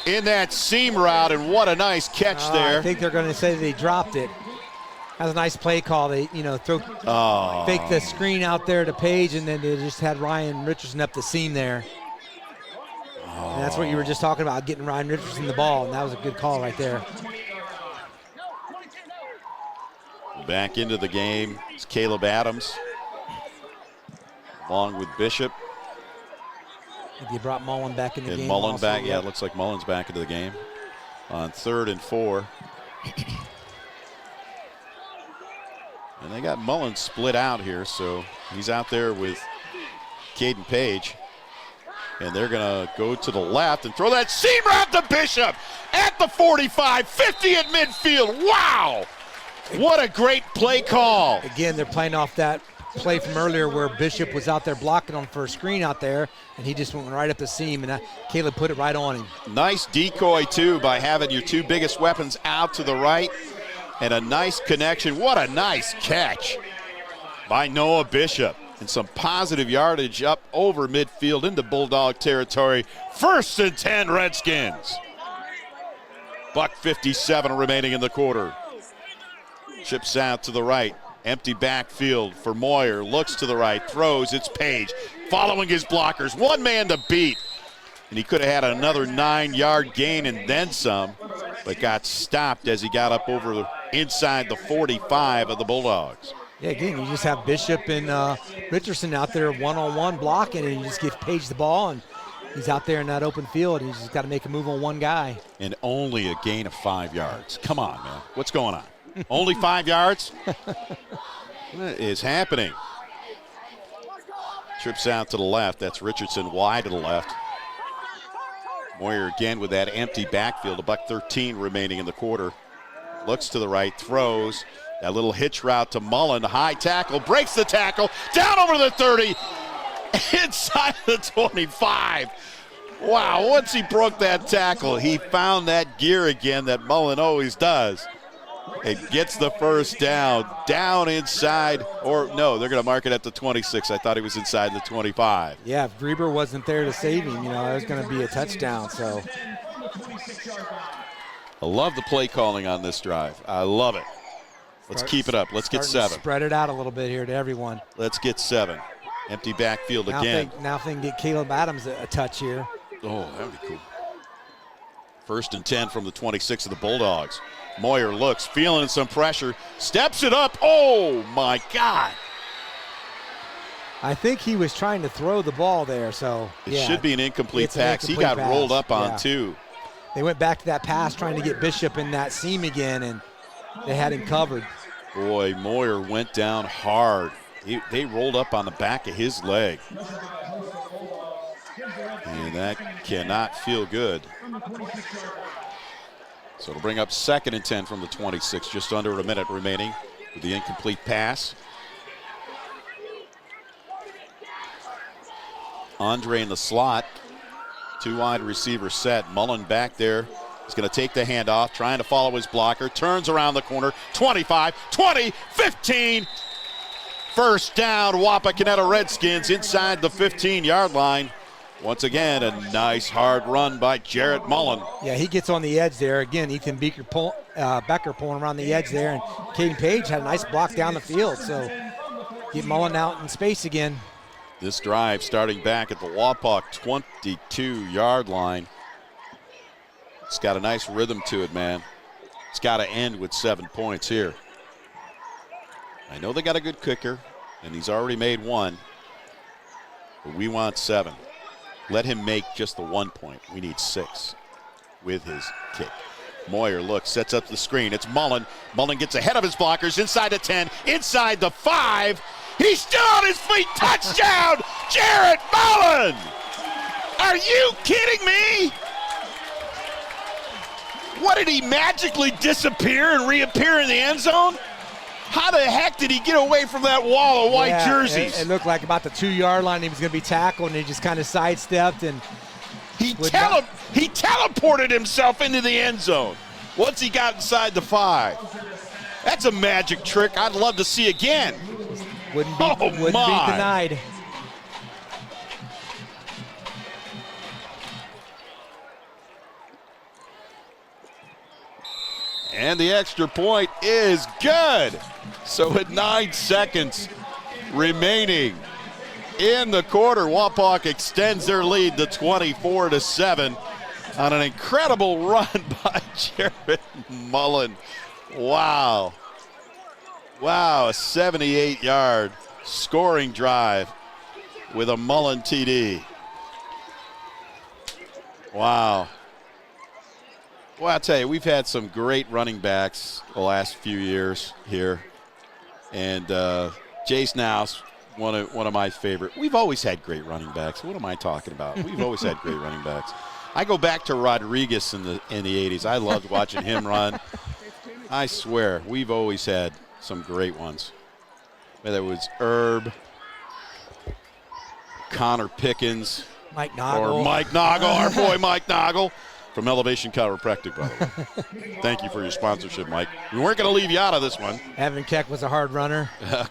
in that seam route, and what a nice catch there. I think they're going to say they dropped it. That was a nice play call. They, fake the screen out there to Page, and then they just had Ryan Richardson up the seam there. And that's what you were just talking about, getting Ryan Richardson the ball, and that was a good call right there. Back into the game is Caleb Adams, along with Bishop. They brought Mullen back in the game. Mullen also, back, yeah, it looks like Mullen's back into the game on 3rd and 4. And they got Mullen split out here, so he's out there with Caden Page. And they're going to go to the left and throw that seam route to Bishop at the 45, 50 at midfield. Wow! What a great play call. Again, they're playing off that play from earlier where Bishop was out there blocking him for a screen out there, and he just went right up the seam, and Caleb put it right on him. Nice decoy, too, by having your 2 biggest weapons out to the right, and a nice connection. What a nice catch by Noah Bishop. And some positive yardage up over midfield into Bulldog territory. 1st and 10 Redskins. $1:57 remaining in the quarter. Chips out to the right. Empty backfield for Moyer. Looks to the right. Throws. It's Page. Following his blockers. One man to beat. And he could have had another 9-yard gain and then some, but got stopped as he got up over inside the 45 of the Bulldogs. Yeah, again, you just have Bishop and Richardson out there one-on-one blocking, and you just give Page the ball, and he's out there in that open field. He's just got to make a move on one guy. And only a gain of 5 yards. Come on, man. What's going on? Only 5 yards? What is happening? Trips out to the left. That's Richardson wide to the left. Moyer again with that empty backfield. $1:13 remaining in the quarter. Looks to the right, throws. That little hitch route to Mullen. High tackle, breaks the tackle. Down over the 30. Inside the 25. Wow, once he broke that tackle, he found that gear again that Mullen always does. It gets the first down inside, or no, they're going to mark it at the 26. I thought he was inside the 25. Yeah, if Grieber wasn't there to save him, it was going to be a touchdown. So I love the play calling on this drive. I love it. Let's keep it up. Let's get 7. Spread it out a little bit here to everyone. Let's get 7. Empty backfield again. Now if they can get Caleb Adams a touch here. Oh, that would be cool. 1st and 10 from the 26 of the Bulldogs. Moyer looks, feeling some pressure, steps it up. Oh, my God. I think he was trying to throw the ball there, so it should be an incomplete pass. He got rolled up on 2. They went back to that pass trying to get Bishop in that seam again, and they had him covered. Boy, Moyer went down hard. They rolled up on the back of his leg. And that cannot feel good. So it'll bring up 2nd and 10 from the 26, just under a minute remaining with the incomplete pass. Andre in the slot, 2 wide receiver set. Mullen back there. He's going to take the handoff, trying to follow his blocker. Turns around the corner, 25, 20, 15. First down, Wapakoneta Redskins inside the 15-yard line. Once again, a nice hard run by Jarrett Mullen. Yeah, he gets on the edge there. Again, Ethan Becker pulling around the edge there, and Caden Page had a nice block down the field. So get Mullen out in space again. This drive starting back at the Wapak 22-yard line. It's got a nice rhythm to it, man. It's got to end with 7 points here. I know they got a good kicker, and he's already made 1. But we want 7. Let him make just the 1 point. We need 6 with his kick. Moyer looks, sets up the screen. It's Mullen. Mullen gets ahead of his blockers, inside the 10, inside the 5. He's still on his feet. Touchdown, Jarrett Mullen! Are you kidding me? What, did he magically disappear and reappear in the end zone? How the heck did he get away from that wall of white jerseys? It looked like about the 2-yard line he was going to be tackled, and he just kind of sidestepped. And he teleported himself into the end zone once he got inside the 5. That's a magic trick I'd love to see again. Wouldn't be denied. And the extra point is good. So at 9 seconds remaining in the quarter, Wapak extends their lead to 24-7 on an incredible run by Jarrett Mullen. Wow. Wow, a 78-yard scoring drive with a Mullen TD. Wow. Well, I'll tell you, we've had some great running backs the last few years here. And Jace Now's one of my favorite. We've always had great running backs. What am I talking about? We've always had great running backs. I go back to Rodriguez in the 80s. I loved watching him run. I swear, we've always had some great ones. Whether it was Herb, Connor Pickens, Mike Noggle. or Mike Noggle, our boy Mike Noggle. From Elevation Chiropractic, by the way. Thank you for your sponsorship, Mike. We weren't going to leave you out of this one. Evan Keck was a hard runner.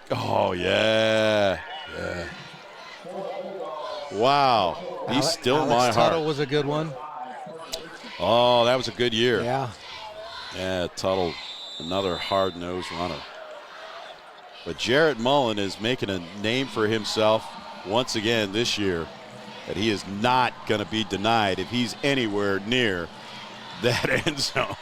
Oh, yeah. Wow. He's still Alex my heart. Tuttle was a good one. Oh, that was a good year. Yeah. Yeah, Tuttle, another hard-nosed runner. But Jarrett Mullen is making a name for himself once again this year, that he is not going to be denied if he's anywhere near that end zone.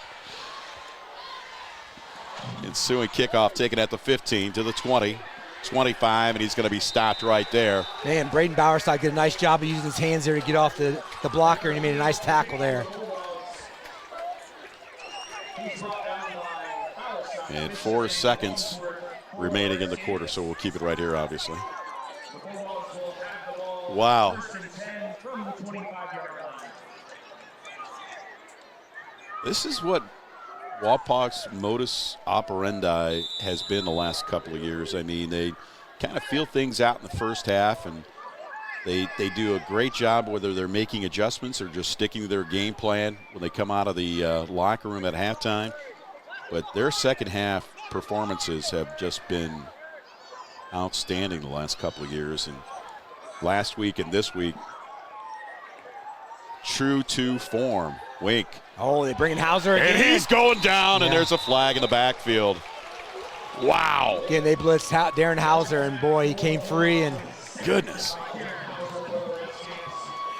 Ensuing kickoff taken at the 15 to the 20, 25, and he's going to be stopped right there. Man, Braden Bowerstock did a nice job of using his hands there to get off the blocker, and he made a nice tackle there. And 4 seconds remaining in the quarter, so we'll keep it right here, obviously. Wow. This is what Wapak's modus operandi has been the last couple of years. I mean, they kind of feel things out in the first half, and they do a great job whether they're making adjustments or just sticking to their game plan when they come out of the locker room at halftime. But their second half performances have just been outstanding the last couple of years. And last week and this week, true to form. Wink. Oh, they bring in Hauser again. And he's going down, and there's a flag in the backfield. Wow. Again, they blitzed Darren Hauser, and boy, he came free. And goodness.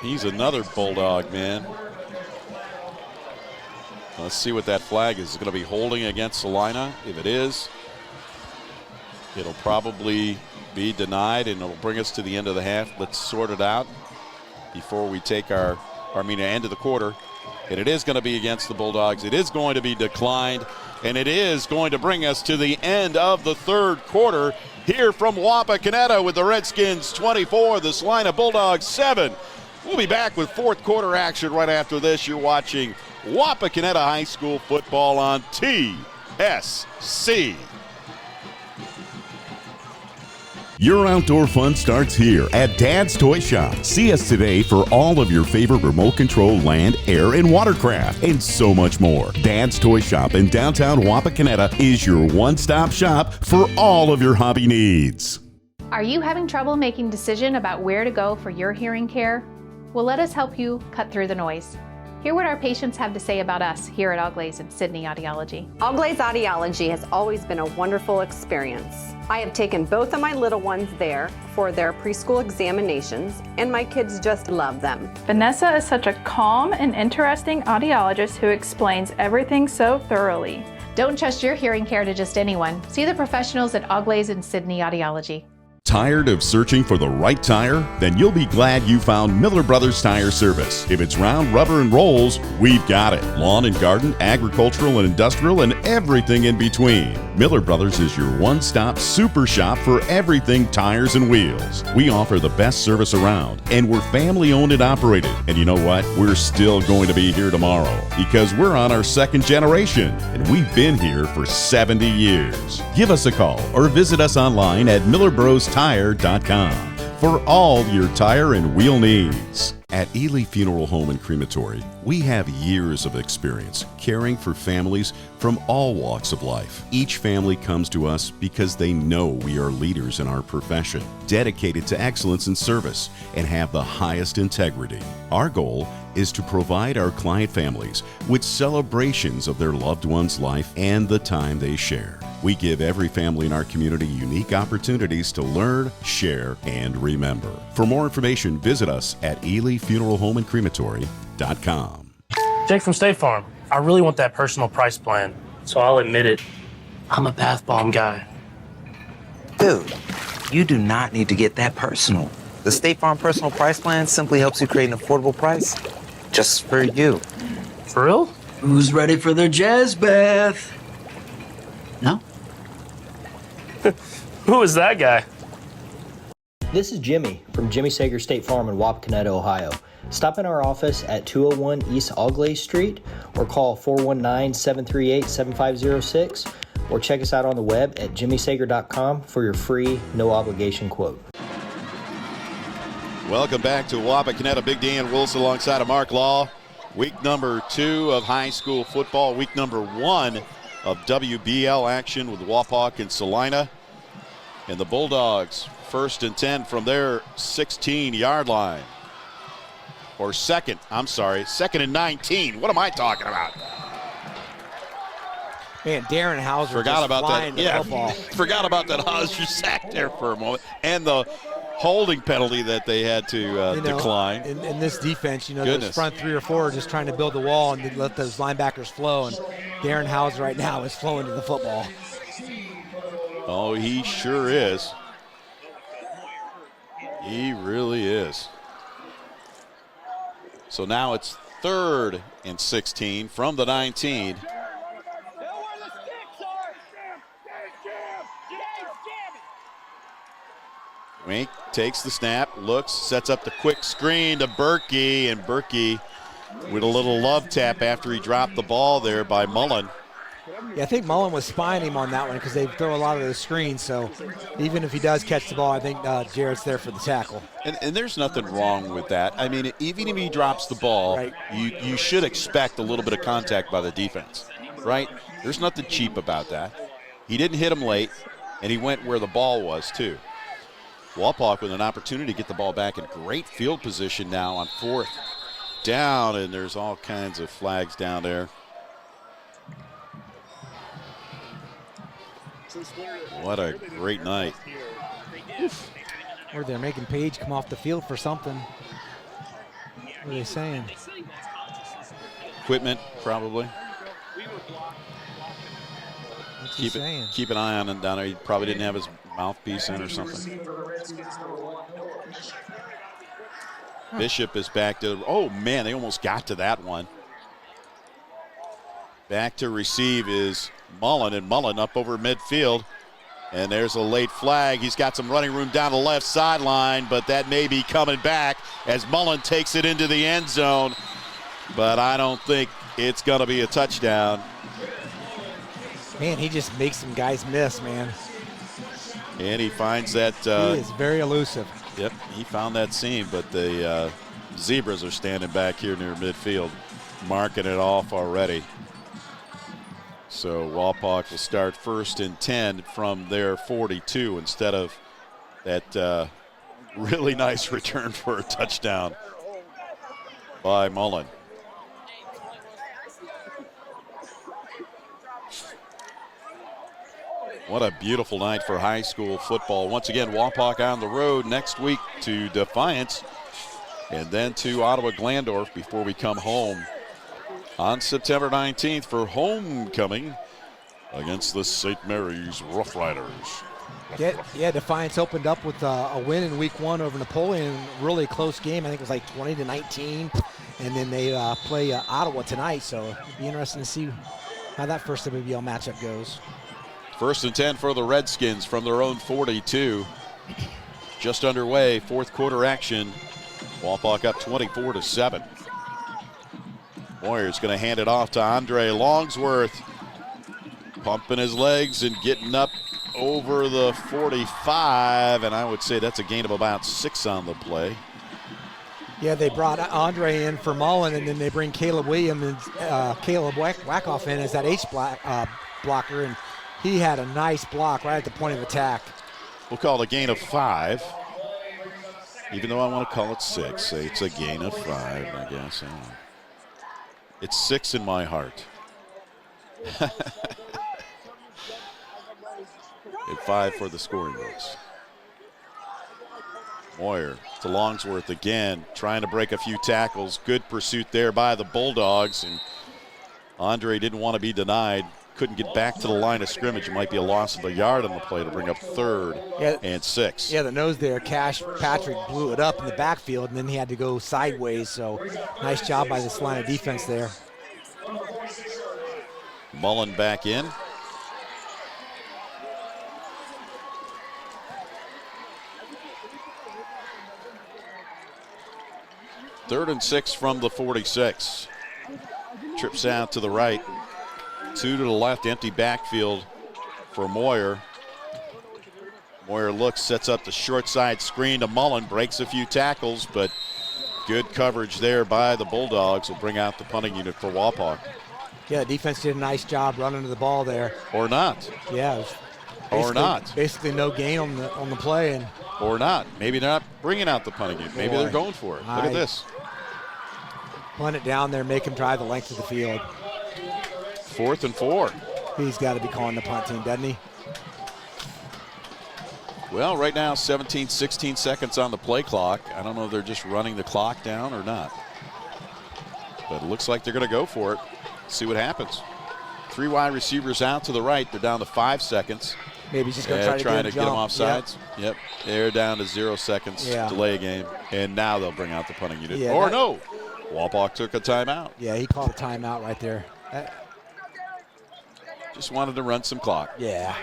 He's another Bulldog, man. Let's see what that flag is. It's going to be holding against Celina. If it is, it'll probably be denied, and it'll bring us to the end of the half. Let's sort it out before we take end of the quarter. And it is going to be against the Bulldogs. It is going to be declined, and it is going to bring us to the end of the third quarter here from Wapakoneta with the Redskins 24, the Celina Bulldogs 7. We'll be back with fourth quarter action right after this. You're watching Wapakoneta High School football on TSC. Your outdoor fun starts here at Dad's Toy Shop. See us today for all of your favorite remote control land, air, and watercraft, and so much more. Dad's Toy Shop in downtown Wapakoneta is your one-stop shop for all of your hobby needs. Are you having trouble making a decision about where to go for your hearing care? Well, let us help you cut through the noise. Hear what our patients have to say about us here at Auglaize and Sydney Audiology. Auglaize Audiology has always been a wonderful experience. I have taken both of my little ones there for their preschool examinations, and my kids just love them. Vanessa is such a calm and interesting audiologist who explains everything so thoroughly. Don't trust your hearing care to just anyone. See the professionals at Auglaize and Sydney Audiology. Tired of searching for the right tire? Then you'll be glad you found Miller Brothers Tire Service. If it's round, rubber, and rolls, we've got it. Lawn and garden, agricultural and industrial, and everything in between. Miller Brothers is your one-stop super shop for everything tires and wheels. We offer the best service around, and we're family-owned and operated. And you know what? We're still going to be here tomorrow because we're on our second generation, and we've been here for 70 years. Give us a call or visit us online at millerbrostoTire.com for all your tire and wheel needs. At Ely Funeral Home and Crematory, we have years of experience caring for families from all walks of life. Each family comes to us because they know we are leaders in our profession, dedicated to excellence in service, and have the highest integrity. Our goal is to provide our client families with celebrations of their loved one's life and the time they share. We give every family in our community unique opportunities to learn, share, and remember. For more information, visit us at EelyFuneralHomeAndCrematory.com. Jake from State Farm. I really want that personal price plan, so I'll admit it. I'm a bath bomb guy. Dude, you do not need to get that personal. The State Farm Personal Price Plan simply helps you create an affordable price just for you. For real? Who's ready for their jazz bath? No? Who is that guy? This is Jimmy from Jimmy Sager State Farm in Wapakoneta, Ohio. Stop in our office at 201 East Auglaize Street or call 419-738-7506 or check us out on the web at jimmysager.com for your free, no-obligation quote. Welcome back to Wapakoneta. Big Dan Wilson alongside of Mark Law. Week number 2 of high school football. Week number 1 of WBL action with Wapak and Celina. And the Bulldogs, 1st and 10 from their 16-yard line. Or second and 19. What am I talking about? Man, Darren Hauser forgot about flying that. the football. Forgot about that Hauser sack there for a moment, and the holding penalty that they had to decline. In this defense, Goodness. those front 3 or 4 are just trying to build the wall and let those linebackers flow. And Darren Hauser right now is flowing to the football. Oh, he sure is. He really is. So now it's 3rd and 16 from the 19. Wink takes the snap, looks, sets up the quick screen to Berkey, and Berkey with a little love tap after he dropped the ball there by Mullen. Yeah, I think Mullen was spying him on that one because they throw a lot of those screens. So even if he does catch the ball, I think Jarrett's there for the tackle. And there's nothing wrong with that. I mean, even if he drops the ball, right, you should expect a little bit of contact by the defense, right? There's nothing cheap about that. He didn't hit him late, and he went where the ball was, too. Wapak with an opportunity to get the ball back in great field position now on 4th down, and there's all kinds of flags down there. What a great night. Or they're making Page come off the field for something. What are they saying? Equipment, probably. What's he saying? Keep an eye on him down there. He probably didn't have his mouthpiece in or something. Bishop is back to, oh man, they almost got to that one. Back to receive is Mullen, and Mullen up over midfield. And there's a late flag. He's got some running room down the left sideline, but that may be coming back as Mullen takes it into the end zone. But I don't think it's going to be a touchdown. Man, he just makes some guys miss, man. And he finds that. He is very elusive. Yep, he found that seam, but the Zebras are standing back here near midfield, marking it off already. So Wapak will start 1st and 10 from their 42 instead of that really nice return for a touchdown by Mullen. What a beautiful night for high school football. Once again, Wapak on the road next week to Defiance and then to Ottawa Glandorf before we come home on September 19th for homecoming against the St. Mary's Rough Riders. Yeah, Defiance opened up with a win in week 1 over Napoleon. Really close game. I think it was like 20-19. And then they play Ottawa tonight. So it'll be interesting to see how that first WBL matchup goes. 1st and 10 for the Redskins from their own 42. Just underway, 4th quarter action. Wapak up 24-7. Moyer's going to hand it off to Andre Longsworth. Pumping his legs and getting up over the 45, and I would say that's a gain of about 6 on the play. Yeah, they brought Andre in for Mullen, and then they bring Caleb Williams and Caleb Wackoff in as that H blocker, and he had a nice block right at the point of attack. We'll call it a gain of 5. Even though I want to call it 6, say it's a gain of 5, I guess. It's 6 in my heart. And 5 for the scoring books. Moyer to Longsworth again, trying to break a few tackles. Good pursuit there by the Bulldogs, and Andre didn't want to be denied. Couldn't get back to the line of scrimmage. It might be a loss of a yard on the play to bring up 3rd and 6. Yeah, the nose there, Cash Patrick blew it up in the backfield, and then he had to go sideways. So nice job by this line of defense there. Mullen back in. Third and 6 from the 46. Trips out to the right. 2 to the left, empty backfield for Moyer. Moyer looks, sets up the short side screen to Mullen, breaks a few tackles, but good coverage there by the Bulldogs will bring out the punting unit for Wapak. Yeah, the defense did a nice job running to the ball there. Or not. Yeah, it was or not. Basically no gain on the play. And or not. Maybe they're not bringing out the punting unit. Maybe they're going for it. Look at this. Punt it down there, make him drive the length of the field. 4th and 4. He's got to be calling the punt team, doesn't he? Well, right now, 16 seconds on the play clock. I don't know if they're just running the clock down or not. But it looks like they're going to go for it. See what happens. 3 wide receivers out to the right. They're down to 5 seconds. Maybe he's just going to try to get them off sides. Yep. They're down to 0 seconds. Delay a game. And now they'll bring out the punting unit. No. Wapak took a timeout. Yeah, he called a timeout right there. Just wanted to run some clock. Yeah.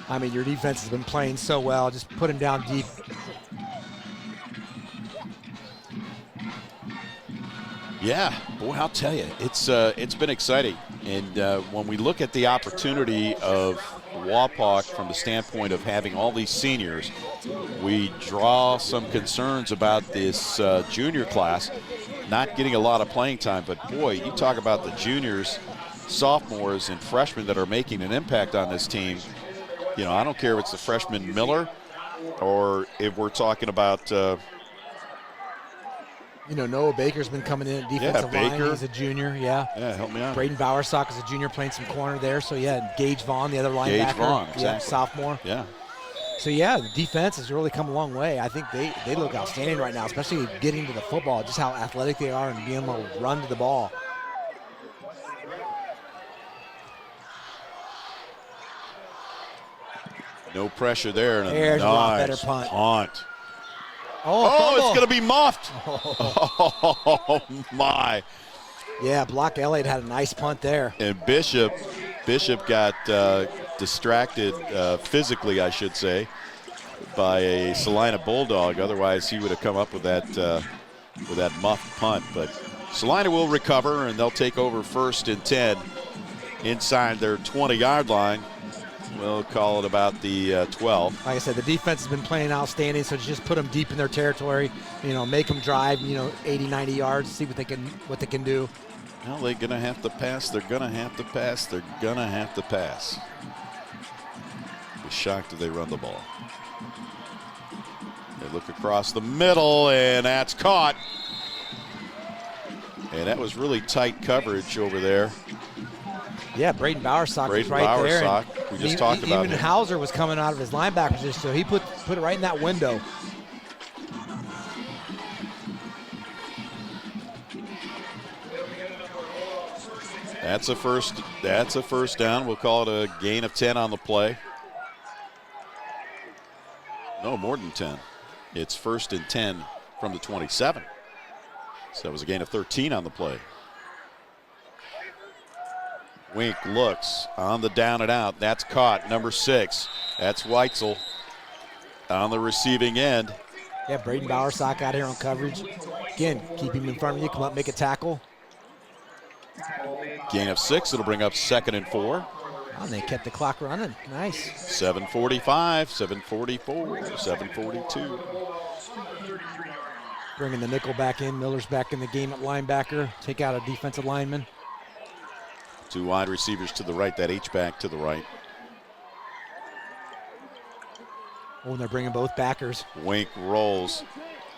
I mean, your defense has been playing so well. Just put him down deep. Yeah, boy, I'll tell you, it's been exciting. And when we look at the opportunity of Wapak from the standpoint of having all these seniors, we draw some concerns about this junior class not getting a lot of playing time. But boy, you talk about the juniors, sophomores, and freshmen that are making an impact on this team. You know, I don't care if it's the freshman Miller or if we're talking about you know, Noah Baker's been coming in at defensive line. He's a junior, Yeah, help me out. Braden Bowersock is a junior playing some corner there. So, Gage Vaughn, the other linebacker. Gage Vaughn, exactly. Sophomore. Yeah. So, the defense has really come a long way. I think they look outstanding right now, especially getting to the football, just how athletic they are and being able to run to the ball. No pressure there. There's a lot better punt. Oh, it's going to be muffed. Oh, my. Yeah, Block Elliott had a nice punt there. And Bishop got distracted physically, I should say, by a Celina Bulldog. Otherwise, he would have come up with that muffed punt. But Celina will recover, and they'll take over 1st and 10 inside their 20-yard line. We'll call it about the 12. Like I said, the defense has been playing outstanding, so just put them deep in their territory, make them drive, 80, 90 yards, see what they can do. Well, they're going to have to pass. They're going to have to pass. They're going to have to pass. Be shocked if they run the ball. They look across the middle, and that's caught. And that was really tight coverage over there. Yeah, Braden Bowersock was right there. We just talked about him. Even Hauser was coming out of his linebacker position, so he put it right in that window. That's a first down. We'll call it a gain of 10 on the play. No, more than 10. It's 1st and 10 from the 27. So that was a gain of 13 on the play. Wink looks on the down and out. That's caught. Number 6. That's Weitzel on the receiving end. Yeah, Braden Bowersock out here on coverage. Again, keep him in front of you. Come up, make a tackle. Gain of 6. It'll bring up 2nd and 4. And they kept the clock running. Nice. 7:45, 7:44, 7:42. Bringing the nickel back in. Miller's back in the game at linebacker. Take out a defensive lineman. 2 wide receivers to the right, that H-back to the right. Oh, and they're bringing both backers. Wink rolls,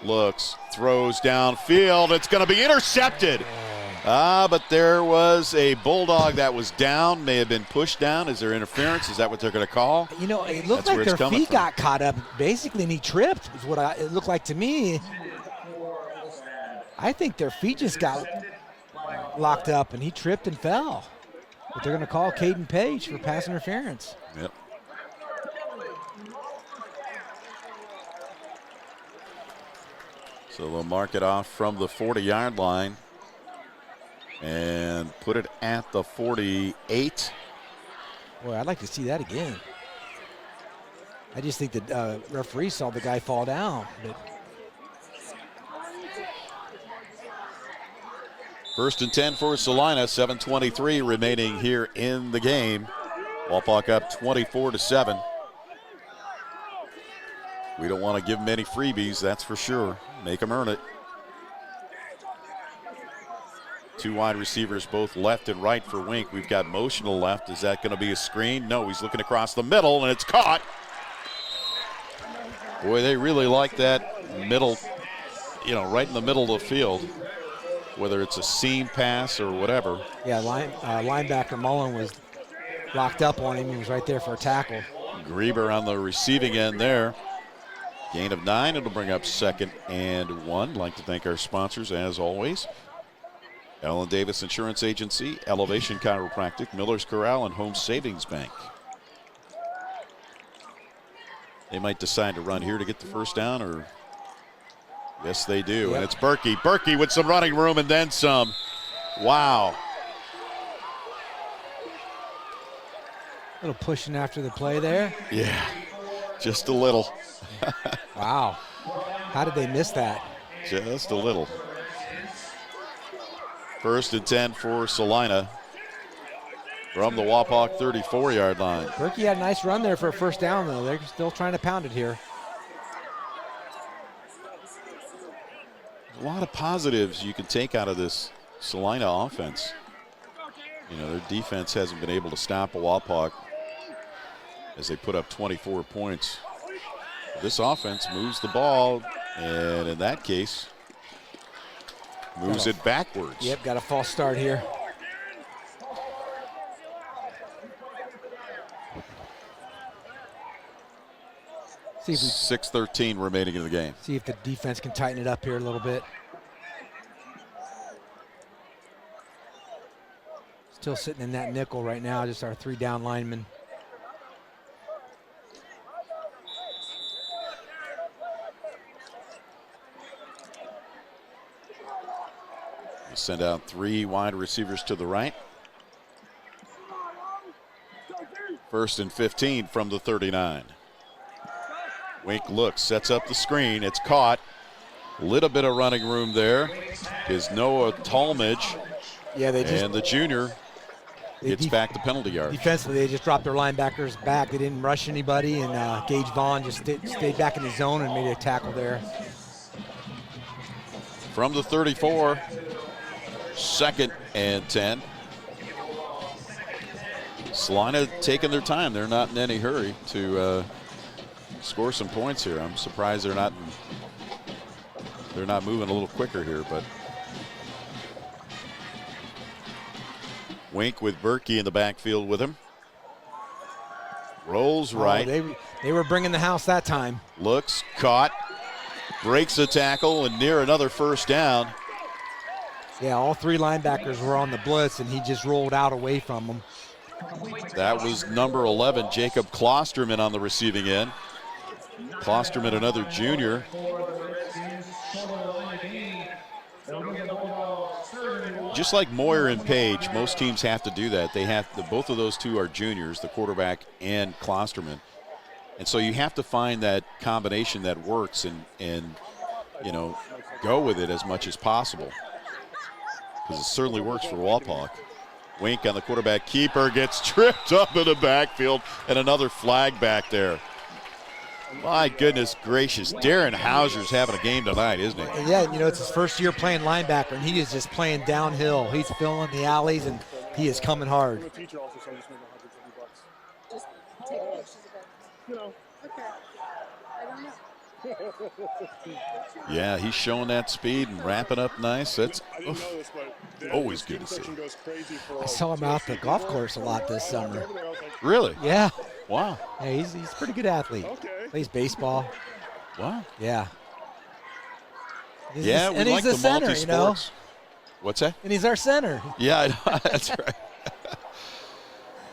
looks, throws downfield. It's going to be intercepted. But there was a Bulldog that was down, may have been pushed down. Is there interference? Is that what they're going to call? It looked like their feet got caught up, basically, and he tripped, is what it looked like to me. I think their feet just got locked up, and he tripped and fell. But they're going to call Caden Page for pass interference. Yep. So they'll mark it off from the 40-yard line and put it at the 48. Boy, I'd like to see that again. I just think the referee saw the guy fall down. But 1st and 10 for Celina, 7:23 remaining here in the game. Wapak up 24-7. We don't want to give them any freebies, that's for sure. Make them earn it. 2 wide receivers, both left and right for Wink. We've got motional left. Is that going to be a screen? No, he's looking across the middle, and it's caught. Boy, they really like that middle, right in the middle of the field. whether it's a seam pass or whatever. Yeah, linebacker Mullen was locked up on him. He was right there for a tackle. Grieber on the receiving end there. Gain of 9. It'll bring up 2nd and 1. I'd like to thank our sponsors, as always. Allen Davis Insurance Agency, Elevation Chiropractic, Miller's Corral, and Home Savings Bank. They might decide to run here to get the first down, or yes, they do. Yep. And it's Berkey. Berkey with some running room and then some. Wow. A little pushing after the play there. Yeah, just a little. Wow. How did they miss that? Just a little. 1st and 10 for Celina from the Wapak 34-yard line. Berkey had a nice run there for a first down, though. They're still trying to pound it here. A lot of positives you can take out of this Celina offense. You know, their defense hasn't been able to stop a Wapak as they put up 24 points. This offense moves the ball, and in that case, moves it backwards. Yep, got a false start here. See if 6:13 remaining in the game. See if the defense can tighten it up here a little bit. Still sitting in that nickel right now, just our 3 down linemen. Send out 3 wide receivers to the right. 1st and 15 from the 39. Wink looks, sets up the screen. It's caught. A little bit of running room there is Noah Talmadge. Yeah, and the junior gets back the penalty yard. Defensively, they just dropped their linebackers back. They didn't rush anybody, and Gage Vaughn just stayed back in the zone and made a tackle there. From the 34. 2nd and 10. Celina taking their time. They're not in any hurry to score some points here. I'm surprised they're not moving a little quicker here, but Wink with Berkey in the backfield with him. Rolls right. They were bringing the house that time. Looks, caught, breaks a tackle, and near another first down. Yeah, all 3 linebackers were on the blitz, and he just rolled out away from them. That was number 11, Jacob Klosterman, on the receiving end. Klosterman, another junior. Just like Moyer and Page, most teams have to do that. They have both of those 2 are juniors, the quarterback and Klosterman. And so you have to find that combination that works and you know, go with it as much as possible. Because it certainly works for Wapak. Wink on the quarterback keeper, gets tripped up in the backfield, and another flag back there. My goodness gracious, Darren Hauser's having a game tonight, isn't he? And yeah, you know, it's his first year playing linebacker, and he is just playing downhill. He's filling the alleys, and he is coming hard. Yeah, he's showing that speed and wrapping up nice. That's always good to see. I saw him out the golf course a lot this summer. Really? Yeah. Wow. Yeah, he's a pretty good athlete. Plays baseball. Wow. Yeah. Yeah, we like the multi-sports. You know? What's that? And he's our center. Yeah, I know. That's right.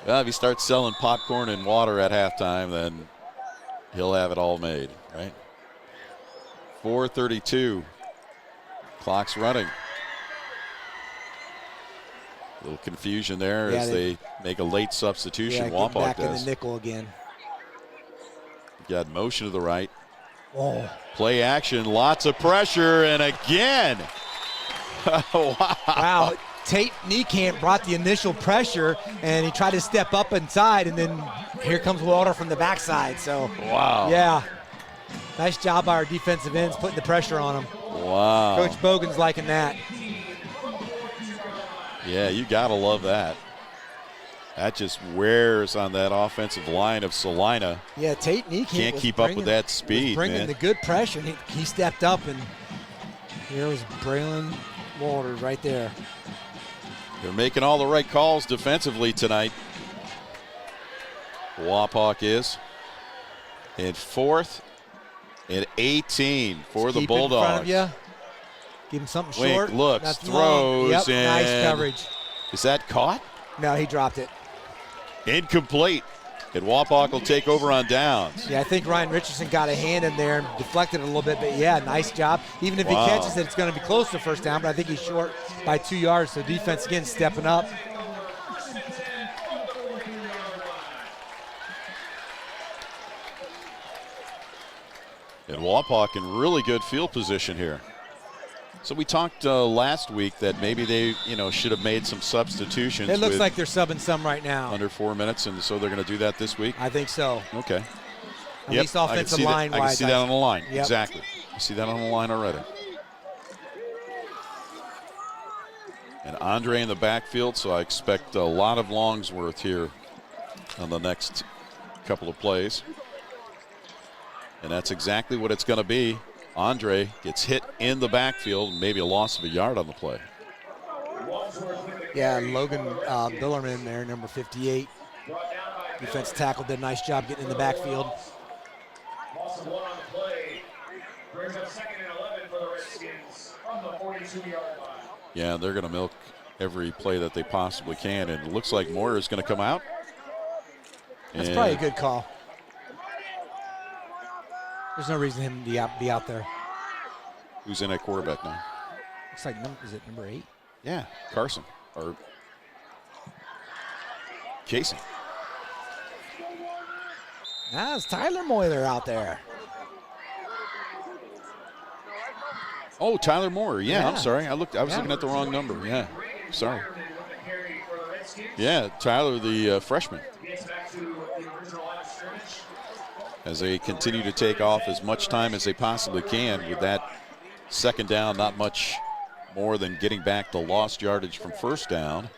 Well, if he starts selling popcorn and water at halftime, then he'll have it all made, right? 4:32. Clock's running. A little confusion there as they make a late substitution. Wapak back does. in the nickel again. Got motion to the right. Oh. Play action, lots of pressure, and again. Wow. Tate Niekamp brought the initial pressure, and he tried to step up inside, and then here comes Walter from the backside. So, wow. Yeah. Nice job by our defensive ends putting the pressure on him. Wow. Coach Bogan's liking that. Yeah, you got to love that. That just wears on that offensive line of Celina. Yeah, Tate Niekamp can't keep up with that speed, bringing man. the good pressure. He stepped up, and here was Braylon Walters right there. They're making all the right calls defensively tonight. Wapak is in 4th and 18 for Just the keep Bulldogs. it in front of you. Give him something Wink short. looks, That's throws, long. Yep, and nice coverage. Is that caught? No, he dropped it. Incomplete. And Wapak will take over on downs. Yeah, I think Ryan Richardson got a hand in there and deflected it a little bit, but yeah, nice job. Even if he catches it, it's going to be close to first down, but I think he's short by 2 yards, so defense again stepping up. And Wapak in really good field position here. So we talked last week that maybe they, should have made some substitutions. It looks like they're subbing some right now. Under 4 minutes, and so they're going to do that this week? I think so. Okay. At least offensive line-wise. I can see that on the line. Yep. Exactly. I see that on the line already. And Andre in the backfield, so I expect a lot of Longsworth here on the next couple of plays. And that's exactly what it's going to be. Andre gets hit in the backfield, maybe a loss of a yard on the play. Yeah, Logan Billerman there, number 58. Defense tackle did a nice job getting in the backfield. Yeah, they're going to milk every play that they possibly can, and it looks like Moyer is going to come out. That's probably a good call. There's no reason him to be out there. Who's in at quarterback now? Looks like, is it number 8? Yeah, Carson or Casey. It's Tyler Moyer out there. Oh, Tyler Moore. Yeah, I'm sorry. I was looking at the wrong number. Yeah, sorry. Yeah, Tyler, the freshman. As they continue to take off as much time as they possibly can with that second down, not much more than getting back the lost yardage from first down.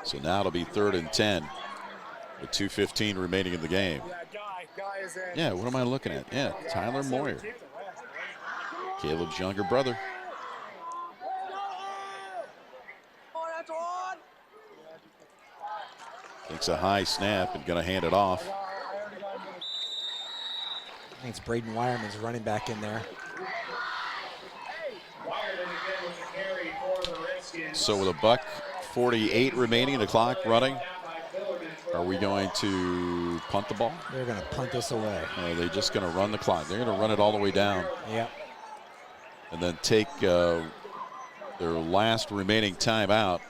So now it'll be 3rd and 10 with 2:15 remaining in the game. Yeah, what am I looking at? Yeah, Tyler Moyer. Caleb's younger brother. Takes a high snap and going to hand it off. I think it's Braden Wireman's running back in there. So with $1:48 remaining and the clock running, are we going to punt the ball? They're going to punt this away. Or are they just going to run the clock? They're going to run it all the way down. Yep. And then take their last remaining timeout.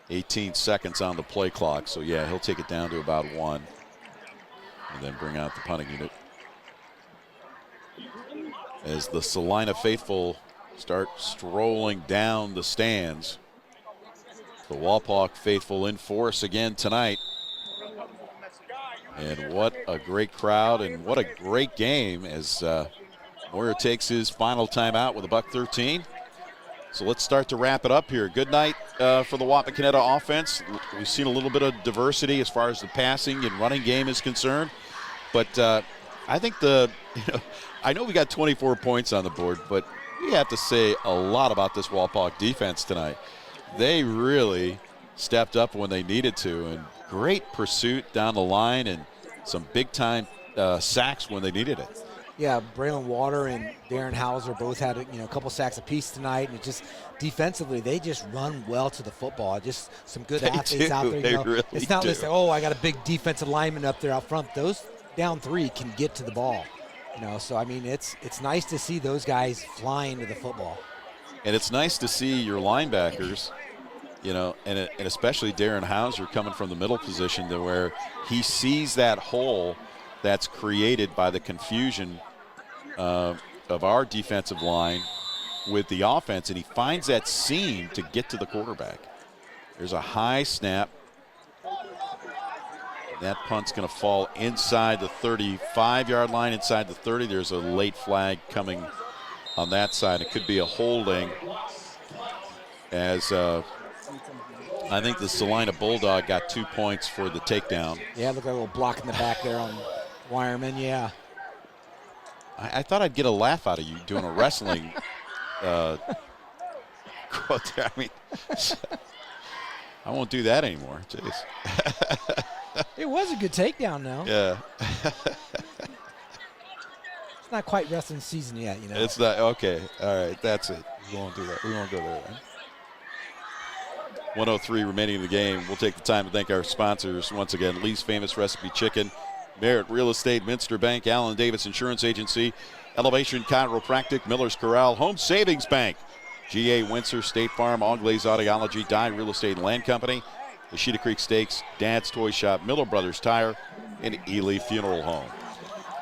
18 seconds on the play clock. So, yeah, he'll take it down to about 1. And then bring out the punting unit. As the Celina faithful start strolling down the stands. The Wapak faithful in force again tonight. And what a great crowd and what a great game as Moyer takes his final timeout with $1:13. So let's start to wrap it up here. Good night for the Wapakoneta offense. We've seen a little bit of diversity as far as the passing and running game is concerned. But I think I know we got 24 points on the board, but we have to say a lot about this Wapak defense tonight. They really stepped up when they needed to, and great pursuit down the line and some big-time sacks when they needed it. Yeah, Braylon Water and Darren Hauser both had a couple sacks apiece tonight, and it just defensively they just run well to the football. Just some good athletes out there. They really it's not do. just I got a big defensive lineman up there out front. Those down 3 can get to the ball. So I mean it's nice to see those guys flying to the football. And it's nice to see your linebackers, and especially Darren Hauser coming from the middle position to where he sees that hole that's created by the confusion of our defensive line with the offense, and he finds that seam to get to the quarterback. There's a high snap. That punt's going to fall inside the 35-yard line, inside the 30. There's a late flag coming on that side. It could be a holding as I think the Celina Bulldog got 2 points for the takedown. Yeah, look at a little block in the back there on Wireman, yeah. I thought I'd get a laugh out of you doing a wrestling quote there. I mean, I won't do that anymore. Jeez. It was a good takedown, though. Yeah. It's not quite wrestling season yet, you know. It's not. Okay. All right. That's it. We won't do that. We won't go there. Right? 1:03 remaining in the game. We'll take the time to thank our sponsors once again. Lee's Famous Recipe Chicken, Merritt Real Estate, Minster Bank, Allen Davis Insurance Agency, Elevation Chiropractic, Miller's Corral, Home Savings Bank, GA Windsor, State Farm, Auglaize Audiology, Dye Real Estate and Land Company, the Sheeta Creek Steaks, Dad's Toy Shop, Miller Brothers Tire, and Ely Funeral Home.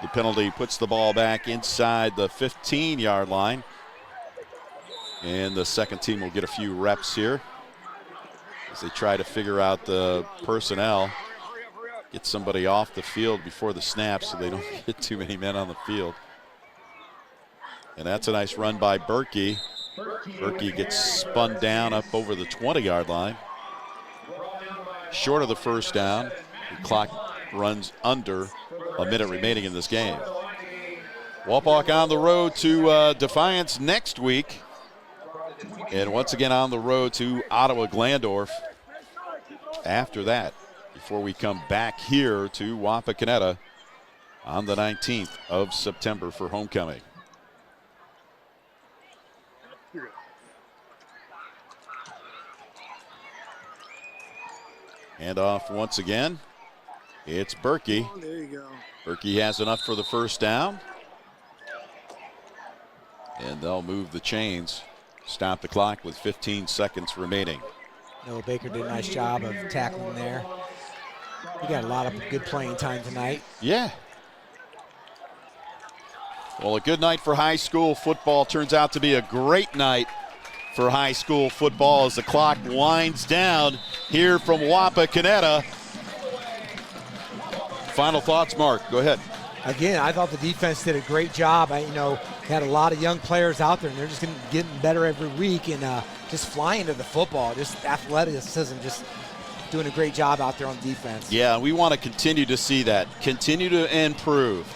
The penalty puts the ball back inside the 15-yard line. And the second team will get a few reps here as they try to figure out the personnel, get somebody off the field before the snap so they don't get too many men on the field. And that's a nice run by Berkey. Berkey gets spun down up over the 20-yard line. Short of the first down. The clock runs under a minute remaining in this game. Wapak on the road to Defiance next week. And once again on the road to Ottawa-Glandorf after that, before we come back here to Wapakoneta on the 19th of September for homecoming. Hand off once again. It's Berkey. Oh, there you go. Berkey has enough for the first down. And they'll move the chains. Stop the clock with 15 seconds remaining. Noah Baker did a nice job of tackling there. He got a lot of good playing time tonight. Yeah. Well, a good night for high school football turns out to be a great night for high school football as the clock winds down here from Wapakoneta. Final thoughts, Mark. Go ahead. Again, I thought the defense did a great job. Had a lot of young players out there, and they're just getting better every week and just flying to the football, just athleticism, just doing a great job out there on defense. Yeah, we want to continue to see that, continue to improve.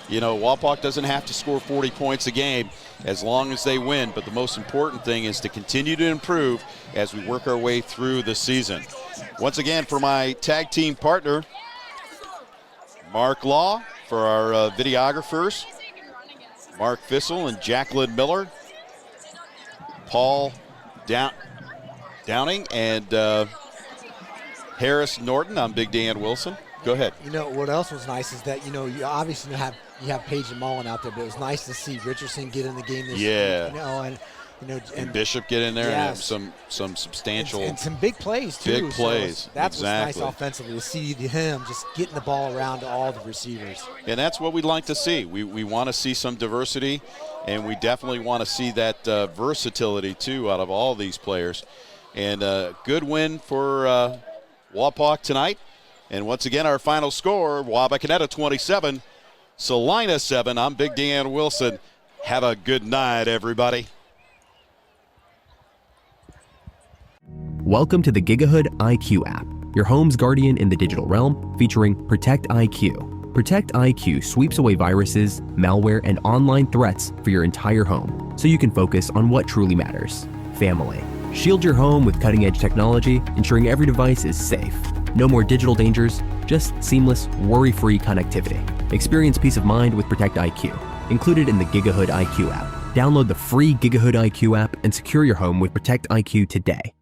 You know, Wapak doesn't have to score 40 points a game as long as they win, but the most important thing is to continue to improve as we work our way through the season. Once again, for my tag team partner, Mark Law, for our videographers, Mark Fissel and Jacqueline Miller, Paul Downing, and Harris Norton. I'm Big Dan Wilson. Go ahead. You know, what else was nice is that, you obviously have Paige and Mullen out there, but it was nice to see Richardson get in the game this week. And Bishop get in there and have some substantial and some big plays too. Big plays. So that's exactly. What's nice offensively to see him just getting the ball around to all the receivers. And that's what we'd like to see. We want to see some diversity, and we definitely want to see that versatility too out of all these players. And a good win for Wapak tonight. And once again, our final score: Wapakoneta 27, Celina 7. I'm Big Dan Wilson. Have a good night, everybody. Welcome to the Gigahood IQ app, your home's guardian in the digital realm, featuring Protect IQ. Protect IQ sweeps away viruses, malware, and online threats for your entire home, so you can focus on what truly matters: family. Shield your home with cutting-edge technology, ensuring every device is safe. No more digital dangers, just seamless, worry-free connectivity. Experience peace of mind with Protect IQ, included in the Gigahood IQ app. Download the free Gigahood IQ app and secure your home with Protect IQ today.